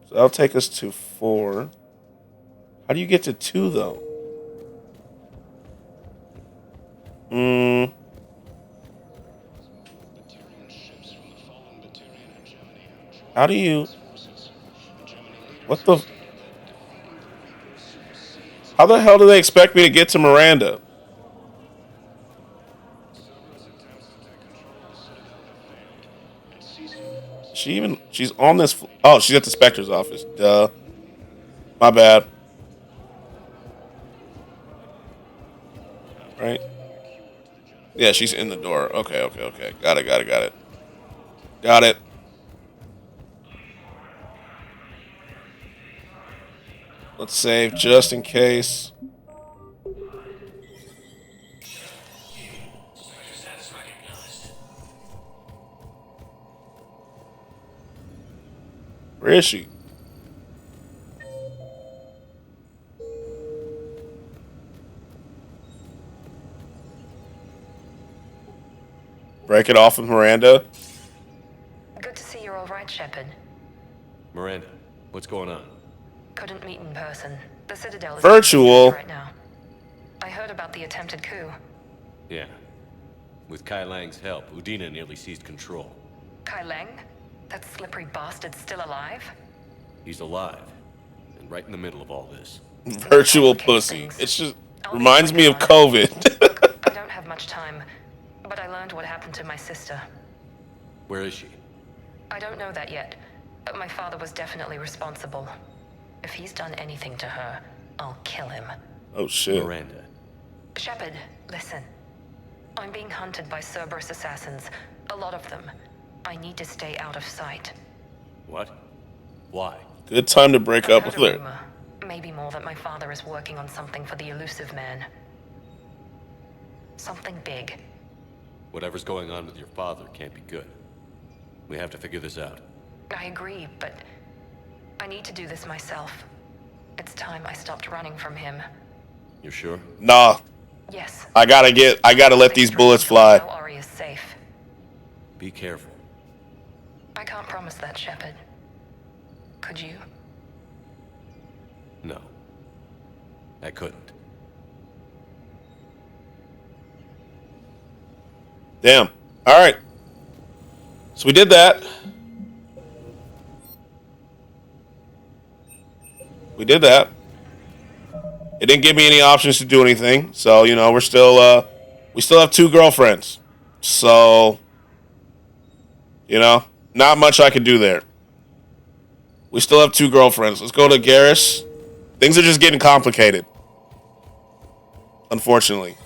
A: So that'll take us to 4. How do you get to 2, though? How do you... What the... How the hell do they expect me to get to Miranda? She's on this... Oh, she's at the Spectre's office. Duh. My bad. Right? Yeah, she's in the door. Okay. Got it. Got it. Let's save just in case. Where is she? Break it off with Miranda.
L: Good to see you're all right, Shepard.
C: Miranda, what's going on?
L: Couldn't meet in person. The Citadel is
A: Virtual.
L: right now. I heard about the attempted coup.
C: Yeah. With Kai Lang's help, Udina nearly seized control.
L: Kai Lang? That slippery bastard's still alive?
C: He's alive, and right in the middle of all this.
A: Virtual pussy. It's just reminds me of COVID.
L: I don't have much time, but I learned what happened to my sister.
C: Where is she?
L: I don't know that yet, but my father was definitely responsible. If he's done anything to her, I'll kill him.
A: Oh shit.
C: Miranda.
L: Shepard, listen. I'm being hunted by Cerberus assassins. A lot of them. I need to stay out of sight.
C: What? Why?
A: Good time to break up with her.
L: Rumor, maybe more, that my father is working on something for the elusive man. Something big.
C: Whatever's going on with your father can't be good. We have to figure this out.
L: I agree, but I need to do this myself. It's time I stopped running from him.
C: You're sure?
A: Nah.
L: Yes.
A: I gotta let these bullets fly.
L: Ori is safe.
C: Be careful.
L: I can't promise that, Shepard. Could you?
C: No. I couldn't.
A: Damn. All right. So we did that. It didn't give me any options to do anything. So, you know, we still have 2 girlfriends. So, you know, not much I can do there. We still have 2 girlfriends. Let's go to Garrus. Things are just getting complicated. Unfortunately.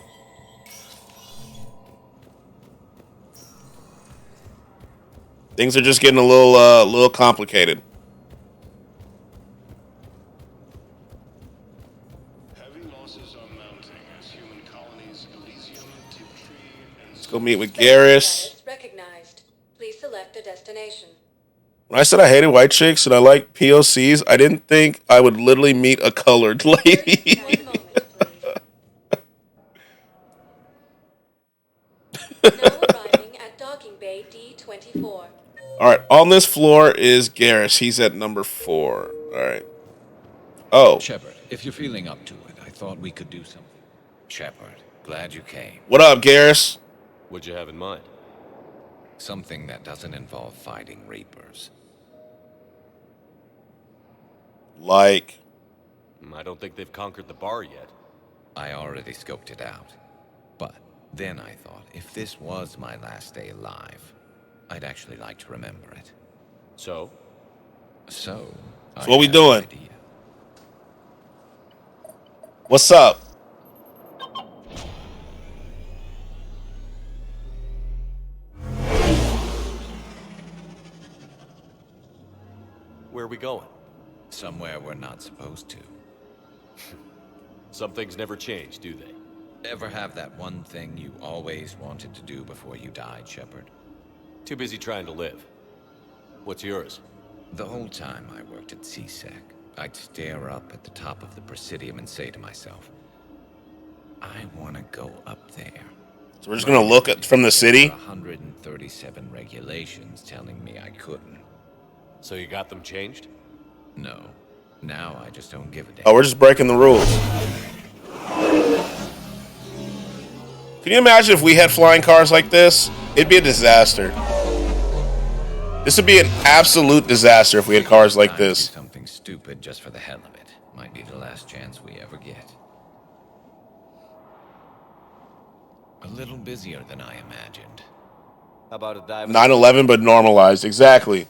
A: Things are just getting a little complicated. Let's go meet with Garrus.
J: Recognized. Please select a destination.
A: When I said I hated white chicks and I like POCs, I didn't think I would literally meet a colored lady.
J: Now arriving at docking bay D24.
A: All right, on this floor is Garrus. He's at number 4. All right. Oh.
U: Shepard, if you're feeling up to it, I thought we could do something. Shepard, glad you came.
A: What up, Garrus?
C: What'd you have in mind?
U: Something that doesn't involve fighting Reapers.
A: Like?
C: I don't think they've conquered the bar yet.
U: I already scoped it out. But then I thought, if this was my last day alive, I'd actually like to remember it.
C: So?
U: So
A: what we doing? What's up?
C: Where are we going?
U: Somewhere we're not supposed to.
C: Some things never change, do they?
U: Ever have that one thing you always wanted to do before you died, Shepard?
C: Too busy trying to live. What's yours?
U: The whole time I worked at CSEC, I'd stare up at the top of the Presidium and say to myself, I want to go up there.
A: So we're just going to look at from the city?
U: 137 regulations telling me I couldn't.
C: So you got them changed?
U: No. Now I just don't give a damn.
A: Oh, we're just breaking the rules. Can you imagine if we had flying cars like this? It'd be a disaster. This would be an absolute disaster if we had cars like this.
U: Something stupid just for the hell of it. Might be the last chance we ever get. A little busier than I imagined.
C: How about a dive?
A: 9/11, but normalized. Exactly.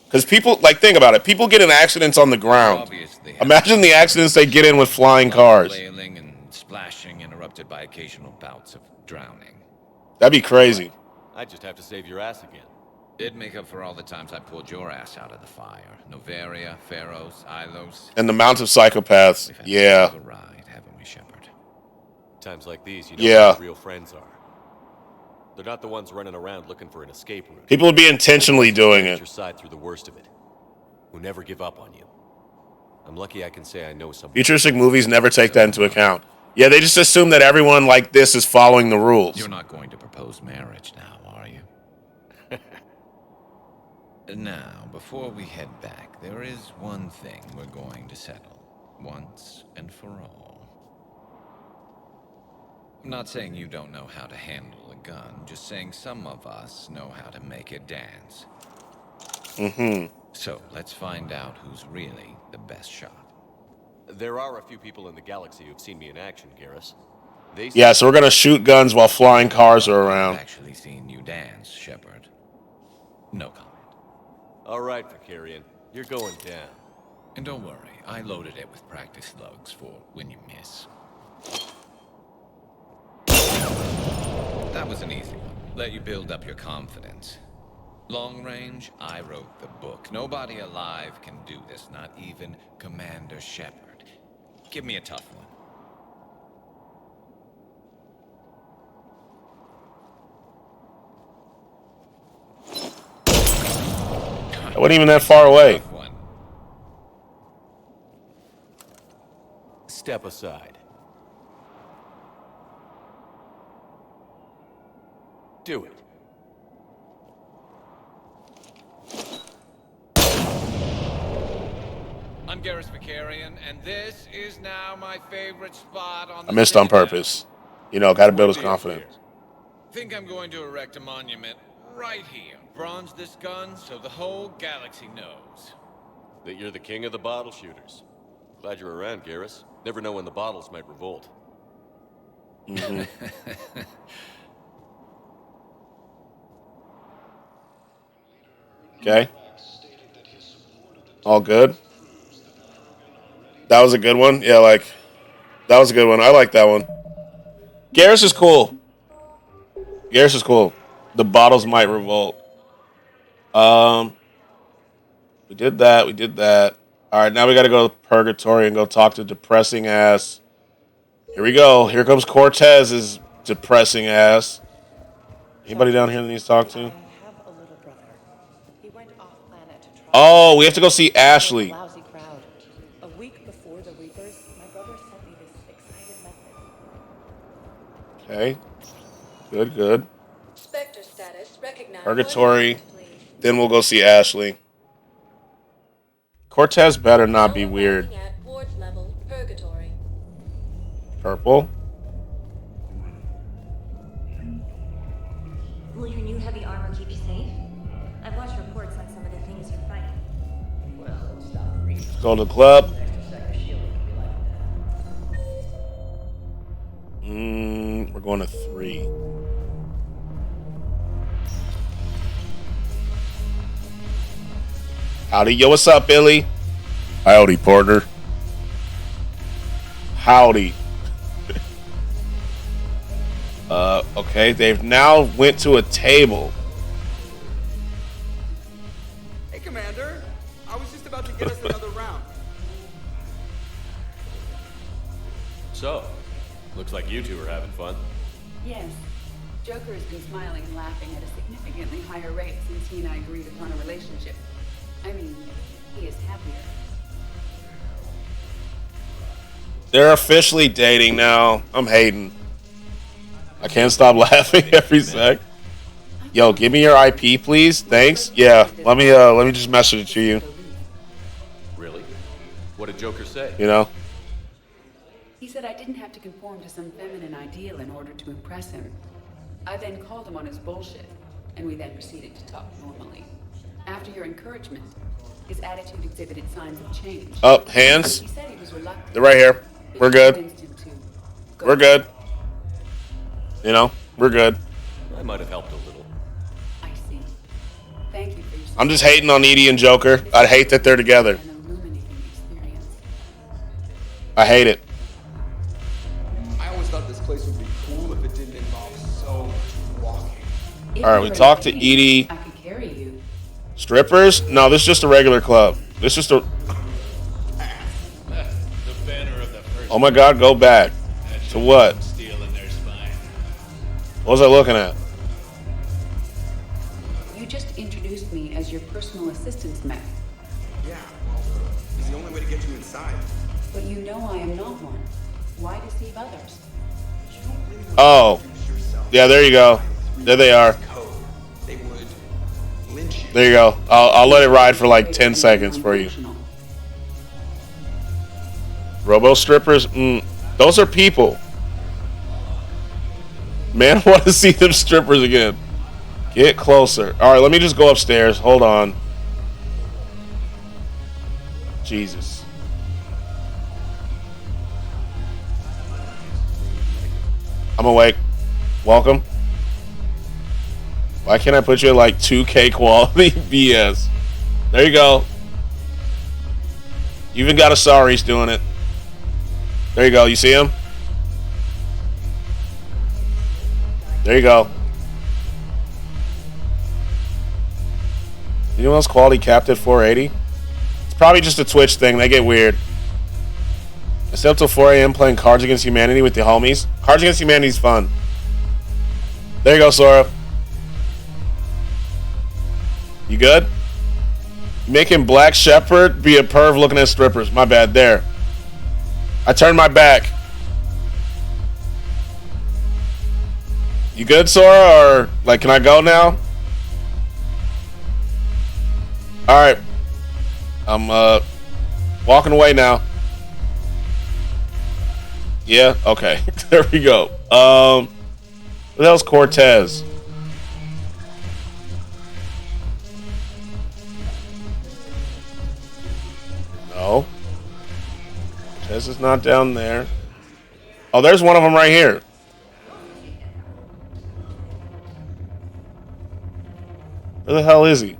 A: Because people, like, think about it. People get in accidents on the ground. Imagine the accidents they get in with flying cars.
U: Flailing and splashing, interrupted by occasional bouts of drowning.
A: That'd be crazy.
C: I just have to save your ass again.
U: It'd make up for all the times I pulled your ass out of the fire. Novaria, Pharos, Ilos.
A: And the amount of psychopaths. Yeah.
U: A ride, haven't we, Shepard?
C: Times like these, you know what real friends are. They're not the ones running around looking for an escape route.
A: People would be intentionally doing
C: Get
A: it.
C: your side through the worst of it. Who never give up on you. I'm lucky I can say I know somebody.
A: Futuristic movies never take that into account. Yeah, they just assume that everyone like this is following the rules.
U: You're not going to propose marriage now, are you? Now, before we head back, there is one thing we're going to settle. Once and for all. I'm not saying you don't know how to handle a gun, just saying some of us know how to make it dance.
A: Mm-hmm.
U: So, let's find out who's really the best shot.
C: There are a few people in the galaxy who've seen me in action, Garrus.
A: Yeah, so we're going to shoot guns while flying cars are around.
U: I've actually seen you dance, Shepard. No comment.
C: All right, Vakarian. You're going down.
U: And don't worry, I loaded it with practice slugs for when you miss. That was an easy one. Let you build up your confidence. Long range, I wrote the book. Nobody alive can do this, not even Commander Shepard. Give me a tough one.
A: I wasn't even that far away.
C: Step aside. Do it.
U: I'm Garrus Vakarian, and this is now my favorite spot on the
A: I missed on purpose. You know, got to build his confidence.
U: Think I'm going to erect a monument right here. Bronze this gun so the whole galaxy knows.
C: That you're the king of the bottle shooters. Glad you're around, Garrus. Never know when the bottles might revolt.
A: Mm-hmm. Okay. All good. That was a good one. Yeah, that was a good one. I like that one. Garrus is cool. Garrus is cool. The bottles might revolt. We did that. We did that. All right, now we got to go to Purgatory and go talk to depressing ass. Here we go. Here comes Cortez's depressing ass. Anybody down here that needs to talk to? Oh, we have to go see Ashley.
N: Lousy crowd. A week before the Reapers, my brother sent me this excited message.
A: Okay. Good, good.
J: Spectre status recognized.
A: Purgatory. Then we'll go see Ashley. Cortez better not be weird.
J: At ward level, Purgatory.
A: Purple.
D: Will your new heavy armor keep you safe? I've watched reports on some of the things you're fighting. Well, stop reading.
A: Let's go to the club. We're going to 3. Howdy. Yo, what's up, Billy? Howdy, partner. Howdy. Okay, they've now went to a table.
E: Hey, Commander.
K: I was just about to get us another round.
C: So, looks like you two are having fun.
H: Yes. Joker has been smiling and laughing at a significantly higher rate since he and I agreed upon a relationship. I mean, he is happier.
A: They're officially dating now. I'm hating. I can't stop laughing every sec. Yo, give me your IP, please. Thanks. Yeah, let me just message it to you.
C: Really? What did Joker say?
A: You know?
H: He said I didn't have to conform to some feminine ideal in order to impress him. I then called him on his bullshit, and we then proceeded to talk normally. After your encouragement, his attitude exhibited signs of change.
A: Oh, hands.
H: He said he was reluctant.
A: They're right here. We're good. We're good. You know, we're good.
C: I might have helped a little.
H: I see. Thank you for your
A: I'm just hating on Edie and Joker. I hate that they're together. I hate it.
K: I always thought this place would be cool if it didn't involve so much walking.
A: All right, we talked to Edie.
H: I could carry you.
A: Strippers? No, this is just a regular club. This is just a... Oh my God, go back. To what? What was I looking at?
H: You just introduced me as your personal assistant's mech.
K: Yeah, well, it's the only way to get you inside.
H: But you know I am not one. Why deceive others?
A: Oh. Yeah, there you go. There they are. There you go. I'll let it ride for like 10 seconds for you. Robo strippers? Those are people. Man, I want to see them strippers again. Get closer. All right, let me just go upstairs. Hold on. Jesus. I'm awake. Welcome. Why can't I put you at like 2K quality? BS. There you go. You even got a Sari's doing it. There you go. You see him? There you go. You know what's quality capped at 480? It's probably just a Twitch thing. They get weird. I stay up till 4 a.m. playing Cards Against Humanity with the homies. Cards Against Humanity is fun. There you go, Sora. You good? You making Black Shepherd be a perv looking at strippers. My bad. There. I turned my back. You good, Sora? Or, like, can I go now? Alright. I'm, walking away now. Yeah? Okay. There we go. What the hell's Cortez? No. Cortez is not down there. Oh, there's one of them right here. Where the hell is he?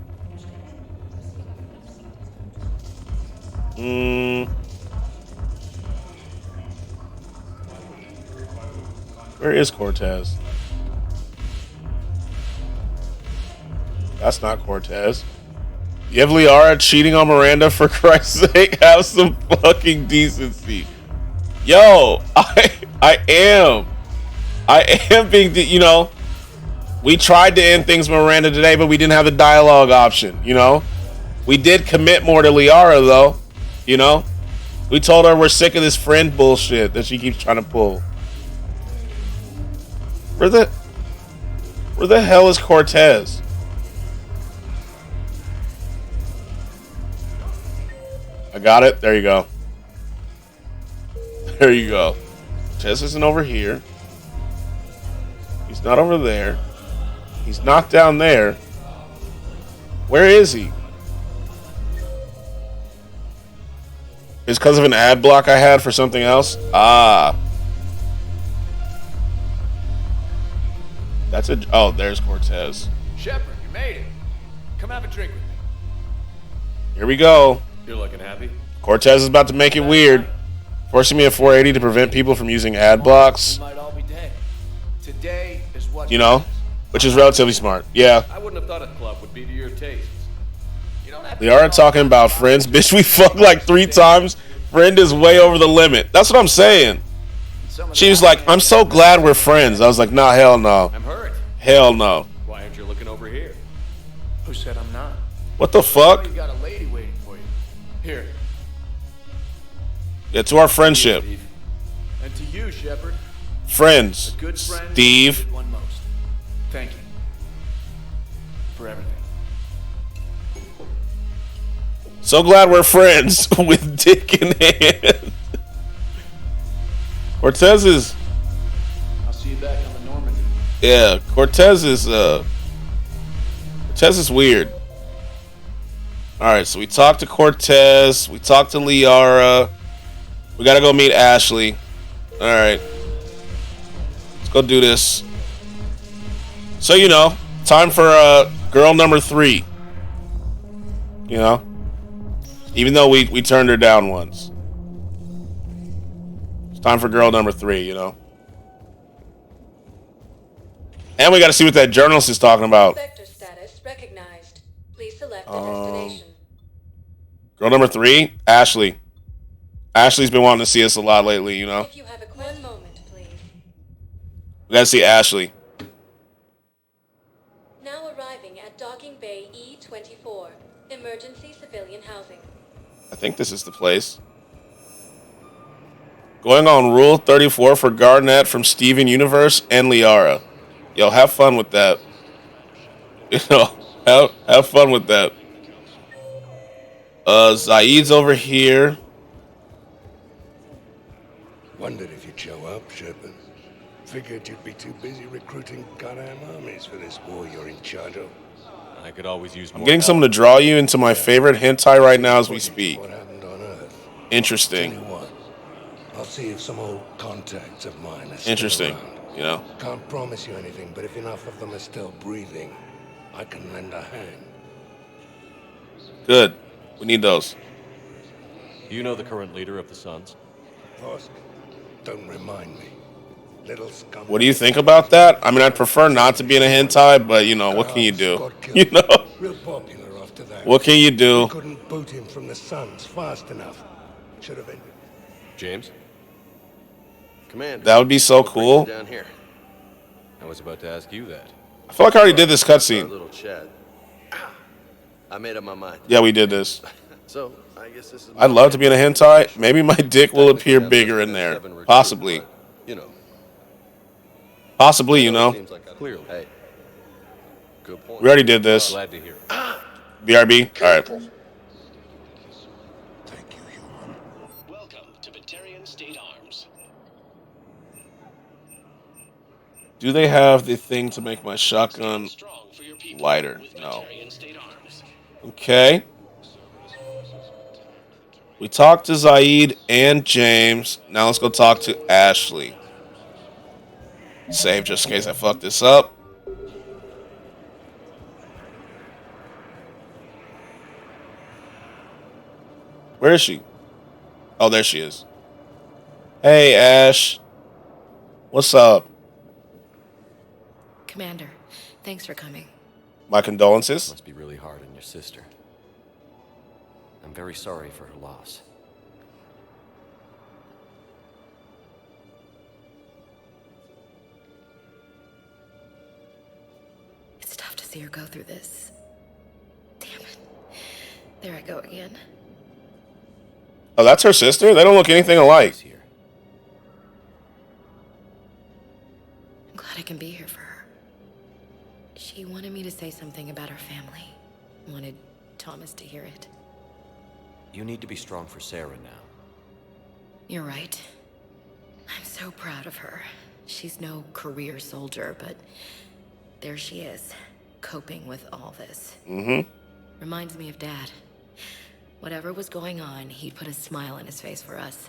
A: Where is Cortez? That's not Cortez. You have Liara cheating on Miranda, for Christ's sake. Have some fucking decency. Yo, I am being, you know, we tried to end things with Miranda today, but we didn't have the dialogue option, you know? We did commit more to Liara, though, you know? We told her we're sick of this friend bullshit that she keeps trying to pull. Where the hell is Cortez? I got it. There you go. There you go. Cortez isn't over here. He's not over there. He's not down there. Where is he? It's because of an ad block I had for something else? Ah. That's a... Oh, there's Cortez.
C: Shepard, you made it. Come have a drink with me.
A: Here we go.
C: You're looking happy?
A: Cortez is about to make it weird. Forcing me at 480 to prevent people from using ad blocks.
K: We might all be dead. Today is what...
A: You know? Which is relatively smart. Yeah.
C: I wouldn't have thought a club would be to your tastes. You don't have
A: Liara talking about friends. Bitch, we fucked like 3 times. Friend is way over the limit. That's what I'm saying. She was like, I'm so glad we're friends. I was like, nah, hell no.
C: I'm hurt.
A: Hell no.
C: Why aren't you looking over here?
E: Who said I'm not?
A: What the fuck?
E: You got a lady waiting for you. Here.
A: Yeah, to our friendship.
E: And to you, Shepard.
A: Friends.
E: A good friend.
A: Steve.
E: Good one most. Thank you. For everything.
A: So glad we're friends with dick in hand. Cortez is.
E: I'll see you back on the Normandy.
A: Yeah, Cortez is weird. Alright, so we talked to Cortez, we talked to Liara. We gotta go meet Ashley. Alright. Let's go do this. So time for girl number 3. Even though we turned her down once. It's time for girl number 3, And we got to see what that journalist is talking about.
J: Sector status recognized. Please select a destination.
A: Girl number 3, Ashley. Ashley's been wanting to see us a lot lately,
J: If you have one moment, please.
A: We got to see Ashley.
J: Now arriving at Docking Bay E24. Emergency civilian housing.
A: I think this is the place. Going on Rule 34 for Garnett from Steven Universe and Liara. Yo, have fun with that. Have fun with that. Zaid's over here.
B: Wondered if you'd show up, Shepard. Figured you'd be too busy recruiting goddamn armies for this war you're in charge of.
C: I could always use more.
A: I'm getting someone to draw you into my favorite hentai right now as we speak.
B: What happened on Earth?
A: Interesting.
B: Tell you what, I'll see if some old contacts of mine are still
A: Interesting.
B: around. Can't promise you anything, but if enough of them are still breathing, I can lend a hand.
A: Good. We need those.
C: You know the current leader of the Suns?
B: Vosk, don't remind me. Little scum.
A: What do you think about that? I mean, I'd prefer not to be in a hentai, but what can you do?
B: Real popular after that.
A: What can you do?
B: Couldn't boot him from the Suns fast enough. Should have ended.
C: James? Commander.
A: That would be so cool.
C: Down here. I was about to ask you that.
A: I feel like I already did this cutscene.
M: Little Chad. I made up my mind.
A: Yeah, we did this.
M: So, I guess this is.
A: I'd love to be in a hentai. Maybe my dick will appear bigger in there. Possibly. Possibly,
M: Seems like clearly. Hey. Good point.
A: We already did this.
C: Glad to hear.
A: BRB? Alright.
S: Welcome to Batarian State Arms.
A: Do they have the thing to make my shotgun lighter? No. Okay. We talked to Zaid and James. Now let's go talk to Ashley. Save just in case I fuck this up. Where is she? Oh, there she is. Hey, Ash. What's up?
J: Commander, thanks for coming.
A: My condolences.
C: Must be really hard on your sister. I'm very sorry for her loss.
J: It's tough to see her go through this. Damn it. There I go again.
A: Oh, that's her sister? They don't look anything alike.
J: I'm glad I can be here for her. She wanted me to say something about her family. Wanted Thomas to hear it.
C: You need to be strong for Sarah now.
J: You're right. I'm so proud of her. She's no career soldier, but there she is, coping with all this.
A: Mm-hmm.
J: Reminds me of Dad. Whatever was going on, he'd put a smile on his face for us.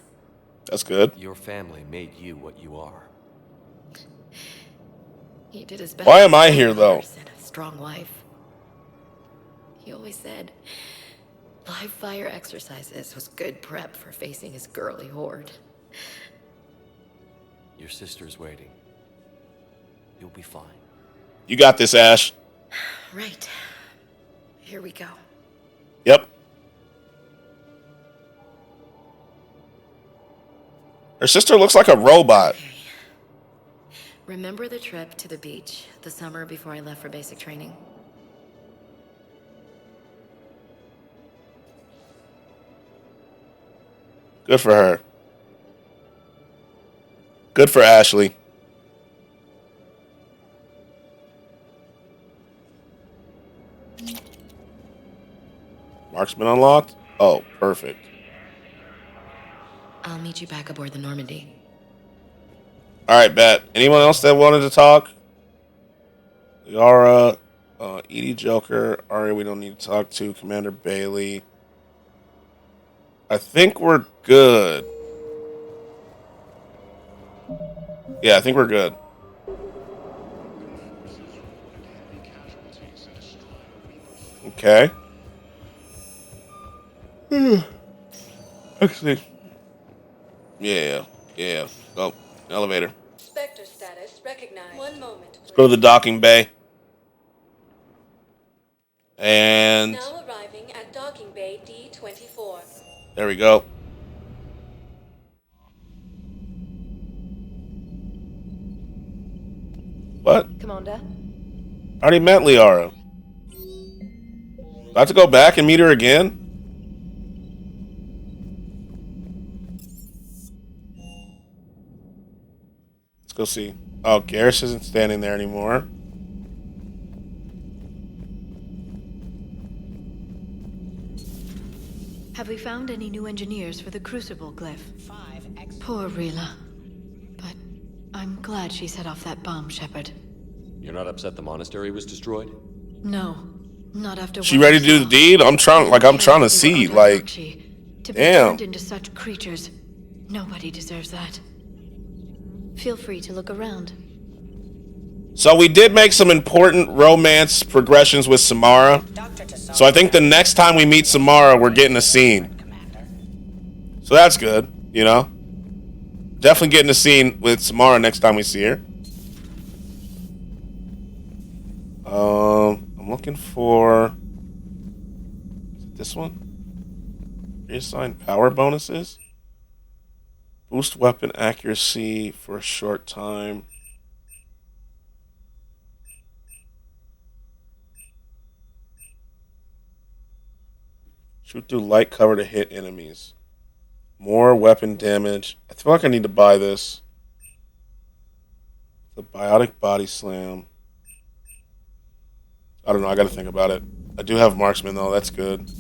A: That's good.
C: Your family made you what you are.
J: He did his best.
A: Why am I here, though?
J: And a strong wife. He always said live fire exercises was good prep for facing his girly horde.
C: Your sister's waiting. You'll be fine.
A: You got this, Ash.
J: Right. Here we go.
A: Yep. Her sister looks like a robot.
J: Remember the trip to the beach the summer before I left for basic training?
A: Good for her. Good for Ashley. Marksman unlocked? Oh, perfect.
J: I'll meet you back aboard the Normandy.
A: All right, bet. Anyone else that wanted to talk? Yara, Edie Joker, Arya, we don't need to talk to. Commander Bailey. I think we're good. Yeah, I think we're good. Okay. Actually. Yeah. Oh, elevator.
N: Spectre status recognized. 1 moment.
A: Let's go to the docking bay. And
N: Now arriving at docking bay D24.
A: there we go. What?
N: Commander.
A: I already met Liara. About to go back and meet her again? Let's go see. Oh, Garrus isn't standing there anymore.
F: Have we found any new engineers for the Crucible glyph? Poor Rila. But I'm glad she set off that bomb, Shepard.
C: You're not upset the monastery was destroyed?
F: No, not after
A: She ready to do the deed? I'm trying to see, like,
F: to be
A: damn.
F: turned into such creatures. Nobody deserves that. Feel free to look around.
A: So we did make some important romance progressions with Samara. So I think the next time we meet Samara, we're getting a scene. So that's good, you know? Definitely getting a scene with Samara next time we see her. I'm looking for... Is it this one? Reassign power bonuses? Boost weapon accuracy for a short time. Shoot through light cover to hit enemies. More weapon damage. I feel like I need to buy this. The biotic body slam. I don't know. I got to think about it. I do have marksman though. That's good.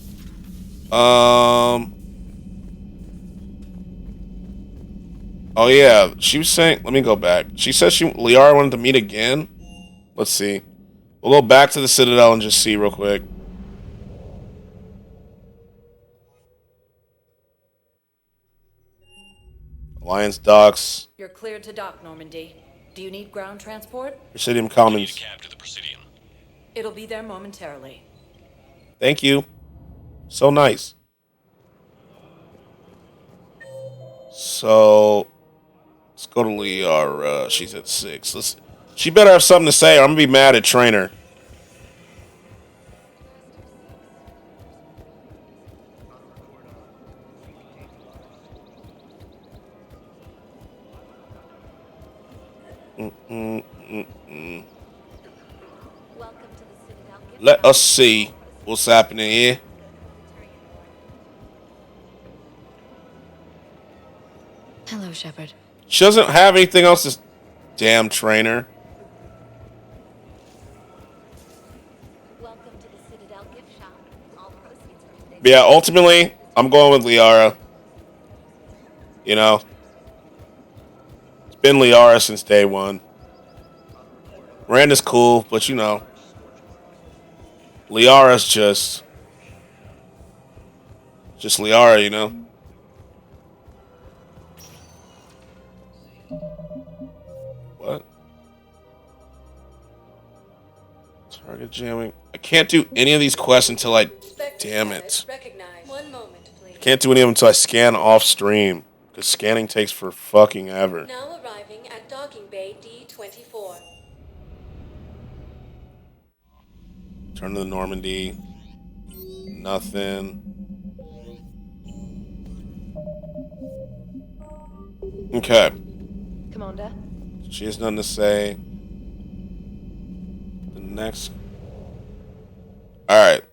A: Oh yeah. She was saying. Let me go back. She said Liara wanted to meet again. Let's see. We'll go back to the Citadel and just see real quick. Alliance docks.
N: You're cleared to dock, Normandy. Do you need ground transport?
A: Presidium Commons.
N: It'll be there momentarily.
A: Thank you. So nice. So let's go to Liara. She's at 6. She better have something to say or I'm gonna be mad at Trainer. Let us see what's happening here.
F: Hello, Shepard.
A: She doesn't have anything else to... Damn Trainer. But yeah, ultimately, I'm going with Liara. You know, it's been Liara since day one. Miranda's cool, but you know, Liara's just Liara, you know. What? Target jamming. I can't do any of these quests until I... Damn it. I can't do any of them until I scan off stream. Because scanning takes for fucking ever.
N: Now arriving at docking bay D24.
A: Turn to the Normandy. Nothing. Okay.
N: Commander?
A: She has nothing to say. The next. All right.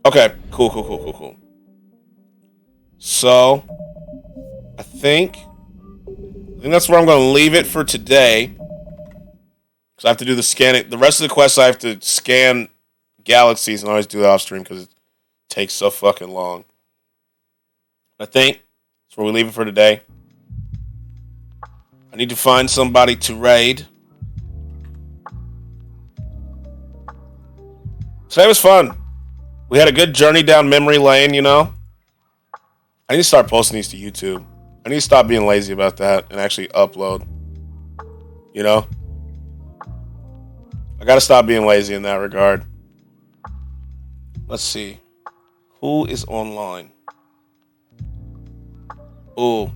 A: Okay. Cool. So, I think that's where I'm going to leave it for today. Because I have to do the scanning. The rest of the quests, I have to scan galaxies, and I always do that off stream because it takes so fucking long. I think that's where we leave it for today. I need to find somebody to raid. Today was fun. We had a good journey down memory lane, you know? I need to start posting these to YouTube. I need to stop being lazy about that and actually upload. You know? I gotta stop being lazy in that regard. Let's see. Who is online? Ooh.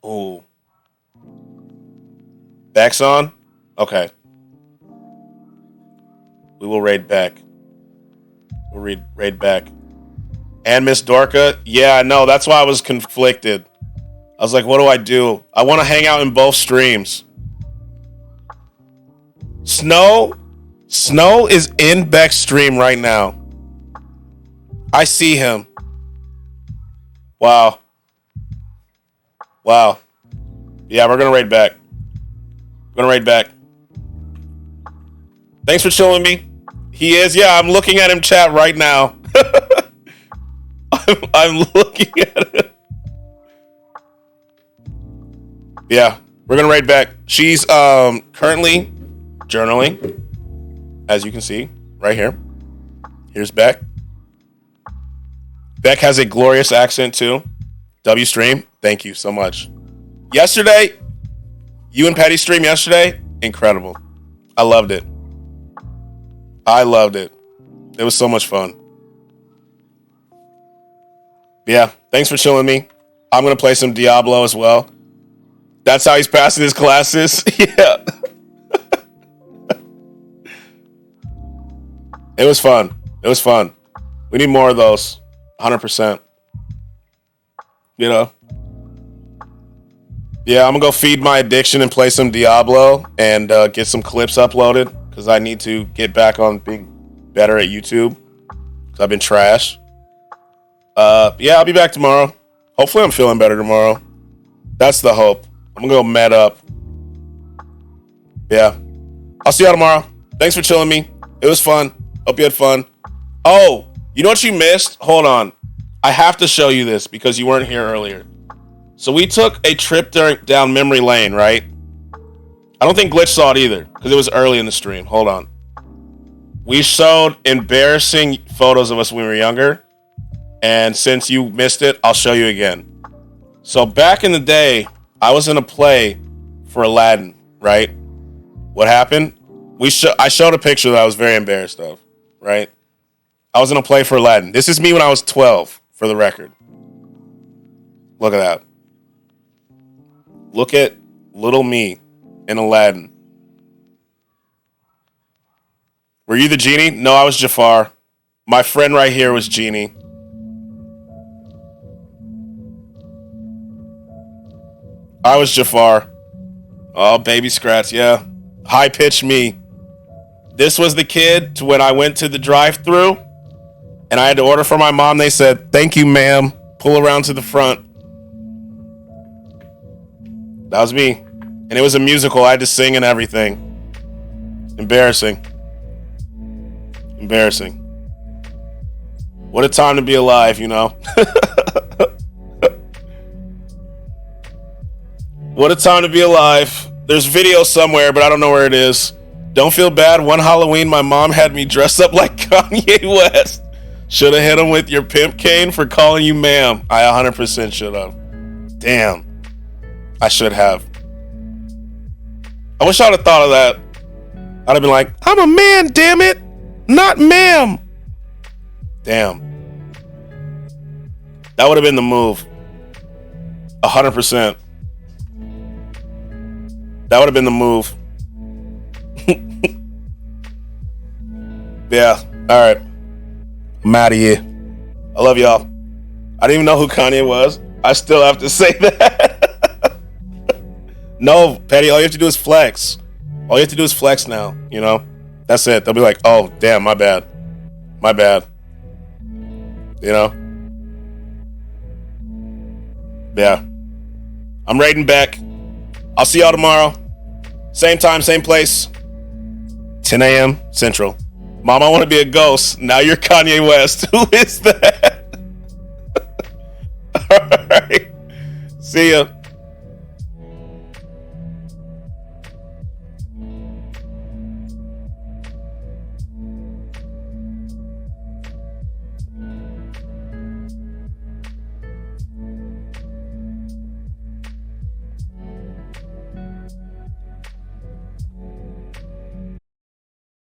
A: Ooh. Beck's on? Okay. We will raid Beck. We'll raid Beck. And Miss Dorka? Yeah, I know. That's why I was conflicted. I was like, what do I do? I want to hang out in both streams. Snow is in Beck's stream right now. I see him. Wow. Yeah, we're going to raid Beck. Thanks for chilling me. He is. Yeah, I'm looking at him chat right now. I'm looking at him. Yeah, we're going to raid Beck. She's currently journaling, as you can see right here. Here's Beck. Beck has a glorious accent too. W stream, thank you so much. Yesterday, you and Patty stream yesterday, incredible. I loved it. It was so much fun. Yeah, thanks for chilling me. I'm going to play some Diablo as well. That's how he's passing his classes. Yeah. It was fun. We need more of those. 100%. You know? Yeah, I'm going to go feed my addiction and play some Diablo and get some clips uploaded because I need to get back on being better at YouTube because I've been trash. Yeah, I'll be back tomorrow. Hopefully I'm feeling better tomorrow. That's the hope. I'm going to go med up. Yeah. I'll see y'all tomorrow. Thanks for chilling me. It was fun. Hope you had fun. Oh, you know what you missed? Hold on. I have to show you this because you weren't here earlier. So we took a trip down memory lane, right? I don't think Glitch saw it either because it was early in the stream. Hold on. We showed embarrassing photos of us when we were younger. And since you missed it, I'll show you again. So back in the day, I was in a play for Aladdin, right? What happened? I showed a picture that I was very embarrassed of, right? I was in a play for Aladdin. This is me when I was 12, for the record. Look at that. Look at little me in Aladdin. Were you the genie? No, I was Jafar. My friend right here was Genie. I was Jafar. Oh, baby Skratsx, yeah. High pitch me. This was the kid to when I went to the drive-thru and I had to order for my mom. They said, "Thank you, ma'am. Pull around to the front." That was me. And it was a musical. I had to sing and everything. Embarrassing. What a time to be alive, you know? What a time to be alive. There's video somewhere, but I don't know where it is. Don't feel bad. One Halloween, my mom had me dress up like Kanye West. Should have hit him with your pimp cane for calling you ma'am. I 100% should have. Damn. I should have. I wish I would have thought of that. I'd have been like, I'm a man, damn it. Not ma'am. Damn. That would have been the move. 100%. That would have been the move. Yeah. All right. I'm out of here. I love y'all. I didn't even know who Kanye was. I still have to say that. No, Petty, all you have to do is flex. All you have to do is flex now, you know? That's it. They'll be like, oh, damn, my bad. My bad. You know? Yeah. I'm raiding back. I'll see y'all tomorrow. Same time, same place. 10 a.m. Central. Mom, I want to be a ghost. Now you're Kanye West. Who is that? All right. See ya.